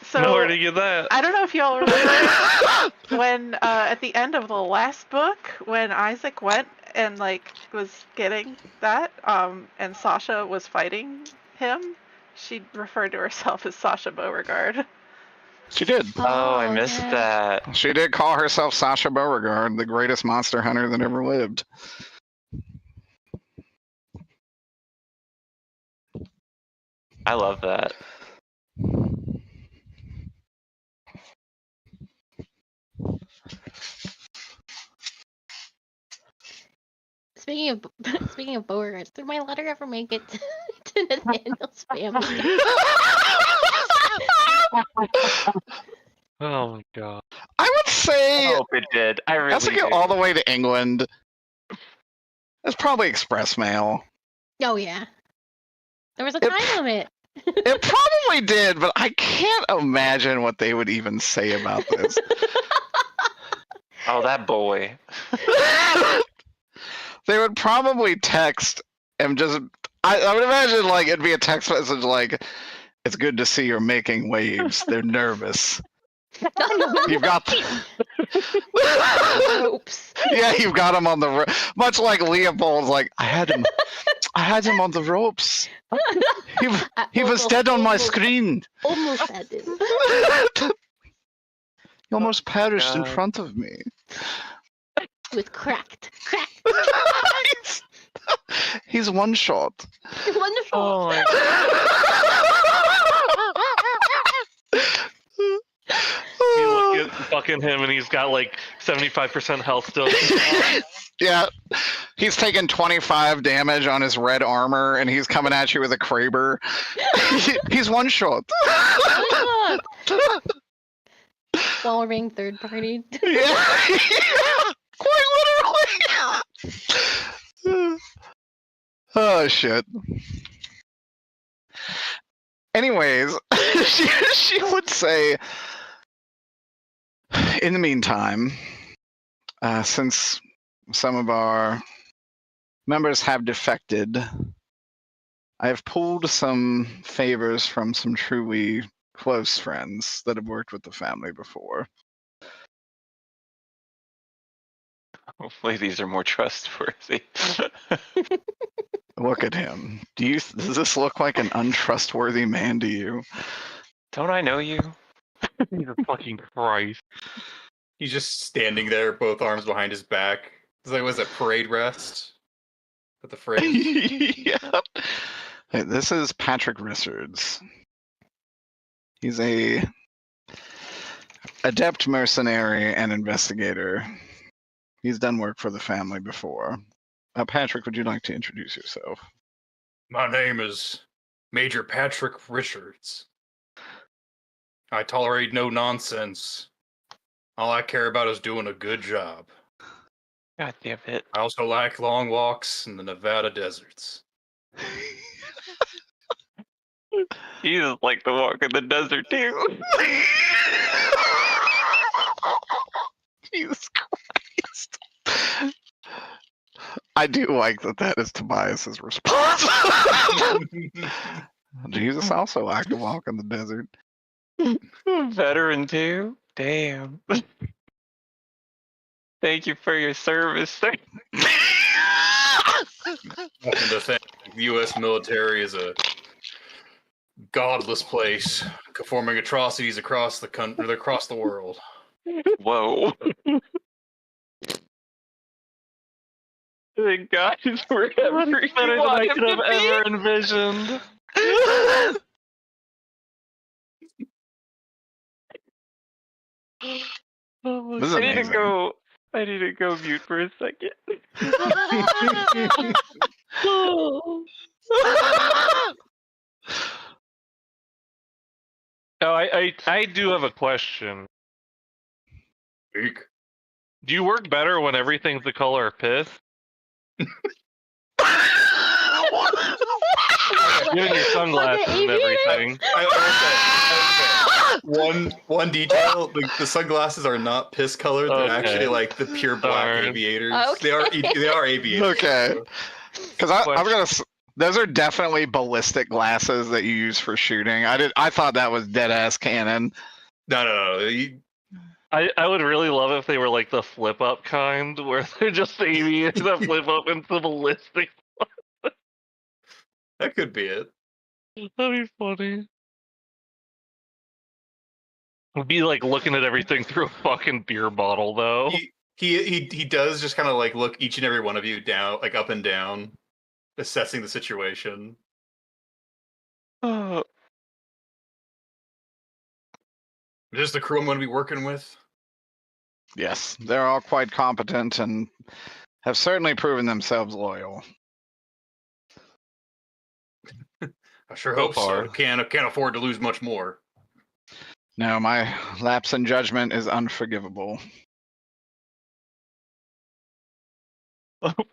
[SPEAKER 7] So
[SPEAKER 3] nowhere to get that.
[SPEAKER 7] I don't know if y'all remember when at the end of the last book, when Isaac went and like was getting that, and Sasha was fighting him, she referred to herself as Sasha Beauregard.
[SPEAKER 1] She did.
[SPEAKER 4] Oh, I missed that.
[SPEAKER 1] She did call herself Sasha Beauregard, the greatest monster hunter that ever lived.
[SPEAKER 4] I love that.
[SPEAKER 5] Speaking of Beauregards, did my letter ever make it to Nathaniel's family?
[SPEAKER 3] Oh my god.
[SPEAKER 1] I would say
[SPEAKER 4] I hope it did. I really
[SPEAKER 1] that's to get
[SPEAKER 4] do.
[SPEAKER 1] all the way to England. It's probably express mail.
[SPEAKER 5] Oh yeah. There was a time limit.
[SPEAKER 1] It probably did, but I can't imagine what they would even say about this.
[SPEAKER 4] Oh, that boy.
[SPEAKER 1] They would probably text and just. I would imagine like it'd be a text message like, "It's good to see you're making waves. They're nervous. You've got."
[SPEAKER 5] Oops.
[SPEAKER 1] Yeah, you've got him on the much like Leopold's like I had him on the ropes. He was dead on my screen.
[SPEAKER 5] Almost had this.
[SPEAKER 1] He almost perished in front of me.
[SPEAKER 5] With cracked.
[SPEAKER 1] He's one shot.
[SPEAKER 5] Wonderful.
[SPEAKER 3] Oh my You look at fucking him and he's got like 75% health still.
[SPEAKER 1] Yeah, he's taking 25 damage on his red armor, and he's coming at you with a Kraber. He's one shot.
[SPEAKER 5] While we're being third party.
[SPEAKER 1] Yeah, quite literally. Oh shit. Anyways, she would say, in the meantime, since some of our members have defected, I have pulled some favors from some truly close friends that have worked with the family before.
[SPEAKER 4] Hopefully these are more trustworthy.
[SPEAKER 1] Look at him. Does this look like an untrustworthy man to you?
[SPEAKER 4] Don't I know you?
[SPEAKER 3] Jesus fucking Christ.
[SPEAKER 2] He's just standing there, both arms behind his back. It's like, was it parade rest? With the phrase.
[SPEAKER 1] Yeah. Hey, this is Patrick Richards. He's a adept mercenary and investigator. He's done work for the family before. Patrick, would you like to introduce yourself?
[SPEAKER 2] My name is Major Patrick Richards. I tolerate no nonsense. All I care about is doing a good job.
[SPEAKER 4] God damn it.
[SPEAKER 2] I also like long walks in the Nevada deserts.
[SPEAKER 4] You just like to walk in the desert too.
[SPEAKER 1] Jesus Christ. I do like that is Tobias's response. Jesus also liked to walk in the desert.
[SPEAKER 4] Veteran too? Damn. Thank you for your service.
[SPEAKER 2] Nothing to think. The U.S. military is a godless place, performing atrocities across the country, across the world.
[SPEAKER 4] Whoa. The guys were
[SPEAKER 3] Better than I could have ever envisioned.
[SPEAKER 4] Oh,
[SPEAKER 1] This is amazing.
[SPEAKER 4] I need to go mute for a second.
[SPEAKER 3] Oh, I do have a question.
[SPEAKER 2] Speak.
[SPEAKER 3] Do you work better when everything's the color of piss? Even your sunglasses and everything.
[SPEAKER 2] I will say, one detail: the sunglasses are not piss colored. They're
[SPEAKER 3] Okay.
[SPEAKER 2] actually like the pure black
[SPEAKER 3] Darn.
[SPEAKER 2] aviators.
[SPEAKER 5] Okay.
[SPEAKER 2] They are aviators.
[SPEAKER 1] Okay.
[SPEAKER 2] so.
[SPEAKER 1] Because I'm gonna. Those are definitely ballistic glasses that you use for shooting. I thought that was dead ass canon.
[SPEAKER 2] No.
[SPEAKER 3] I would really love if they were like the flip up kind, where they're just aviators that flip up into ballistic.
[SPEAKER 2] That could be it.
[SPEAKER 3] That'd be funny. It'd be like looking at everything through a fucking beer bottle, though.
[SPEAKER 2] He does just kind of like look each and every one of you down, like up and down, assessing the situation.
[SPEAKER 4] Oh,
[SPEAKER 2] Is this the crew I'm going to be working with?
[SPEAKER 1] Yes, they're all quite competent and have certainly proven themselves loyal.
[SPEAKER 2] I sure
[SPEAKER 3] So
[SPEAKER 2] hope
[SPEAKER 3] far.
[SPEAKER 2] so. Can't afford to lose much more.
[SPEAKER 1] No, my lapse in judgment is unforgivable.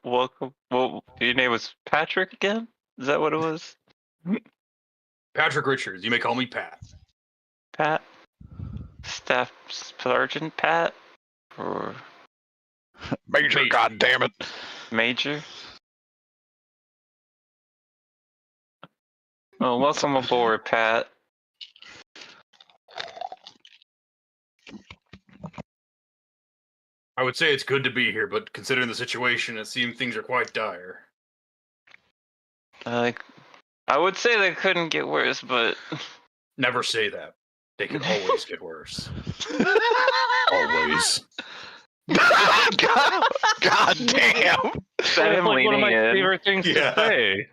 [SPEAKER 4] welcome. Well, your name was Patrick again? Is that what it was?
[SPEAKER 2] Patrick Richards. You may call me Pat.
[SPEAKER 4] Pat? Staff Sergeant Pat? Or
[SPEAKER 1] Major,
[SPEAKER 2] Major.
[SPEAKER 1] goddammit.
[SPEAKER 4] Major? Well, welcome aboard, Pat.
[SPEAKER 2] I would say it's good to be here, but considering the situation, it seems things are quite dire.
[SPEAKER 4] I would say they couldn't get worse, but
[SPEAKER 2] Never say that. They can always get worse. Always.
[SPEAKER 1] God damn.
[SPEAKER 4] that
[SPEAKER 3] That's
[SPEAKER 4] him
[SPEAKER 3] like one of
[SPEAKER 4] leaning
[SPEAKER 3] my
[SPEAKER 4] in.
[SPEAKER 3] favorite things
[SPEAKER 2] Yeah.
[SPEAKER 3] to say.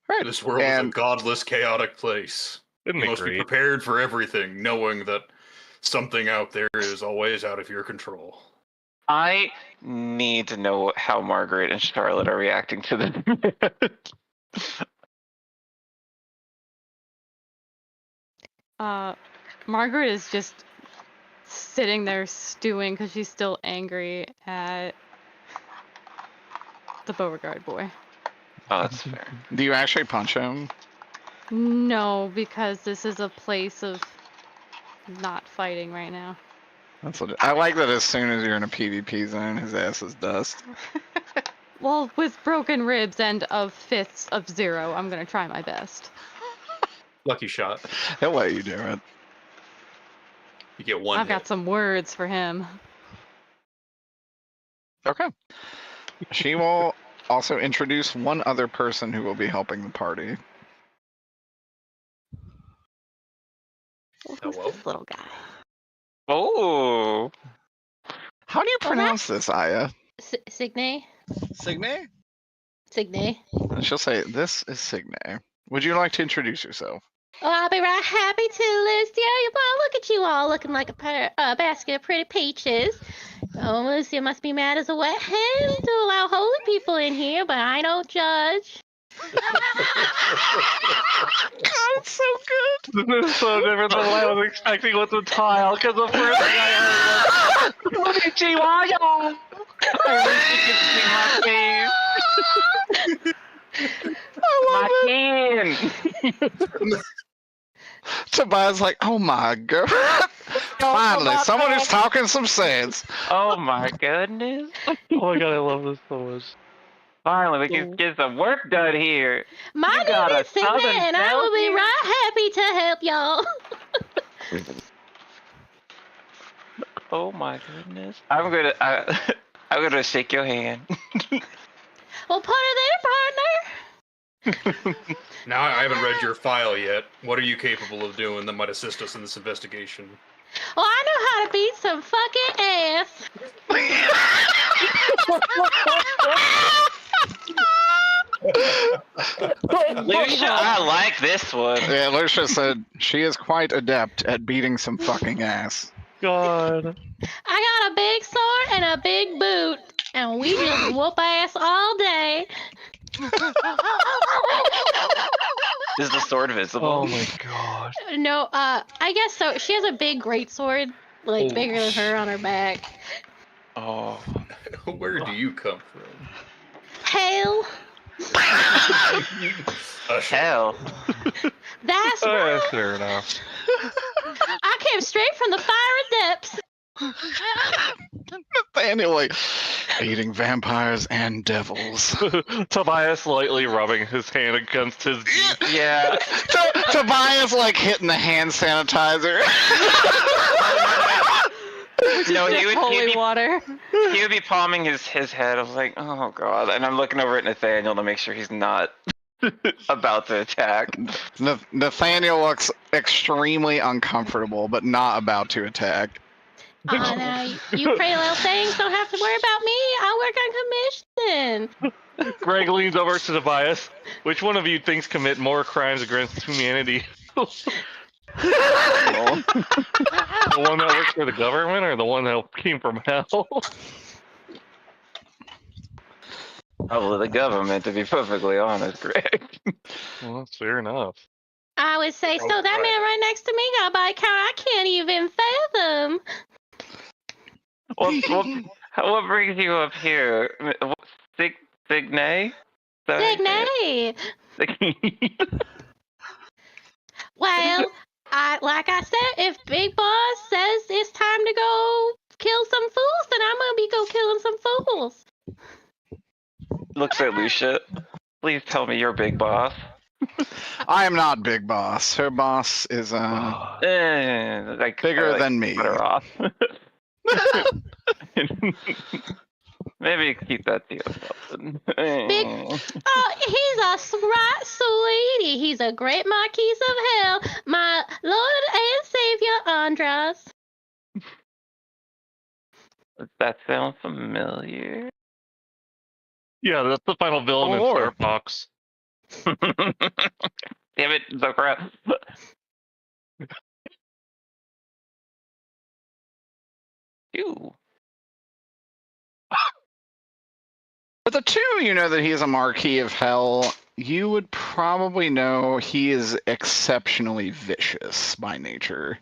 [SPEAKER 1] Right.
[SPEAKER 2] This world is a
[SPEAKER 1] And-
[SPEAKER 2] godless, chaotic place.
[SPEAKER 3] Isn't
[SPEAKER 2] You
[SPEAKER 3] it
[SPEAKER 2] must be
[SPEAKER 3] great?
[SPEAKER 2] prepared for everything, knowing that something out there is always out of your control.
[SPEAKER 4] I need to know how Margaret and Charlotte are reacting to this.
[SPEAKER 8] Margaret is just sitting there stewing because she's still angry at the Beauregard boy.
[SPEAKER 4] Oh, that's fair.
[SPEAKER 1] Do you actually punch him?
[SPEAKER 8] No, because this is a place of not fighting right now.
[SPEAKER 1] That's what I like that as soon as you're in a PvP zone, his ass is dust.
[SPEAKER 8] Well, with broken ribs and of fifths of 0, I'm gonna try my best.
[SPEAKER 2] Lucky shot.
[SPEAKER 1] He'll let you do it.
[SPEAKER 2] You get one
[SPEAKER 8] I've
[SPEAKER 2] hit.
[SPEAKER 8] got some words for him.
[SPEAKER 1] Okay. She will also introduce one other person who will be helping the party.
[SPEAKER 8] Well, who's
[SPEAKER 2] Hello?
[SPEAKER 8] this little guy?
[SPEAKER 4] Oh.
[SPEAKER 1] How do you
[SPEAKER 5] Well,
[SPEAKER 1] pronounce this, Aya?
[SPEAKER 5] Signe?
[SPEAKER 1] Signe?
[SPEAKER 5] Signe.
[SPEAKER 1] She'll say, this is Signe. Would you like to introduce yourself?
[SPEAKER 5] Oh, I'll be right happy to, Lucia. Well, look at you all looking like a basket of pretty peaches. Oh, Lucia must be mad as a wet hen to allow holy people in here, but I don't judge.
[SPEAKER 1] God, it's so good.
[SPEAKER 3] This is so different than what I was expecting with the tile, because the first thing I heard was, Konnichiwa! I wish you could see my face. My chin!
[SPEAKER 1] Tobias like, oh my god. Finally, someone who's talking some sense.
[SPEAKER 4] Oh my goodness.
[SPEAKER 3] Oh my god, I love this so much.
[SPEAKER 4] Finally, we can get some work done here.
[SPEAKER 5] My
[SPEAKER 4] You got
[SPEAKER 5] name
[SPEAKER 4] a
[SPEAKER 5] is Signe,
[SPEAKER 4] southern
[SPEAKER 5] and I will be
[SPEAKER 4] belle
[SPEAKER 5] right happy to help y'all.
[SPEAKER 4] Oh my goodness. I'm gonna shake your hand.
[SPEAKER 5] Well, put her there, partner.
[SPEAKER 2] Now, I haven't read your file yet. What are you capable of doing that might assist us in this investigation?
[SPEAKER 5] Well, I know how to beat some fucking ass.
[SPEAKER 4] Lucia, I like this one.
[SPEAKER 1] Yeah, Lucia said she is quite adept at beating some fucking ass.
[SPEAKER 3] God.
[SPEAKER 5] I got a big sword and a big boot, and we just whoop ass all day.
[SPEAKER 4] Is the sword visible?
[SPEAKER 3] Oh my god.
[SPEAKER 5] No, I guess so. She has a big great sword, like
[SPEAKER 2] Oh,
[SPEAKER 5] bigger than her on her back.
[SPEAKER 4] Oh.
[SPEAKER 2] Where do you come from?
[SPEAKER 5] Hell,
[SPEAKER 4] Hell.
[SPEAKER 5] that's
[SPEAKER 3] Oh,
[SPEAKER 5] right.
[SPEAKER 3] yeah, fair enough.
[SPEAKER 5] I came straight from the fiery depths.
[SPEAKER 1] Anyway, eating vampires and devils.
[SPEAKER 3] Tobias lightly rubbing his hand against his knee.
[SPEAKER 4] Yeah.
[SPEAKER 1] Tobias like hitting the hand sanitizer.
[SPEAKER 4] No, he
[SPEAKER 8] Just
[SPEAKER 4] would
[SPEAKER 8] holy
[SPEAKER 4] be,
[SPEAKER 8] water.
[SPEAKER 4] he would be palming his head. I was like, oh god. And I'm looking over at Nathaniel to make sure he's not about to attack.
[SPEAKER 1] Nathaniel looks extremely uncomfortable, but not about to attack.
[SPEAKER 5] Now you pretty little things don't have to worry about me. I work on commission.
[SPEAKER 3] Greg leans over to Tobias. Which one of you thinks commit more crimes against humanity? The one that works for the government or the one that came from hell?
[SPEAKER 4] Probably the government, to be perfectly honest, Greg.
[SPEAKER 3] Well, that's fair enough.
[SPEAKER 5] I would say so. That man right next to me got a body count I can't even fathom.
[SPEAKER 4] What brings you up here? Signe?
[SPEAKER 5] Signe. Well, like I said, if Big Boss says it's time to go kill some fools, then I'm gonna go killing some fools.
[SPEAKER 4] Looks at Lucia. Please tell me you're Big Boss.
[SPEAKER 1] I am not Big Boss. Her boss is
[SPEAKER 4] Like,
[SPEAKER 1] bigger than me.
[SPEAKER 4] Cut her off. Maybe keep that to yourself.
[SPEAKER 5] Oh, he's a right sweetie. He's a great Marquis of Hell, my Lord and Savior Andras.
[SPEAKER 4] Does that sound familiar?
[SPEAKER 3] Yeah, that's the final villain in
[SPEAKER 1] Oh,
[SPEAKER 3] Star Fox.
[SPEAKER 4] Damn it, so crap. Ew.
[SPEAKER 1] But the two, you know that he is a Marquis of Hell, You would probably know he is exceptionally vicious by nature.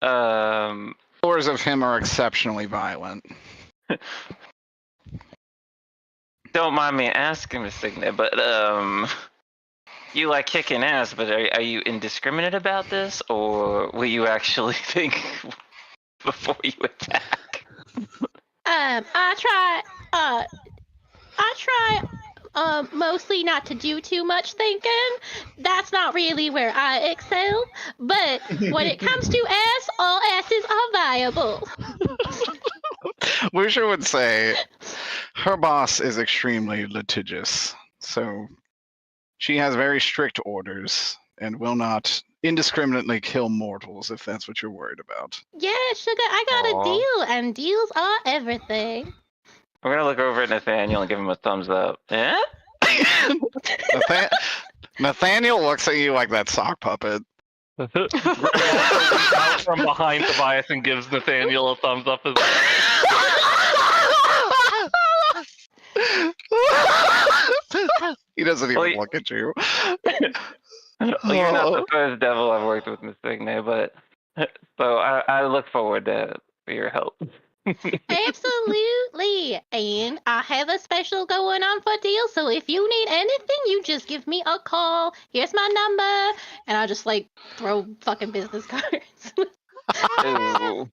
[SPEAKER 1] Stories of him are exceptionally violent.
[SPEAKER 4] Don't mind me asking, Miss Signet, but you like kicking ass, but are you indiscriminate about this, or will you actually think before you attack?
[SPEAKER 5] I try mostly not to do too much thinking. That's not really where I excel. But when it comes to ass, all asses are viable.
[SPEAKER 1] Lucia would say her boss is extremely litigious, so she has very strict orders and will not indiscriminately kill mortals if that's what you're worried about.
[SPEAKER 5] Yeah, sugar, I got a deal, and deals are everything.
[SPEAKER 4] We're gonna look over at Nathaniel and give him a thumbs up. Eh?
[SPEAKER 1] Nathaniel looks at you like that sock puppet.
[SPEAKER 3] Greg also leans out from behind Tobias and gives Nathaniel a thumbs up as well.
[SPEAKER 1] He doesn't even
[SPEAKER 4] Well,
[SPEAKER 1] look at you.
[SPEAKER 4] Well, you're not the first devil I've worked with, Miss Signet, but so I look forward to your help.
[SPEAKER 5] Absolutely. And I have a special going on for deals, so if you need anything, you just give me a call. Here's my number. And I just like throw fucking business cards.
[SPEAKER 4] Ooh.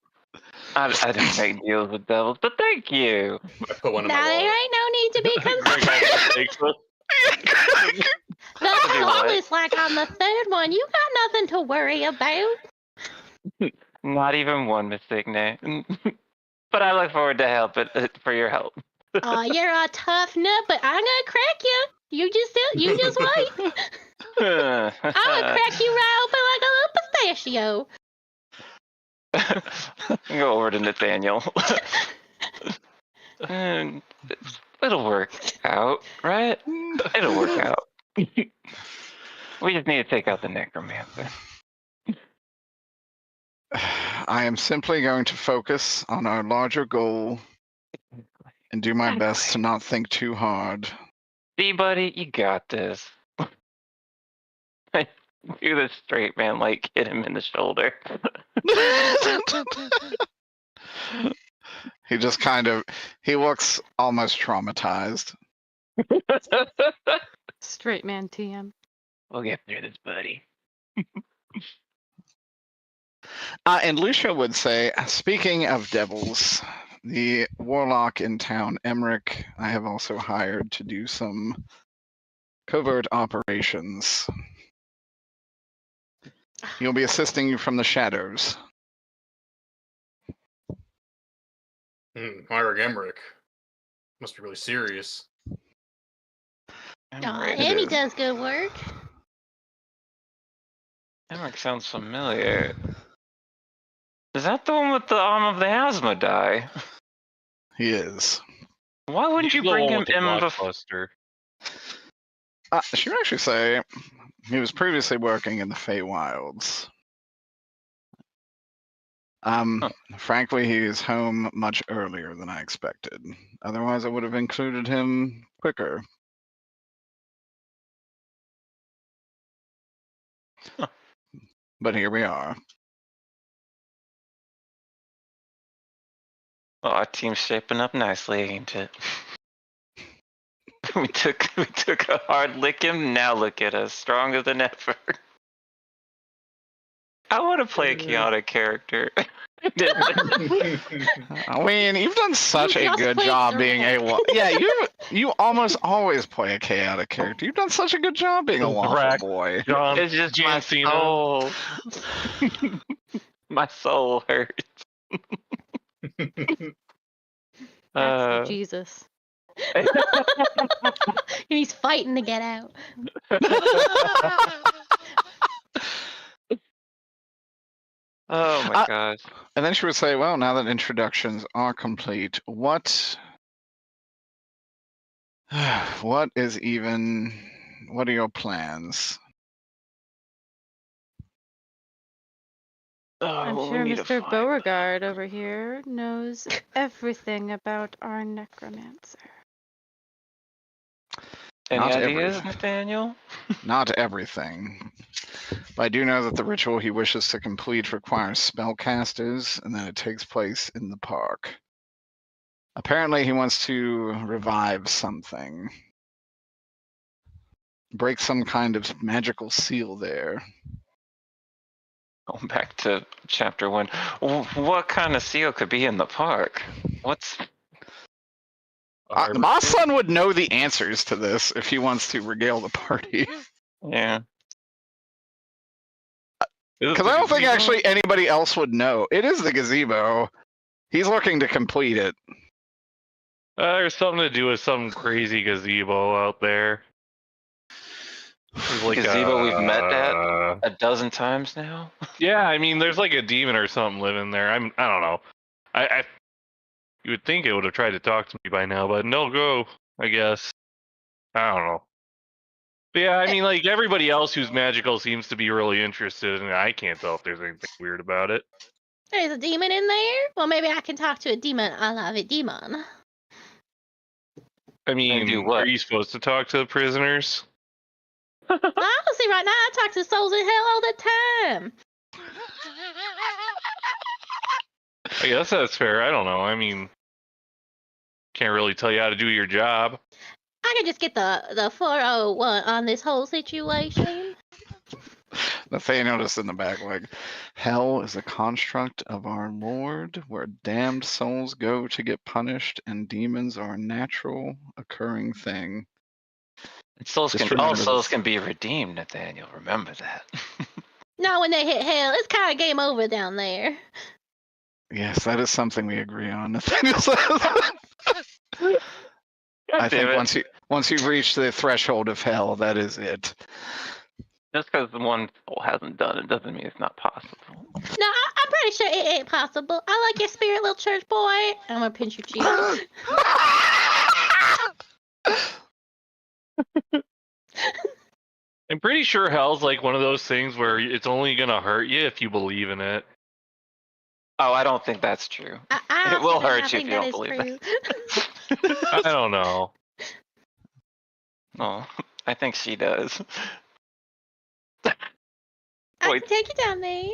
[SPEAKER 4] I don't make deals with devils, but thank you.
[SPEAKER 2] I put one in
[SPEAKER 5] Now
[SPEAKER 2] my
[SPEAKER 5] there
[SPEAKER 2] wallet.
[SPEAKER 5] ain't no need to be
[SPEAKER 3] Greg
[SPEAKER 5] concerned.
[SPEAKER 3] also takes it.
[SPEAKER 5] The call is like on the third one. You got nothing to worry about.
[SPEAKER 4] Not even one, Miss Signet. But I look forward to for your help.
[SPEAKER 5] Oh, you're a tough nut, but I'm gonna crack you. You just wait. I'm gonna crack you right open like a little pistachio.
[SPEAKER 4] Go over to Nathaniel. And it'll work out, right? It'll work out. We just need to take out the necromancer.
[SPEAKER 1] I am simply going to focus on our larger goal and do my best to not think too hard.
[SPEAKER 4] See, buddy, you got this. Do this straight man, like hit him in the shoulder.
[SPEAKER 1] He just he looks almost traumatized.
[SPEAKER 8] Straight man TM.
[SPEAKER 4] We'll get through this, buddy.
[SPEAKER 1] And Lucia would say, speaking of devils, the warlock in town, Emmerich, I have also hired to do some covert operations. He'll be assisting you from the shadows.
[SPEAKER 2] Myrick Emmerich. Must be really serious.
[SPEAKER 4] Emmerich.
[SPEAKER 5] And he
[SPEAKER 1] is.
[SPEAKER 5] does good work.
[SPEAKER 4] Emmerich sounds familiar. Is that the one with the arm of the asthma die?
[SPEAKER 1] He is.
[SPEAKER 4] Why wouldn't
[SPEAKER 3] He's
[SPEAKER 4] you
[SPEAKER 3] the
[SPEAKER 4] bring
[SPEAKER 3] one
[SPEAKER 4] him
[SPEAKER 3] with the
[SPEAKER 4] in before?
[SPEAKER 3] blockbuster.
[SPEAKER 1] She would actually say he was previously working in the Feywilds. Frankly, he is home much earlier than I expected. Otherwise, I would have included him quicker.
[SPEAKER 4] Huh.
[SPEAKER 1] But here we are.
[SPEAKER 4] Oh, our team's shaping up nicely, ain't it? we took a hard licking. Now look at us, stronger than ever. I want to play a chaotic character.
[SPEAKER 1] I mean, you've done such a
[SPEAKER 5] just
[SPEAKER 1] good
[SPEAKER 5] played
[SPEAKER 1] job being a
[SPEAKER 5] Thrak.
[SPEAKER 1] yeah. You almost always play a chaotic character. You've done such a good job being a lawful
[SPEAKER 3] Thrak.
[SPEAKER 1] boy.
[SPEAKER 3] John,
[SPEAKER 4] It's just my
[SPEAKER 3] Giancino.
[SPEAKER 4] soul. My soul hurts.
[SPEAKER 8] That's Jesus.
[SPEAKER 5] And he's fighting to get out.
[SPEAKER 4] Oh my gosh.
[SPEAKER 1] And then she would say, "Well, now that introductions are complete, what are your plans?"
[SPEAKER 8] I'm
[SPEAKER 4] Oh,
[SPEAKER 8] sure
[SPEAKER 4] we need to
[SPEAKER 8] Mr.
[SPEAKER 4] find-
[SPEAKER 8] Beauregard over here knows everything about our necromancer.
[SPEAKER 4] Any
[SPEAKER 1] Not
[SPEAKER 4] ideas,
[SPEAKER 1] everything.
[SPEAKER 4] Nathaniel?
[SPEAKER 1] Not everything. But I do know that the ritual he wishes to complete requires spellcasters, and that it takes place in the park. Apparently, he wants to revive something. Break some kind of magical seal there.
[SPEAKER 4] Going back to chapter 1. What kind of seal could be in the park? What's
[SPEAKER 1] My son would know the answers to this if he wants to regale the party.
[SPEAKER 4] yeah?
[SPEAKER 1] Because I don't think actually anybody else would know. It is the gazebo. He's looking to complete it.
[SPEAKER 3] There's something to do with some crazy gazebo out there. Like
[SPEAKER 4] Gazebo we've met at a dozen times now.
[SPEAKER 3] Yeah, I mean, there's like a demon or something living there. I don't know. You would think it would have tried to talk to me by now, but no go. I guess. I don't know. But yeah, I mean, like everybody else who's magical seems to be really interested, and I can't tell if there's anything weird about it.
[SPEAKER 5] There's a demon in there? Well, maybe I can talk to a demon. I love a demon.
[SPEAKER 3] I mean,
[SPEAKER 4] do what?
[SPEAKER 3] are you supposed to talk to the prisoners?
[SPEAKER 5] Honestly, right now, I talk to souls in hell all the time.
[SPEAKER 3] I guess that's fair. I don't know. I mean, can't really tell you how to do your job.
[SPEAKER 5] I can just get the 401 on this whole situation.
[SPEAKER 1] Nathaniel just in the back, like, hell is a construct of our Lord, where damned souls go to get punished, and demons are a natural occurring thing.
[SPEAKER 4] Souls
[SPEAKER 1] Just
[SPEAKER 4] can, all
[SPEAKER 1] remember
[SPEAKER 4] souls
[SPEAKER 1] this.
[SPEAKER 4] can be redeemed, Nathaniel. Remember that.
[SPEAKER 5] Not when they hit hell. It's kind of game over down there.
[SPEAKER 1] Yes, that is something we agree on. Nathaniel says. I think once you reach the threshold of hell, that is it.
[SPEAKER 4] Just because one soul hasn't done it doesn't mean it's not possible.
[SPEAKER 5] No, I'm pretty sure it ain't possible. I like your spirit, little church boy. I'm gonna pinch your cheek.
[SPEAKER 3] I'm pretty sure hell's like one of those things where it's only gonna hurt you if you believe in it.
[SPEAKER 4] Oh, I don't think that's true.
[SPEAKER 5] I
[SPEAKER 4] It will
[SPEAKER 5] think
[SPEAKER 4] hurt you if you don't believe it.
[SPEAKER 3] I don't know.
[SPEAKER 4] Oh, I think she does.
[SPEAKER 5] I
[SPEAKER 4] Wait.
[SPEAKER 5] can take you down there.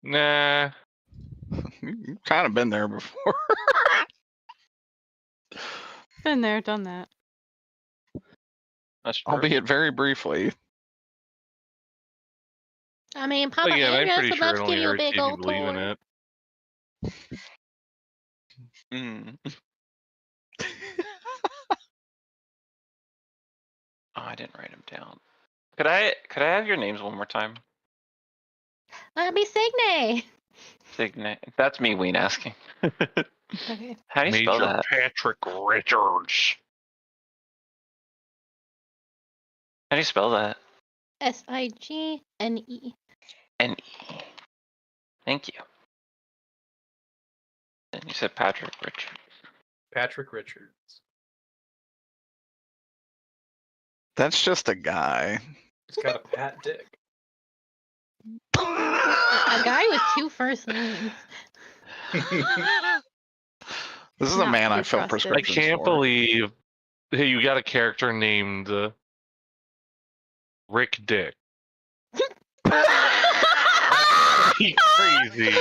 [SPEAKER 3] Nah.
[SPEAKER 1] You've kind of been there before.
[SPEAKER 8] Been there, done that.
[SPEAKER 4] That's true.
[SPEAKER 1] Albeit very briefly.
[SPEAKER 5] I mean, Papa
[SPEAKER 3] Again, I'm
[SPEAKER 5] Andreas
[SPEAKER 3] pretty
[SPEAKER 5] would
[SPEAKER 3] sure
[SPEAKER 5] love
[SPEAKER 3] it
[SPEAKER 5] to
[SPEAKER 3] only
[SPEAKER 5] give you a
[SPEAKER 3] hurts you
[SPEAKER 5] big
[SPEAKER 3] if you
[SPEAKER 5] old
[SPEAKER 3] believe in
[SPEAKER 5] tour.
[SPEAKER 3] it.
[SPEAKER 4] Oh, I didn't write them down. Could I have your names one more time?
[SPEAKER 5] Let me Signe.
[SPEAKER 4] Signe. That's me, Ween, asking.
[SPEAKER 5] Okay.
[SPEAKER 4] How do you spell
[SPEAKER 3] Major
[SPEAKER 4] that?
[SPEAKER 3] Patrick Richards.
[SPEAKER 4] How do you spell that?
[SPEAKER 5] Signe.
[SPEAKER 4] N-E. Thank you. And you said Patrick Richards.
[SPEAKER 2] Patrick Richards.
[SPEAKER 1] That's just a guy.
[SPEAKER 2] He's got a pat dick.
[SPEAKER 5] A guy with two first names.
[SPEAKER 1] This is a
[SPEAKER 8] Not
[SPEAKER 1] man
[SPEAKER 8] to
[SPEAKER 1] I
[SPEAKER 8] be
[SPEAKER 1] fill
[SPEAKER 8] trusted.
[SPEAKER 3] I
[SPEAKER 1] prescriptions
[SPEAKER 3] can't
[SPEAKER 1] for.
[SPEAKER 3] believe hey, you got a character named Rick Dick. He's crazy.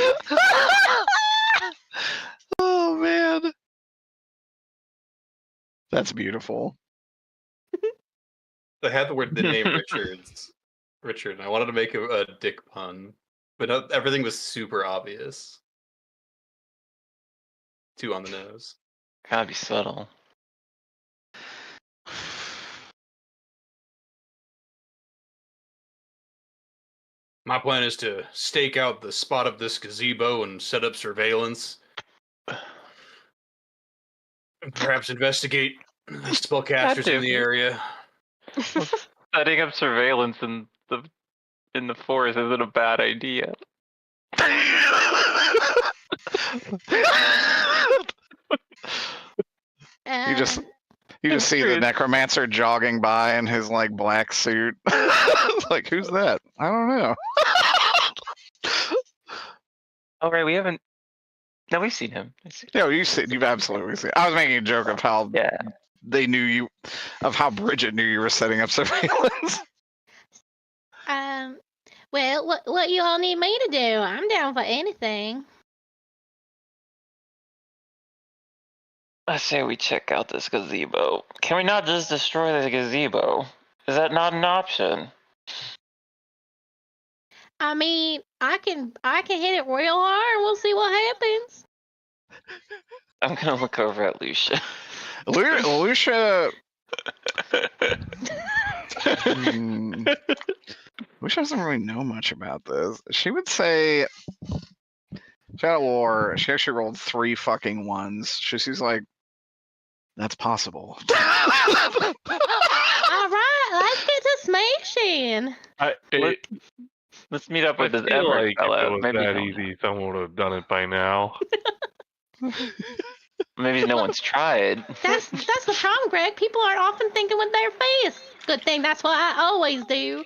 [SPEAKER 1] Oh man. That's beautiful.
[SPEAKER 2] I had the name Richards. Richard. I wanted to make a dick pun, but everything was super obvious. Too on the nose.
[SPEAKER 4] Gotta be subtle.
[SPEAKER 2] My plan is to stake out the spot of this gazebo and set up surveillance. And perhaps investigate spellcasters in the area.
[SPEAKER 4] Setting up surveillance in the forest isn't a bad idea.
[SPEAKER 1] You just see the necromancer jogging by in his like black suit. Like, who's that? I don't know.
[SPEAKER 4] Oh right, we haven't. No, we've seen him.
[SPEAKER 1] No, you've absolutely seen. I was making a joke of how
[SPEAKER 4] Yeah.
[SPEAKER 1] they knew you, of how Bridget knew you were setting up surveillance.
[SPEAKER 5] Well, what you all need me to do? I'm down for anything.
[SPEAKER 4] I say we check out this gazebo. Can we not just destroy the gazebo? Is that not an option?
[SPEAKER 5] I mean, I can hit it real hard. We'll see what happens.
[SPEAKER 4] I'm gonna look over at Lucia.
[SPEAKER 1] Lucia. Lucia doesn't really know much about this. She would say, Shadow War, she actually rolled 3 fucking ones. She's like, that's possible.
[SPEAKER 5] All right, let's get to smashing.
[SPEAKER 4] Let's meet up with this
[SPEAKER 3] feel
[SPEAKER 4] Edward
[SPEAKER 3] like
[SPEAKER 4] fella.
[SPEAKER 3] if it was
[SPEAKER 4] Maybe
[SPEAKER 3] that
[SPEAKER 4] he'll
[SPEAKER 3] easy, someone would have done it by now.
[SPEAKER 4] Maybe no one's tried.
[SPEAKER 5] That's the problem, Greg. People aren't often thinking with their face. Good thing that's what I always do.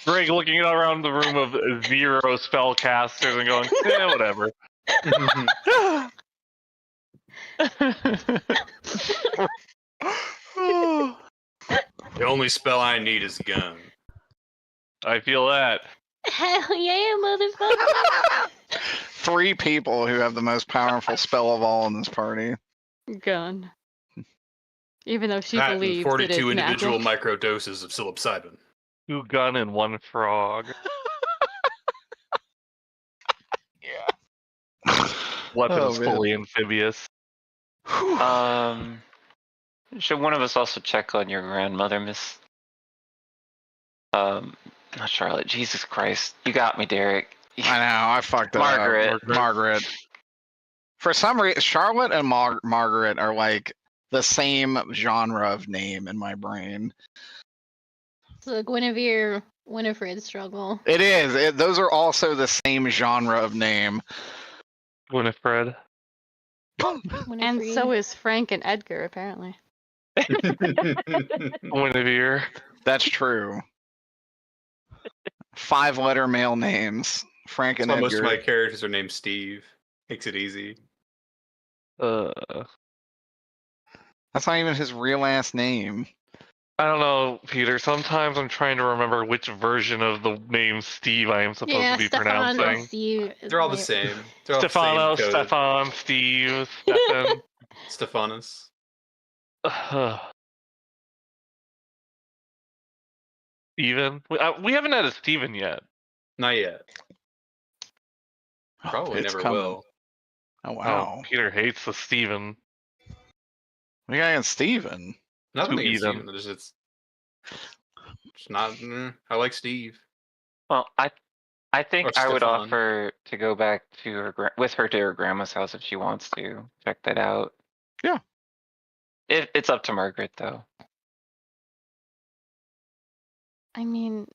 [SPEAKER 3] Greg looking around the room of 0 spellcasters and going, whatever.
[SPEAKER 2] The only spell I need is gun.
[SPEAKER 3] I feel that.
[SPEAKER 5] Hell yeah, motherfucker.
[SPEAKER 1] 3 people who have the most powerful spell of all in this party.
[SPEAKER 8] Gun. Even though she
[SPEAKER 2] That and
[SPEAKER 8] believes
[SPEAKER 2] 42
[SPEAKER 8] it is
[SPEAKER 2] individual
[SPEAKER 8] magic.
[SPEAKER 2] microdoses of psilocybin.
[SPEAKER 3] 2 gun and 1 frog. Weapons
[SPEAKER 1] man.
[SPEAKER 3] fully amphibious.
[SPEAKER 4] Should one of us also check on your grandmother, Miss? Not Charlotte. Jesus Christ, you got me, Derek.
[SPEAKER 1] I know, I fucked up. Margaret. For some reason, Charlotte and Margaret are like the same genre of name in my brain.
[SPEAKER 5] It's the Winifred struggle.
[SPEAKER 1] It is. Those are also the same genre of name.
[SPEAKER 3] Winifred.
[SPEAKER 8] And so is Frank and Edgar, apparently.
[SPEAKER 3] Winivere.
[SPEAKER 1] That's true. 5-letter male names. Frank and
[SPEAKER 2] That's why
[SPEAKER 1] Edgar.
[SPEAKER 2] most of my characters are named Steve. Makes it easy.
[SPEAKER 1] That's not even his real last name.
[SPEAKER 3] I don't know, Peter. Sometimes I'm trying to remember which version of the name Steve I am supposed to be
[SPEAKER 5] Stefan,
[SPEAKER 3] pronouncing.
[SPEAKER 5] Steve.
[SPEAKER 2] They're all the same. They're all
[SPEAKER 3] Stefano,
[SPEAKER 2] the same code.
[SPEAKER 3] Stefan, Steve, Stefan.
[SPEAKER 2] Stephanus.
[SPEAKER 3] Steven? We haven't had a Steven yet.
[SPEAKER 2] Not yet.
[SPEAKER 1] Oh,
[SPEAKER 2] Probably
[SPEAKER 1] it's
[SPEAKER 2] never
[SPEAKER 1] coming.
[SPEAKER 2] will.
[SPEAKER 1] Oh, wow.
[SPEAKER 3] Oh, Peter hates the Steven.
[SPEAKER 1] What do you got against Steven?
[SPEAKER 2] Nothing
[SPEAKER 3] Too
[SPEAKER 2] against
[SPEAKER 3] even.
[SPEAKER 2] Steven. It's not. I like Steve.
[SPEAKER 4] Well, I think
[SPEAKER 2] Or
[SPEAKER 4] I would
[SPEAKER 2] Stefan.
[SPEAKER 4] offer to go back to her with her to her grandma's house if she wants to check that out.
[SPEAKER 1] Yeah.
[SPEAKER 4] It's up to Margaret though.
[SPEAKER 8] I mean,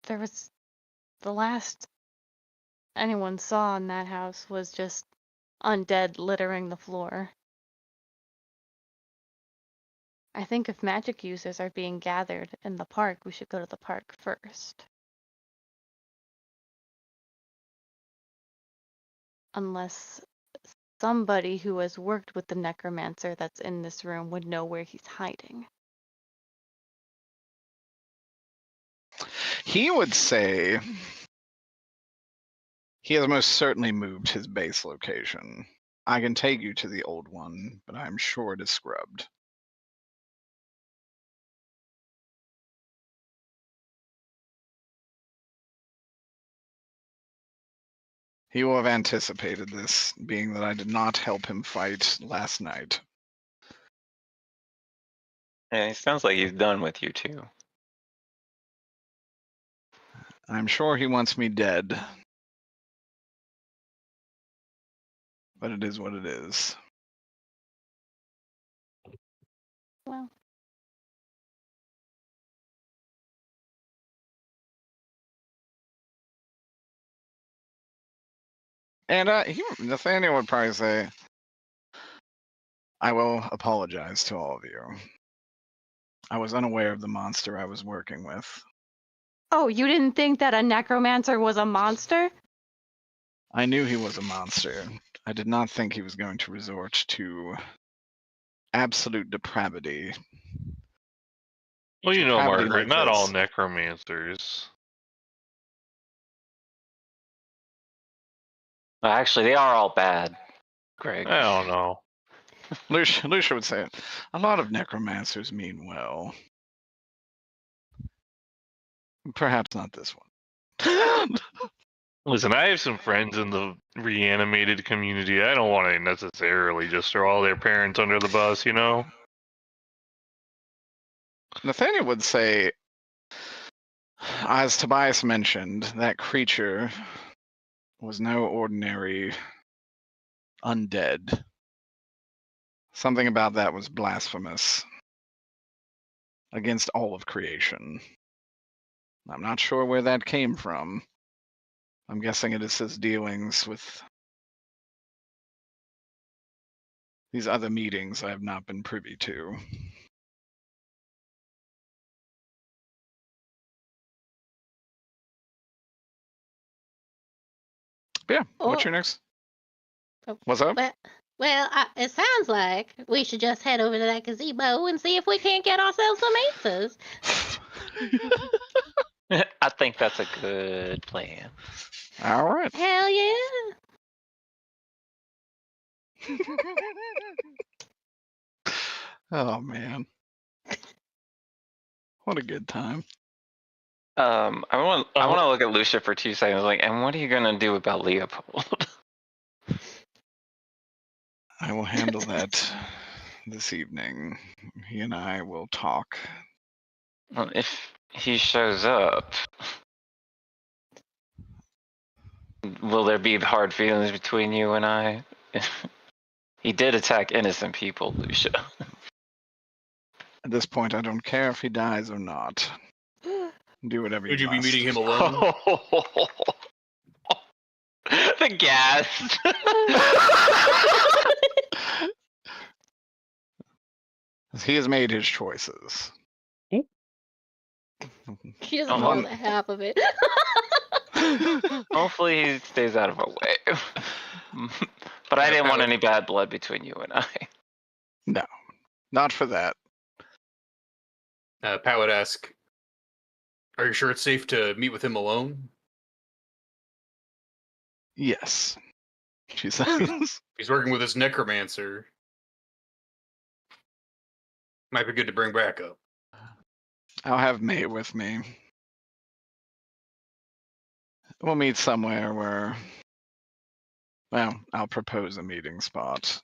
[SPEAKER 8] there was the last anyone saw in that house was just undead littering the floor. I think if magic users are being gathered in the park, we should go to the park first. Unless somebody who has worked with the necromancer that's in this room would know where he's hiding.
[SPEAKER 1] He would say he has most certainly moved his base location. I can take you to the old one, but I'm sure it is scrubbed. He will have anticipated this, being that I did not help him fight last night.
[SPEAKER 4] Yeah, it sounds like he's done with you too.
[SPEAKER 1] I'm sure he wants me dead. But it is what it is.
[SPEAKER 8] Well,
[SPEAKER 1] And Nathaniel would probably say, I will apologize to all of you. I was unaware of the monster I was working with.
[SPEAKER 8] oh, you didn't think that a necromancer was a monster?
[SPEAKER 1] I knew he was a monster. I did not think he was going to resort to absolute depravity.
[SPEAKER 9] Well, you know,
[SPEAKER 1] Depravity
[SPEAKER 9] Margaret,
[SPEAKER 1] like
[SPEAKER 9] not all
[SPEAKER 1] this.
[SPEAKER 9] necromancers.
[SPEAKER 4] Well, actually, they are all bad, Greg.
[SPEAKER 9] I don't know.
[SPEAKER 1] Lucia would say it. A lot of necromancers mean well. Perhaps not this one.
[SPEAKER 9] Listen, I have some friends in the reanimated community. I don't want to necessarily just throw all their parents under the bus, you know?
[SPEAKER 1] Nathaniel would say, as Tobias mentioned, that creature was no ordinary undead. Something about that was blasphemous against all of creation. I'm not sure where that came from. I'm guessing it is his dealings with these other meetings I have not been privy to. But yeah, what's your next? What's up?
[SPEAKER 5] It sounds like we should just head over to that gazebo and see if we can't get ourselves some answers.
[SPEAKER 4] I think that's a good plan.
[SPEAKER 1] All right.
[SPEAKER 5] Hell yeah.
[SPEAKER 1] Oh man, what a good time.
[SPEAKER 4] I want to look at Lucia for 2 seconds. Like, and what are you gonna do about Leopold?
[SPEAKER 1] I will handle that this evening. He and I will talk.
[SPEAKER 4] Well, if he shows up, will there be hard feelings between you and I? He did attack innocent people, Lucia.
[SPEAKER 1] At this point, I don't care if he dies or not. Do whatever you
[SPEAKER 2] Would you be
[SPEAKER 1] must.
[SPEAKER 2] meeting him alone?
[SPEAKER 4] The gas.
[SPEAKER 1] He has made his choices.
[SPEAKER 5] She doesn't know the half of it.
[SPEAKER 4] Hopefully he stays out of our way. But I didn't want any bad blood between you and I.
[SPEAKER 1] No, not for that.
[SPEAKER 2] Pat would ask, are you sure it's safe to meet with him alone?
[SPEAKER 1] Yes, she says.
[SPEAKER 2] He's working with this necromancer. Might be good to bring back up.
[SPEAKER 1] I'll have Mate with me. We'll meet somewhere where, well, I'll propose a meeting spot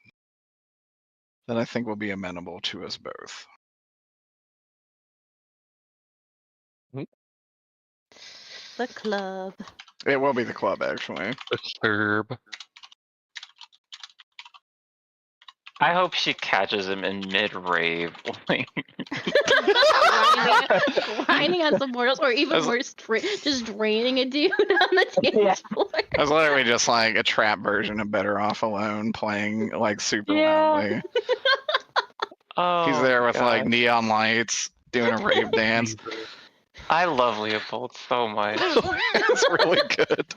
[SPEAKER 1] that I think will be amenable to us both.
[SPEAKER 8] The club.
[SPEAKER 1] It will be the club, actually.
[SPEAKER 9] Disturb.
[SPEAKER 4] I hope she catches him in mid-rave.
[SPEAKER 5] Whining on some mortals, or even worse, just draining a dude on the dance floor.
[SPEAKER 1] I was literally just like a trap version of Better Off Alone, playing like super loudly.
[SPEAKER 4] Oh,
[SPEAKER 1] He's there with
[SPEAKER 4] God.
[SPEAKER 1] like neon lights, doing a rave dance.
[SPEAKER 4] I love Leopold so much.
[SPEAKER 1] It's really good.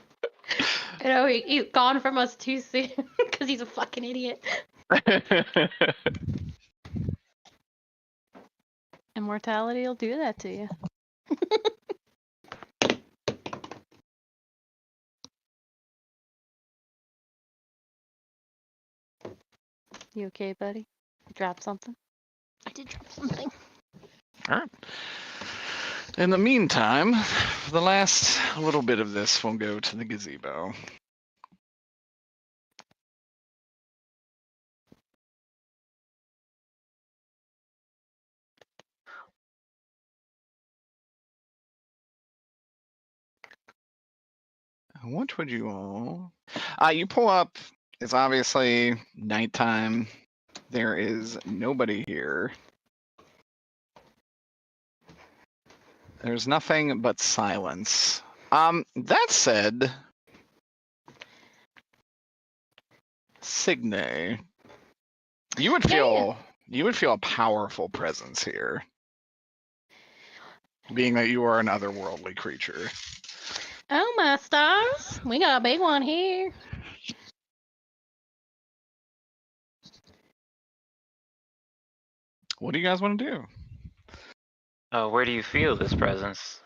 [SPEAKER 5] I know he's gone from us too soon because he's a fucking idiot.
[SPEAKER 8] Immortality will do that to you. You okay, buddy? Drop something?
[SPEAKER 5] I did drop something.
[SPEAKER 1] All right. In the meantime, the last little bit of this will go to the gazebo. What would you all? You pull up. It's obviously nighttime. There is nobody here. There's nothing but silence. That said, Signe, you would feel a powerful presence here, being that you are an otherworldly creature.
[SPEAKER 5] Oh my stars, we got a big one here.
[SPEAKER 1] What do you guys want to do?
[SPEAKER 4] Where do you feel this presence?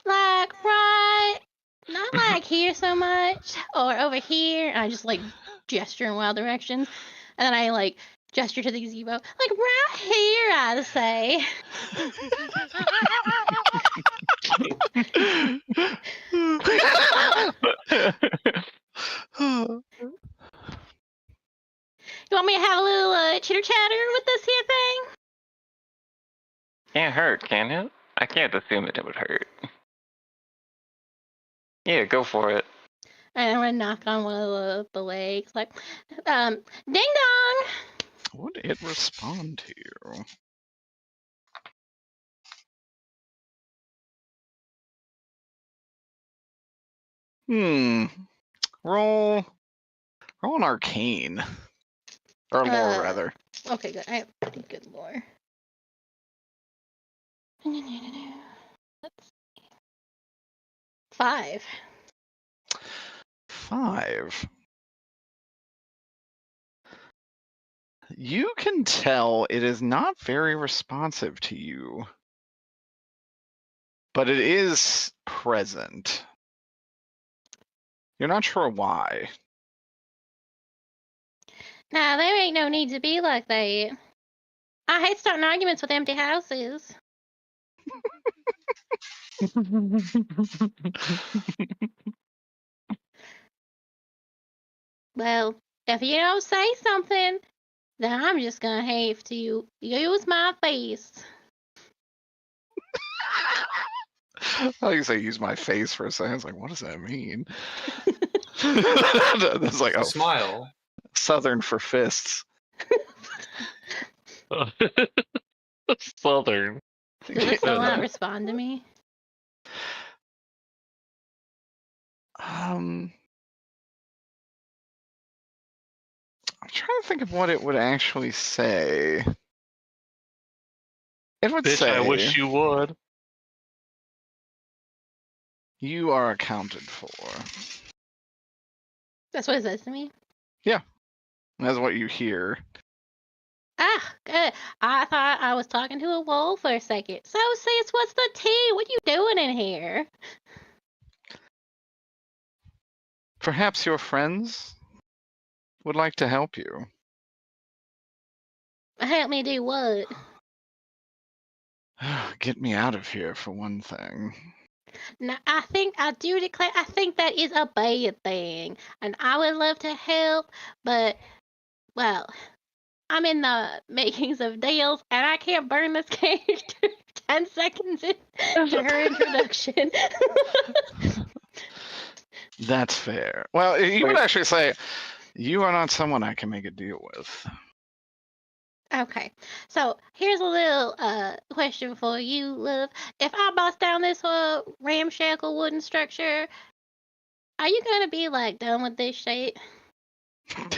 [SPEAKER 5] Like right, not like here so much, or over here. I just like gesture in wild directions, and then I like gesture to the gazebo, like right here. I'd say. You want me to have a little chitter chatter with this here thing?
[SPEAKER 4] Can't hurt, can it? I can't assume it would hurt. Yeah, go for it.
[SPEAKER 5] And I'm gonna knock on one of the legs, like, ding dong.
[SPEAKER 1] Would it respond to you? Roll an arcane. Or lore, rather.
[SPEAKER 5] Okay, good. I have pretty good lore. Let's see. 5.
[SPEAKER 1] 5. You can tell it is not very responsive to you, but it is present. You're not sure why.
[SPEAKER 5] Nah, there ain't no need to be like that. I hate starting arguments with empty houses. Well, if you don't say something, then I'm just gonna have to use my face.
[SPEAKER 1] I thought you say use my face for a second. I was like, what does that mean? That's like, oh,
[SPEAKER 2] Smile.
[SPEAKER 1] Southern for fists.
[SPEAKER 9] Southern.
[SPEAKER 5] Does it still not respond to me?
[SPEAKER 1] I'm trying to think of what it would actually say. It would
[SPEAKER 9] Bitch,
[SPEAKER 1] say,
[SPEAKER 9] I wish you would.
[SPEAKER 1] you are accounted for.
[SPEAKER 5] That's what it says to me.
[SPEAKER 1] That's what you hear.
[SPEAKER 5] Ah, good. I thought I was talking to a wall for a second. So, sis, what's the tea? What you doing in here?
[SPEAKER 1] Perhaps your friends would like to help you.
[SPEAKER 5] Help me do what?
[SPEAKER 1] Get me out of here, for one thing.
[SPEAKER 5] Now, I do declare, I think that is a bad thing. And I would love to help, but, well, I'm in the makings of deals, and I can't burn this character 10 seconds into her introduction.
[SPEAKER 1] That's fair. Well, you would actually say, you are not someone I can make a deal with.
[SPEAKER 5] Okay, so here's a little question for you, love. If I bust down this ramshackle wooden structure, are you gonna be like done with this shit?
[SPEAKER 1] What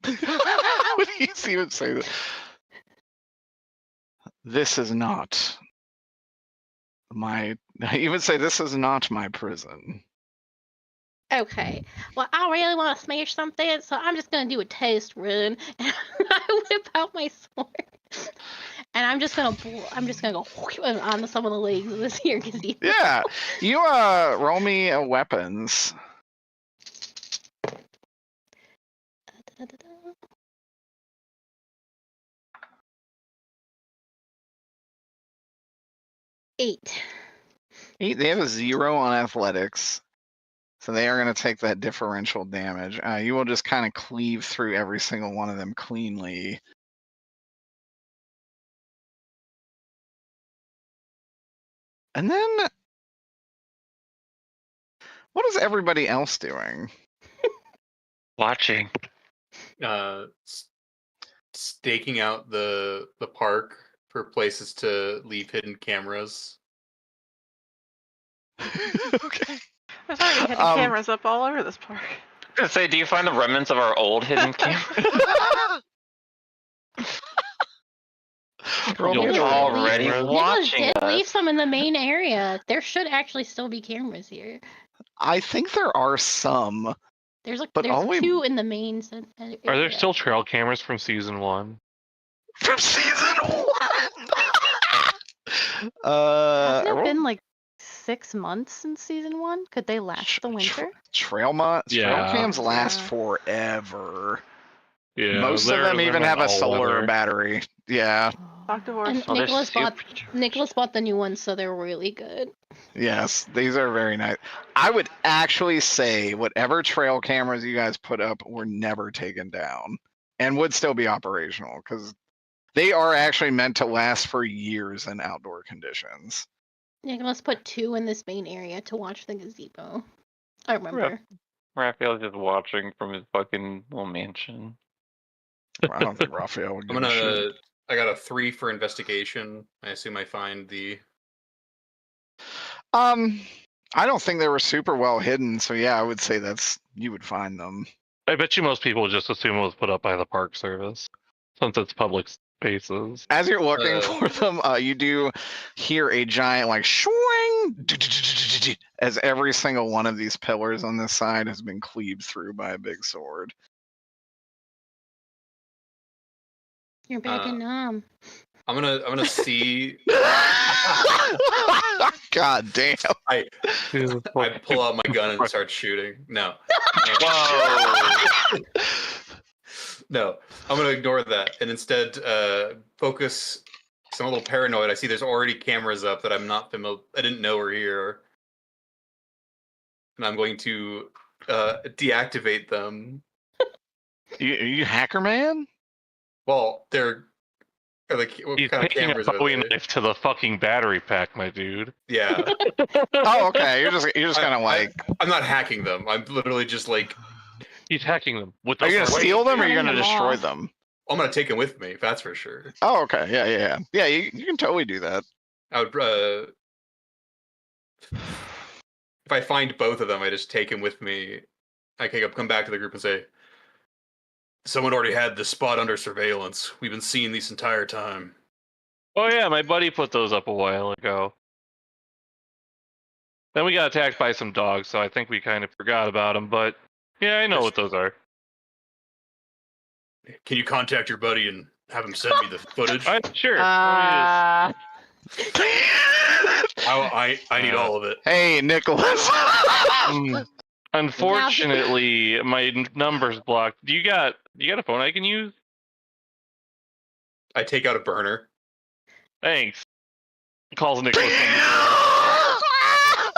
[SPEAKER 1] do you even say that? This is not my. I even say this is not my prison.
[SPEAKER 5] Okay, well, I really want to smash something, so I'm just gonna do a test run. And I whip out my sword, and I'm just gonna go on some of the legs of this here gazebo.
[SPEAKER 1] Yeah, you roll me weapons. Eight. They have a 0 on athletics, so they are going to take that differential damage. You will just kind of cleave through every single one of them cleanly. And then, what is everybody else doing?
[SPEAKER 4] Watching.
[SPEAKER 2] Staking out the park for places to leave hidden cameras.
[SPEAKER 1] Okay.
[SPEAKER 7] There's already hidden cameras up all over this park.
[SPEAKER 4] I was gonna say, do you find the remnants of our old hidden camera?
[SPEAKER 1] Roll
[SPEAKER 3] You'll
[SPEAKER 1] me a
[SPEAKER 3] Nicholas
[SPEAKER 1] die.
[SPEAKER 4] already
[SPEAKER 3] Nicholas
[SPEAKER 4] watching
[SPEAKER 5] did leave
[SPEAKER 4] us.
[SPEAKER 5] some in the main area. There should actually still be cameras here.
[SPEAKER 1] I think there are some.
[SPEAKER 5] There's
[SPEAKER 1] But
[SPEAKER 5] there's
[SPEAKER 1] all we-
[SPEAKER 5] 2 in the main area.
[SPEAKER 9] Are there still trail cameras from season 1?
[SPEAKER 1] From season 1.
[SPEAKER 8] Hasn't
[SPEAKER 1] I
[SPEAKER 8] it
[SPEAKER 1] rolled
[SPEAKER 8] been like 6 months since season 1? Could they last the winter?
[SPEAKER 1] trail
[SPEAKER 9] Yeah.
[SPEAKER 1] cams last
[SPEAKER 8] Yeah.
[SPEAKER 1] forever.
[SPEAKER 9] Yeah,
[SPEAKER 1] Most of them
[SPEAKER 9] they're
[SPEAKER 1] even
[SPEAKER 9] not
[SPEAKER 1] have a
[SPEAKER 9] all
[SPEAKER 1] solar
[SPEAKER 9] weather.
[SPEAKER 1] battery. Yeah.
[SPEAKER 7] Dr. Horse.
[SPEAKER 5] And
[SPEAKER 4] Oh, they're
[SPEAKER 5] Nicholas bought the new ones, so they're really good.
[SPEAKER 1] Yes, these are very nice. I would actually say whatever trail cameras you guys put up were never taken down and would still be operational because they are actually meant to last for years in outdoor conditions.
[SPEAKER 5] Nicholas put 2 in this main area to watch the gazebo. I remember.
[SPEAKER 4] Raphael's just watching from his fucking little mansion.
[SPEAKER 1] I don't think Raphael would
[SPEAKER 2] I'm
[SPEAKER 1] give a shit.
[SPEAKER 2] I got a 3 for investigation. I assume I find the.
[SPEAKER 1] I don't think they were super well hidden, so yeah, I would say you would find them.
[SPEAKER 9] I bet you most people just assume it was put up by the Park Service, since it's public spaces.
[SPEAKER 1] As you're looking for them, you do hear a giant like swing as every single one of these pillars on this side has been cleaved through by a big sword.
[SPEAKER 5] You're back in Nam.
[SPEAKER 2] I'm gonna see.
[SPEAKER 1] God damn!
[SPEAKER 2] I pull out my gun and start shooting. No.
[SPEAKER 4] Whoa!
[SPEAKER 2] No, I'm gonna ignore that and instead focus. Cause I'm a little paranoid. I see there's already cameras up that I'm not familiar. I didn't know were here, and I'm going to deactivate them.
[SPEAKER 1] You hacker man?
[SPEAKER 2] Well, they're like what
[SPEAKER 9] He's
[SPEAKER 2] kind of
[SPEAKER 9] taking a
[SPEAKER 2] cameras are
[SPEAKER 9] Bowie
[SPEAKER 2] they?
[SPEAKER 9] knife to the fucking battery pack, my dude.
[SPEAKER 2] Yeah,
[SPEAKER 1] Oh, okay. You're just kind of like.
[SPEAKER 2] I'm not hacking them. I'm literally just like
[SPEAKER 9] He's hacking them with
[SPEAKER 1] Are you
[SPEAKER 9] the
[SPEAKER 1] gonna steal them or are you
[SPEAKER 5] Turning
[SPEAKER 1] gonna
[SPEAKER 5] them
[SPEAKER 1] destroy
[SPEAKER 5] off.
[SPEAKER 1] them?
[SPEAKER 2] I'm gonna take them with me. That's for sure.
[SPEAKER 1] Oh, okay. Yeah. You can totally do that.
[SPEAKER 2] I would if I find both of them, I just take them with me. I can come back to the group and say, "Someone already had this spot under surveillance. We've been seeing these entire time."
[SPEAKER 9] Oh yeah, my buddy put those up a while ago. Then we got attacked by some dogs, so I think we kind of forgot about them. But yeah, I know what those are.
[SPEAKER 2] Can you contact your buddy and have him send me the footage?
[SPEAKER 9] Sure.
[SPEAKER 4] Ah.
[SPEAKER 2] I need all of it.
[SPEAKER 1] Hey, Nicholas.
[SPEAKER 9] Unfortunately, my number's blocked. You got a phone I can use?
[SPEAKER 2] I take out a burner.
[SPEAKER 9] Thanks. Calls Nicholas.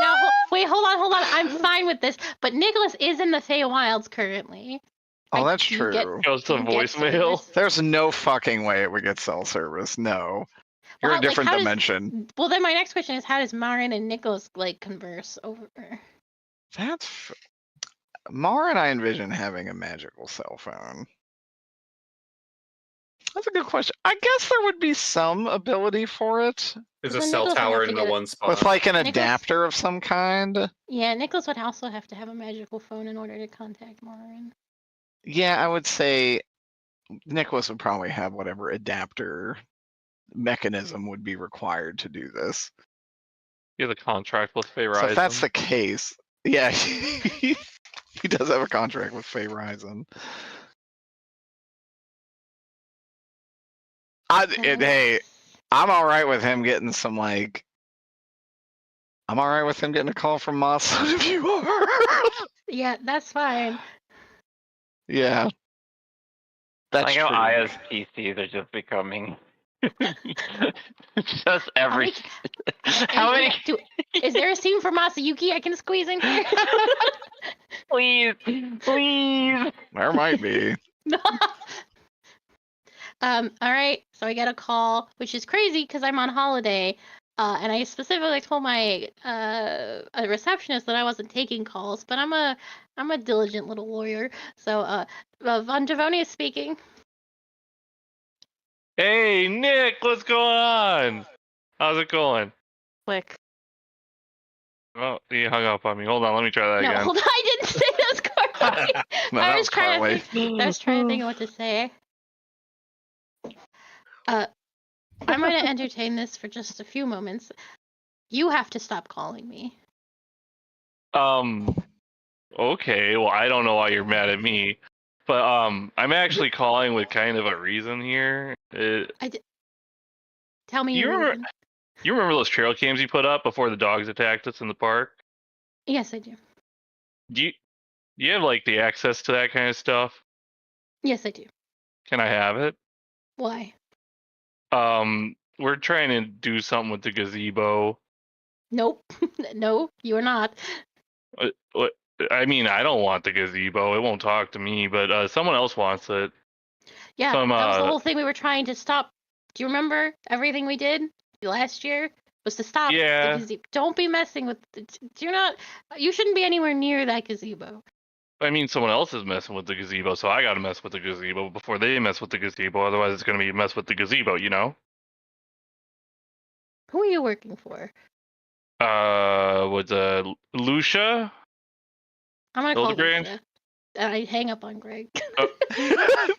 [SPEAKER 5] Now, wait, hold on. I'm fine with this, but Nicholas is in the Feywilds currently.
[SPEAKER 1] Oh,
[SPEAKER 5] I
[SPEAKER 1] that's
[SPEAKER 5] do get-
[SPEAKER 1] true.
[SPEAKER 9] Goes to
[SPEAKER 5] you get
[SPEAKER 9] voicemail.
[SPEAKER 5] service.
[SPEAKER 1] There's no fucking way it would get cell service. No. You're
[SPEAKER 5] Well,
[SPEAKER 1] a
[SPEAKER 5] like,
[SPEAKER 1] different
[SPEAKER 5] how does-
[SPEAKER 1] dimension.
[SPEAKER 5] Well, then my next question is, how does Marin and Nicholas like converse over?
[SPEAKER 1] Mara and I envision having a magical cell phone. That's a good question. I guess there would be some ability for it
[SPEAKER 2] There's a
[SPEAKER 5] Then
[SPEAKER 2] cell
[SPEAKER 5] Nicholas would
[SPEAKER 2] tower
[SPEAKER 5] have to
[SPEAKER 2] in the
[SPEAKER 5] get it.
[SPEAKER 2] one spot.
[SPEAKER 1] with like an
[SPEAKER 5] Nicholas-
[SPEAKER 1] adapter of some kind.
[SPEAKER 5] Yeah, Nicholas would also have to have a magical phone in order to contact Marin.
[SPEAKER 1] Yeah, I would say Nicholas would probably have whatever adapter mechanism would be required to do this.
[SPEAKER 9] You have a contract with Verizon.
[SPEAKER 1] So if that's the case, yeah, he does have a contract with Verizon. Hey, I'm all right with him getting some like. I'm all right with him getting a call from Moss if you are.
[SPEAKER 5] Yeah, that's fine.
[SPEAKER 1] Yeah. That's
[SPEAKER 4] Like how
[SPEAKER 1] true.
[SPEAKER 4] Aya's PCs are just becoming just every. How many?
[SPEAKER 5] Is there a scene for Masayuki I can squeeze in here?
[SPEAKER 4] Please.
[SPEAKER 1] There might be.
[SPEAKER 5] All right. So I get a call, which is crazy because I'm on holiday, and I specifically told my a receptionist that I wasn't taking calls, but I'm a diligent little lawyer. So Von Giovanni is speaking.
[SPEAKER 9] Hey, Nick, what's going on? How's it going?
[SPEAKER 8] Click.
[SPEAKER 9] Oh, you hung up on me. Hold on, let me try that
[SPEAKER 5] No,
[SPEAKER 9] again.
[SPEAKER 5] hold on. I didn't say that was Carly.
[SPEAKER 1] No,
[SPEAKER 5] I
[SPEAKER 1] that
[SPEAKER 5] was
[SPEAKER 1] was
[SPEAKER 5] trying
[SPEAKER 1] Carly.
[SPEAKER 5] to think. I was trying to think of what to say. I'm going to entertain this for just a few moments. You have to stop calling me.
[SPEAKER 3] Okay, well, I don't know why you're mad at me, but I'm actually calling with kind of a reason here.
[SPEAKER 5] Tell me
[SPEAKER 3] You
[SPEAKER 5] your
[SPEAKER 3] remember?
[SPEAKER 5] reason.
[SPEAKER 3] You remember those trail cams you put up before the dogs attacked us in the park?
[SPEAKER 5] Yes, I do.
[SPEAKER 3] Do you have like the access to that kind of stuff?
[SPEAKER 5] Yes, I do.
[SPEAKER 3] Can I have it?
[SPEAKER 5] Why?
[SPEAKER 3] We're trying to do something with the gazebo.
[SPEAKER 5] Nope. No, you are not.
[SPEAKER 3] What? I mean, I don't want the gazebo. It won't talk to me, but someone else wants it.
[SPEAKER 5] Yeah,
[SPEAKER 3] Some
[SPEAKER 5] that was the whole thing we were trying to stop. Do you remember everything we did last year? Was to stop the
[SPEAKER 3] Yeah.
[SPEAKER 5] gazebo. Don't be messing with. You shouldn't be anywhere near that gazebo.
[SPEAKER 3] I mean, someone else is messing with the gazebo, so I gotta mess with the gazebo before they mess with the gazebo. Otherwise, it's gonna be a mess with the gazebo, you know?
[SPEAKER 5] Who are you working for?
[SPEAKER 3] With Lucia?
[SPEAKER 5] I'm gonna call
[SPEAKER 3] Hildebrand?
[SPEAKER 5] Lucia. And I hang up on Greg.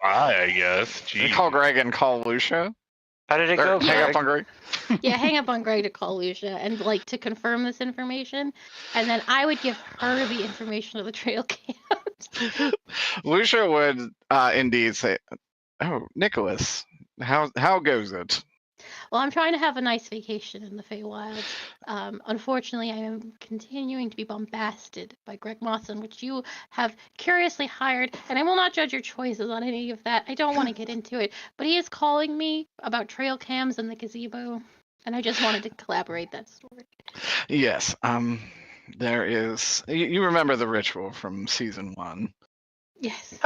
[SPEAKER 3] I guess. Gee.
[SPEAKER 1] Call Greg and call Lucia.
[SPEAKER 4] How did it
[SPEAKER 1] Or
[SPEAKER 4] go,
[SPEAKER 1] hang
[SPEAKER 4] Greg?
[SPEAKER 1] up on Greg.
[SPEAKER 5] Yeah, hang up on Greg to call Lucia and like to confirm this information, and then I would give her the information of the trail cams.
[SPEAKER 1] Lucia would indeed say, "Oh, Nicholas, how goes it?"
[SPEAKER 5] Well, I'm trying to have a nice vacation in the Feywilds. Unfortunately, I am continuing to be bombasted by Greg Mawson, which you have curiously hired, and I will not judge your choices on any of that. I don't want to get into it, but he is calling me about trail cams and the gazebo, and I just wanted to collaborate that story.
[SPEAKER 1] Yes. There is. You remember the ritual from season 1?
[SPEAKER 5] Yes.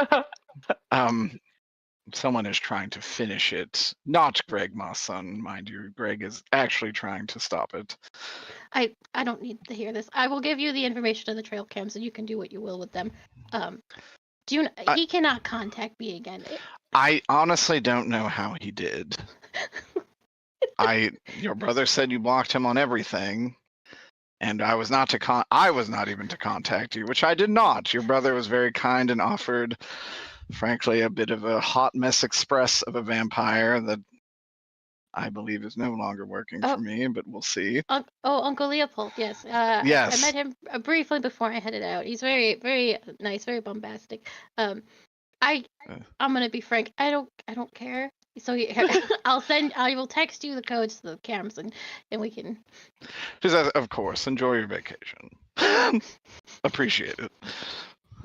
[SPEAKER 1] Someone is trying to finish it. Not Greg Mawson, mind you. Greg is actually trying to stop it.
[SPEAKER 5] I don't need to hear this. I will give you the information of the trail cams, and you can do what you will with them. He cannot contact me again.
[SPEAKER 1] I honestly don't know how he did. Your brother said you blocked him on everything, and I was not even to contact you, which I did not. Your brother was very kind and offered, frankly, a bit of a hot mess express of a vampire that I believe is no longer working for me, but we'll see.
[SPEAKER 5] Uncle Leopold, yes.
[SPEAKER 1] Yes.
[SPEAKER 5] I met him briefly before I headed out. He's very, very nice, very bombastic. I'm gonna be frank. I don't care. So I will text you the codes to the cams, and we can.
[SPEAKER 1] Just of course, enjoy your vacation. Appreciate it.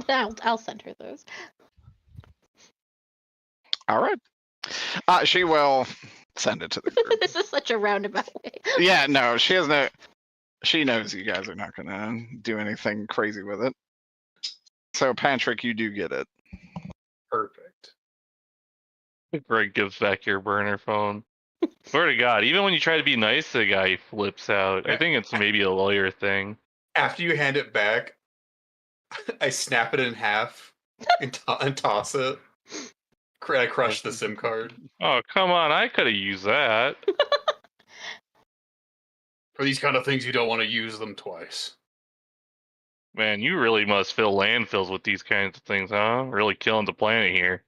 [SPEAKER 5] I'll send her those.
[SPEAKER 1] All right. She will send it to the group.
[SPEAKER 5] This is such a roundabout way.
[SPEAKER 1] Yeah, no, she has no. She knows you guys are not gonna do anything crazy with it. So Patrick, you do get it.
[SPEAKER 2] Perfect.
[SPEAKER 3] Greg gives back your burner phone. Swear to God, even when you try to be nice to the guy, he flips out. I think it's maybe a lawyer thing.
[SPEAKER 2] After you hand it back, I snap it in half and toss it. I crush the SIM card.
[SPEAKER 3] Oh, come on. I could have used that.
[SPEAKER 2] For these kind of things, you don't want to use them twice.
[SPEAKER 3] Man, you really must fill landfills with these kinds of things, huh? Really killing the planet here.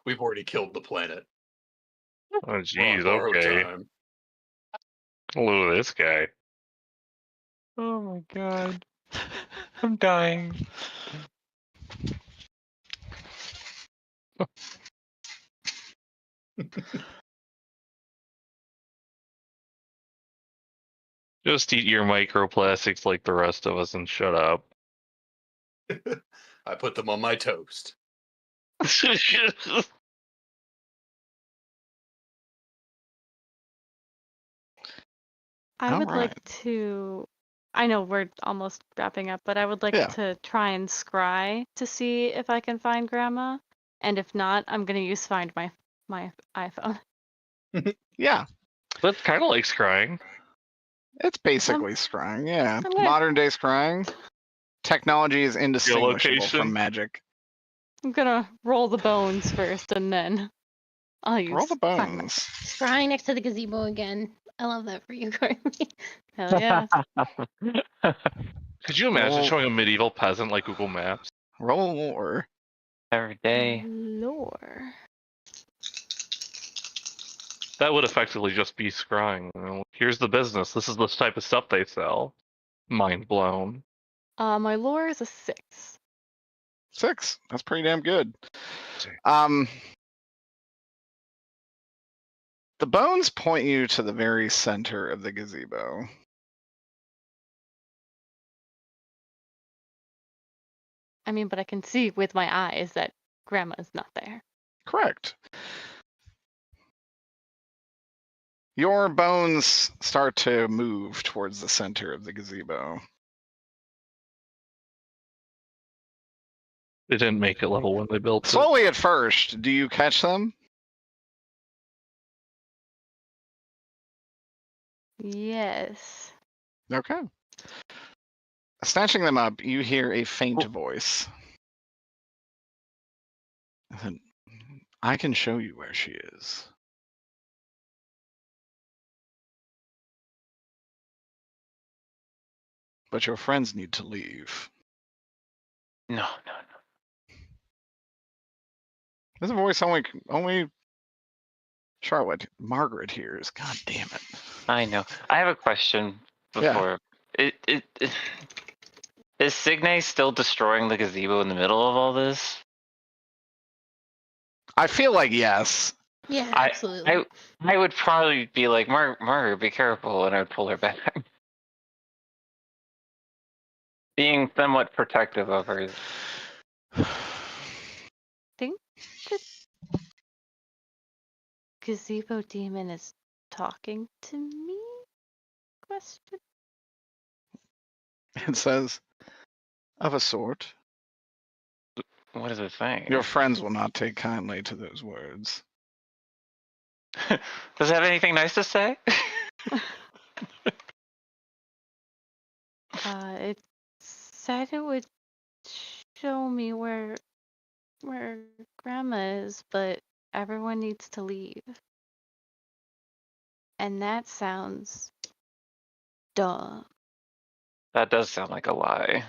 [SPEAKER 2] We've already killed the planet.
[SPEAKER 3] Oh, jeez, okay.
[SPEAKER 2] Time.
[SPEAKER 3] Look at this guy. Oh my God. I'm dying. Just eat your microplastics like the rest of us and shut up.
[SPEAKER 2] I put them on my toast.
[SPEAKER 8] I would like to. I know we're almost wrapping up, but I would like to try and scry to see if I can find Grandma, and if not, I'm gonna use Find my iPhone.
[SPEAKER 1] Yeah,
[SPEAKER 3] that's kind of like scrying.
[SPEAKER 1] It's basically scrying. Yeah, modern day scrying. Technology is indistinguishable from magic.
[SPEAKER 8] I'm gonna roll the bones first, and then I'll use
[SPEAKER 1] roll the bones.
[SPEAKER 5] Scrying next to the gazebo again. I love that for you, Courtney. Hell yeah.
[SPEAKER 3] Could you imagine showing a medieval peasant like Google Maps?
[SPEAKER 1] Roll lore.
[SPEAKER 4] Every day.
[SPEAKER 8] Lore.
[SPEAKER 3] That would effectively just be scrying. You know, here's the business. This is the type of stuff they sell. Mind blown.
[SPEAKER 8] My lore is a 6.
[SPEAKER 1] 6. That's pretty damn good. The bones point you to the very center of the gazebo.
[SPEAKER 8] I mean, but I can see with my eyes that Grandma is not there.
[SPEAKER 1] Correct. Your bones start to move towards the center of the gazebo.
[SPEAKER 3] They didn't make it level when they built it.
[SPEAKER 1] Slowly at first. Do you catch them?
[SPEAKER 8] Yes.
[SPEAKER 1] Okay. Snatching them up, you hear a faint voice. I can show you where she is. But your friends need to leave.
[SPEAKER 4] No.
[SPEAKER 1] This voice only Charlotte, Margaret hears. God damn it.
[SPEAKER 4] I know. I have a question before. Yeah. Is Signe still destroying the gazebo in the middle of all this?
[SPEAKER 1] I feel like yes.
[SPEAKER 5] Yeah, absolutely.
[SPEAKER 4] I would probably be like, Margaret, be careful, and I would pull her back. Being somewhat protective of her.
[SPEAKER 8] Think the gazebo demon is talking to me? Question.
[SPEAKER 1] It says, of a sort.
[SPEAKER 4] What is it saying?
[SPEAKER 1] Your friends will not take kindly to those words.
[SPEAKER 4] Does it have anything nice to say?
[SPEAKER 8] It said it would show me where Grandma is, but everyone needs to leave. And that sounds dumb.
[SPEAKER 4] That does sound like a lie.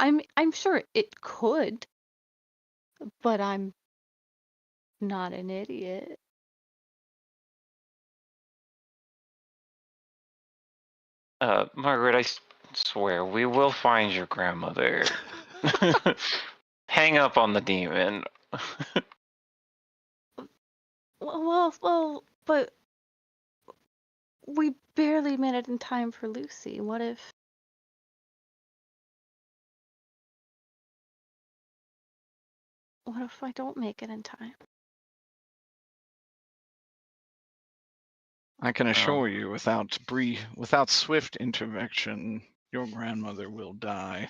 [SPEAKER 8] I'm sure it could, but I'm not an idiot.
[SPEAKER 4] Margaret, I swear, we will find your grandmother. Hang up on the demon.
[SPEAKER 8] Well, but we barely made it in time for Lucy. What if I don't make it in time?
[SPEAKER 1] I can assure you, without swift intervention, your grandmother will die.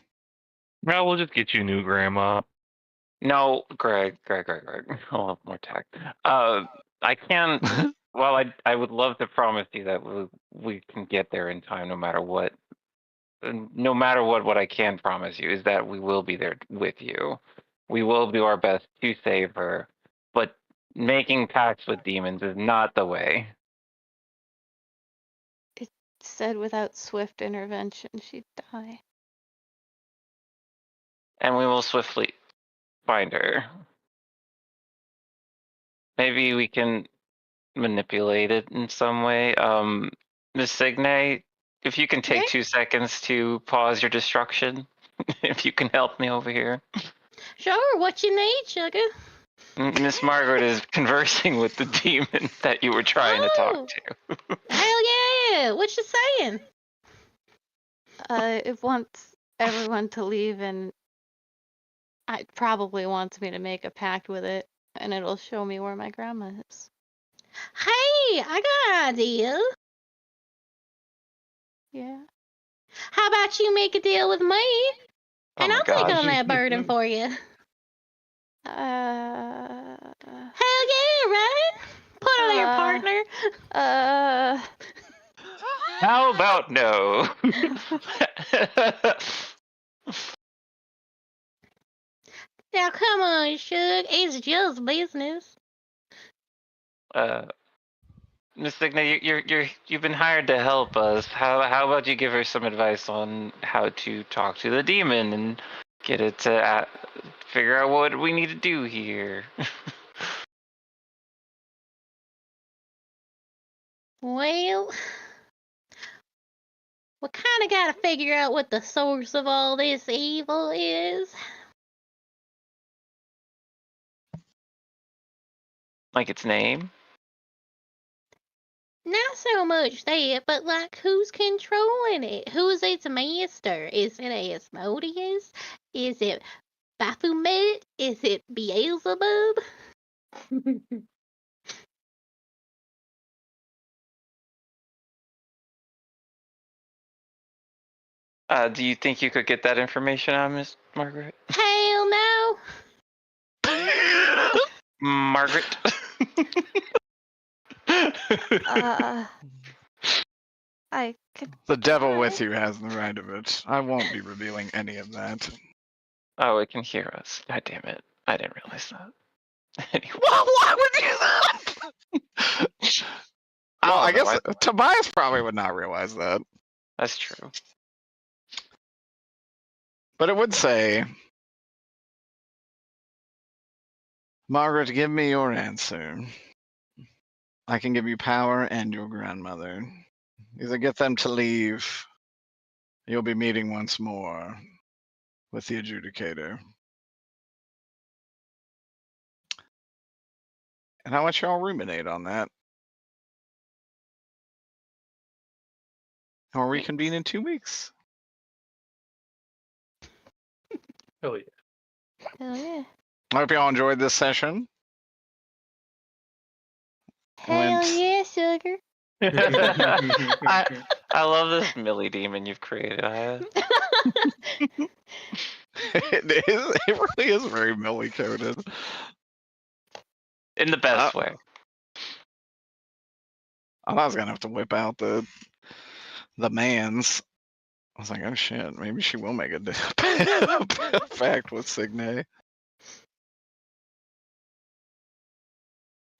[SPEAKER 3] Well, we'll just get you a new grandma.
[SPEAKER 4] No, Greg. I'll have more tact. I can't. Well, I would love to promise you that we can get there in time, no matter what. No matter what I can promise you is that we will be there with you. We will do our best to save her, but making pacts with demons is not the way.
[SPEAKER 8] It said without swift intervention, she'd die.
[SPEAKER 4] And we will swiftly find her. Maybe we can manipulate it in some way. Miss Signe, if you can take 2 seconds to pause your destruction, if you can help me over here.
[SPEAKER 5] Sure, what you need, sugar?
[SPEAKER 4] Miss Margaret is conversing with the demon that you were trying to talk to.
[SPEAKER 5] Hell yeah! What you saying?
[SPEAKER 8] It wants everyone to leave, and it probably wants me to make a pact with it, and it'll show me where my grandma is.
[SPEAKER 5] Hey, I got an idea.
[SPEAKER 8] Yeah.
[SPEAKER 5] How about you make a deal with me, and I'll take on that burden for you? Hell yeah, right? Put her there, partner.
[SPEAKER 4] How about no?
[SPEAKER 5] Now come on, Shug. It's just business.
[SPEAKER 4] Miss Signe, you've been hired to help us. How about you give her some advice on how to talk to the demon and get it to figure out what we need to do here?
[SPEAKER 5] Well, we kind of got to figure out what the source of all this evil is.
[SPEAKER 4] Like its name?
[SPEAKER 5] Not so much that, but like who's controlling it? Who's its master? Is it Asmodeus? Is it Baphomet? Is it Beelzebub?
[SPEAKER 4] Do you think you could get that information out, Miss Margaret?
[SPEAKER 5] Hell no!
[SPEAKER 4] Margaret?
[SPEAKER 8] I could.
[SPEAKER 1] The devil
[SPEAKER 8] try.
[SPEAKER 1] with you has the right of it. I won't be revealing any of that.
[SPEAKER 4] Oh, it can hear us. God damn it. I didn't realize that. Anyway. Why would you do that?
[SPEAKER 1] I
[SPEAKER 4] no,
[SPEAKER 1] guess Tobias probably would not realize that.
[SPEAKER 4] That's true.
[SPEAKER 1] But it would say, Margaret, give me your answer. I can give you power and your grandmother. Either get them to leave. You'll be meeting once more with the adjudicator. And I want y'all ruminate on that. And we'll reconvene in 2 weeks.
[SPEAKER 2] Hell yeah.
[SPEAKER 8] Hell yeah.
[SPEAKER 1] I hope y'all enjoyed this session.
[SPEAKER 5] Hell yeah, sugar.
[SPEAKER 4] I love this Millie demon you've created.
[SPEAKER 1] It really is very Millie coded.
[SPEAKER 4] In the best way.
[SPEAKER 1] I thought I was gonna have to whip out the mans. I was like, oh shit, maybe she will make a pact with Signe.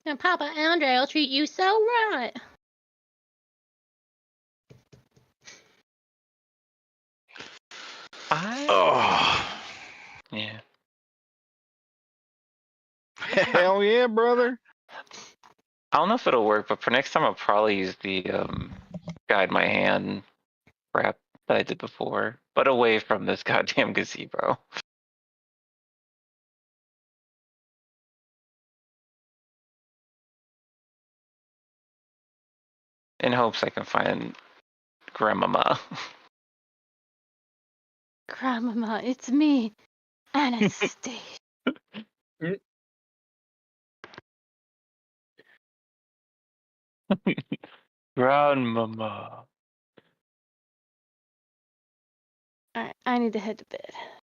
[SPEAKER 5] And Papa Andre will treat you so right.
[SPEAKER 1] Oh.
[SPEAKER 4] Yeah.
[SPEAKER 1] Hell yeah, brother.
[SPEAKER 4] I don't know if it'll work, but for next time I'll probably use the guide my hand crap that I did before, but away from this goddamn gazebo. In hopes I can find Grandmama.
[SPEAKER 8] Grandmama, it's me, Anastasia.
[SPEAKER 4] Grandmama.
[SPEAKER 8] Alright, I need to head to bed.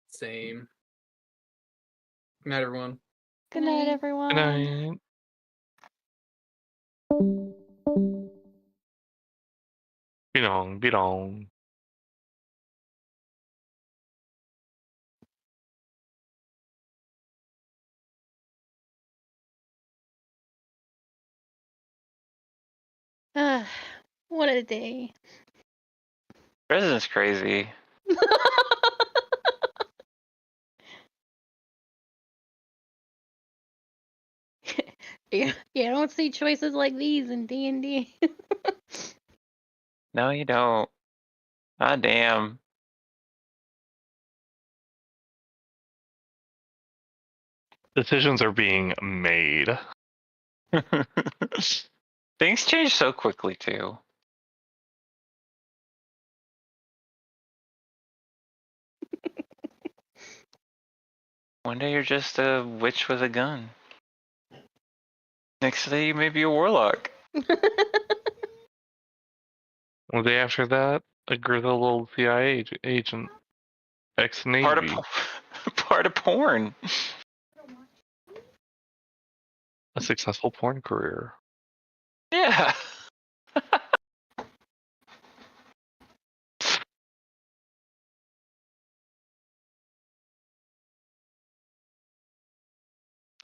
[SPEAKER 10] Same. Good night, everyone.
[SPEAKER 8] Good night, everyone.
[SPEAKER 9] Good night. Bidong.
[SPEAKER 5] What a day.
[SPEAKER 4] President's crazy.
[SPEAKER 5] Yeah, you don't see choices like these in D&D.
[SPEAKER 4] No, you don't. Ah, damn.
[SPEAKER 9] Decisions are being made.
[SPEAKER 4] Things change so quickly, too. One day you're just a witch with a gun. Next day you may be a warlock.
[SPEAKER 9] One day after that, a grizzled old CIA agent, ex-Navy.
[SPEAKER 4] Part of porn.
[SPEAKER 9] A successful porn career.
[SPEAKER 4] Yeah.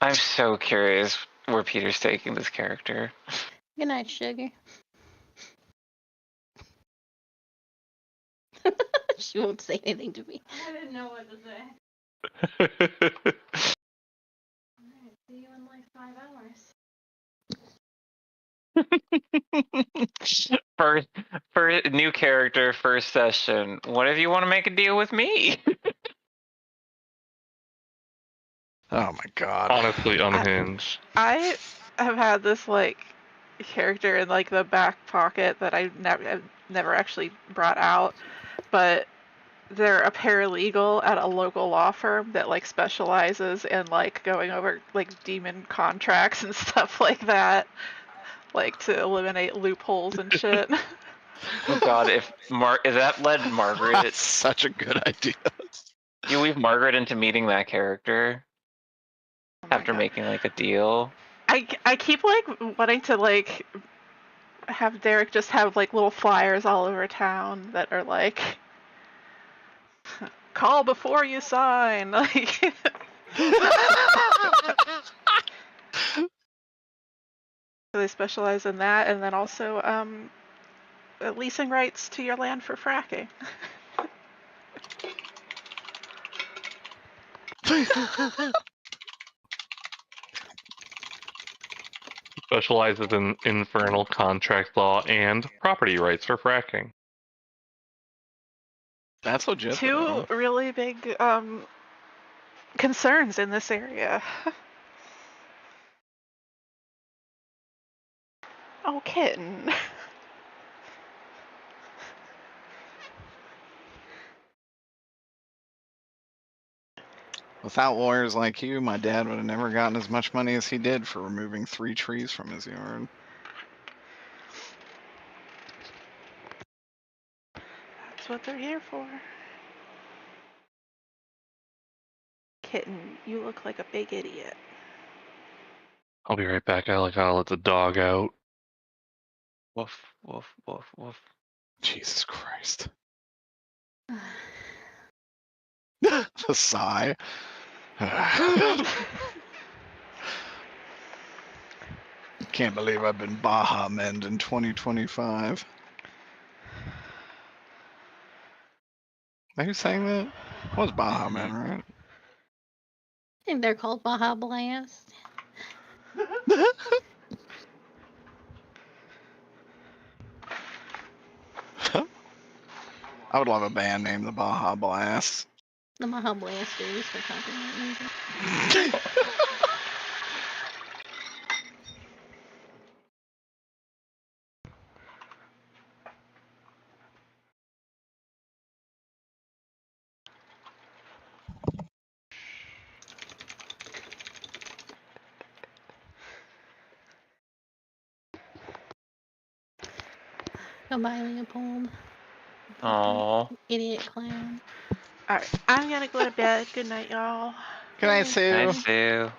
[SPEAKER 4] I'm so curious where Peter's taking this character.
[SPEAKER 5] Good night, sugar. She won't say anything to me.
[SPEAKER 8] I didn't know what to say. Alright, see you in like 5 hours.
[SPEAKER 4] First new character, first session. What if you want to make a deal with me?
[SPEAKER 1] Oh my god.
[SPEAKER 3] Honestly unhinged.
[SPEAKER 7] I have had this like character in like the back pocket that I've never actually brought out, but they're a paralegal at a local law firm that like specializes in like going over like demon contracts and stuff like that, like to eliminate loopholes and shit.
[SPEAKER 4] Oh god, if that led Margaret?
[SPEAKER 1] That's such a good idea.
[SPEAKER 4] You weave Margaret into meeting that character after making like a deal.
[SPEAKER 7] I keep like wanting to like have Derek just have like little flyers all over town that are like call before you sign, like. So they specialize in that, and then also leasing rights to your land for fracking.
[SPEAKER 3] Specializes in infernal contract law and property rights for fracking.
[SPEAKER 1] That's legit.
[SPEAKER 7] Two really big concerns in this area. Oh, kitten.
[SPEAKER 1] Without lawyers like you, my dad would have never gotten as much money as he did for removing 3 trees from his yard.
[SPEAKER 7] That's what they're here for. Kitten, you look like a big idiot.
[SPEAKER 3] I'll be right back. I gotta let the dog out.
[SPEAKER 4] Woof, woof, woof, woof.
[SPEAKER 1] Jesus Christ. The sigh. Can't believe I've been Baja Mend in 2025. Are you saying that? What was Baja Mend, right?
[SPEAKER 5] I think they're called Baja Blast.
[SPEAKER 1] I would love a band named the Baja Blast.
[SPEAKER 5] The Baja Blasters for copyright reasons. Goodbye, Leopold.
[SPEAKER 4] Aww.
[SPEAKER 5] Idiot clown.
[SPEAKER 7] Alright, I'm gonna go to bed. Good night, y'all.
[SPEAKER 1] Good night, Sue.
[SPEAKER 4] Nice, Sue.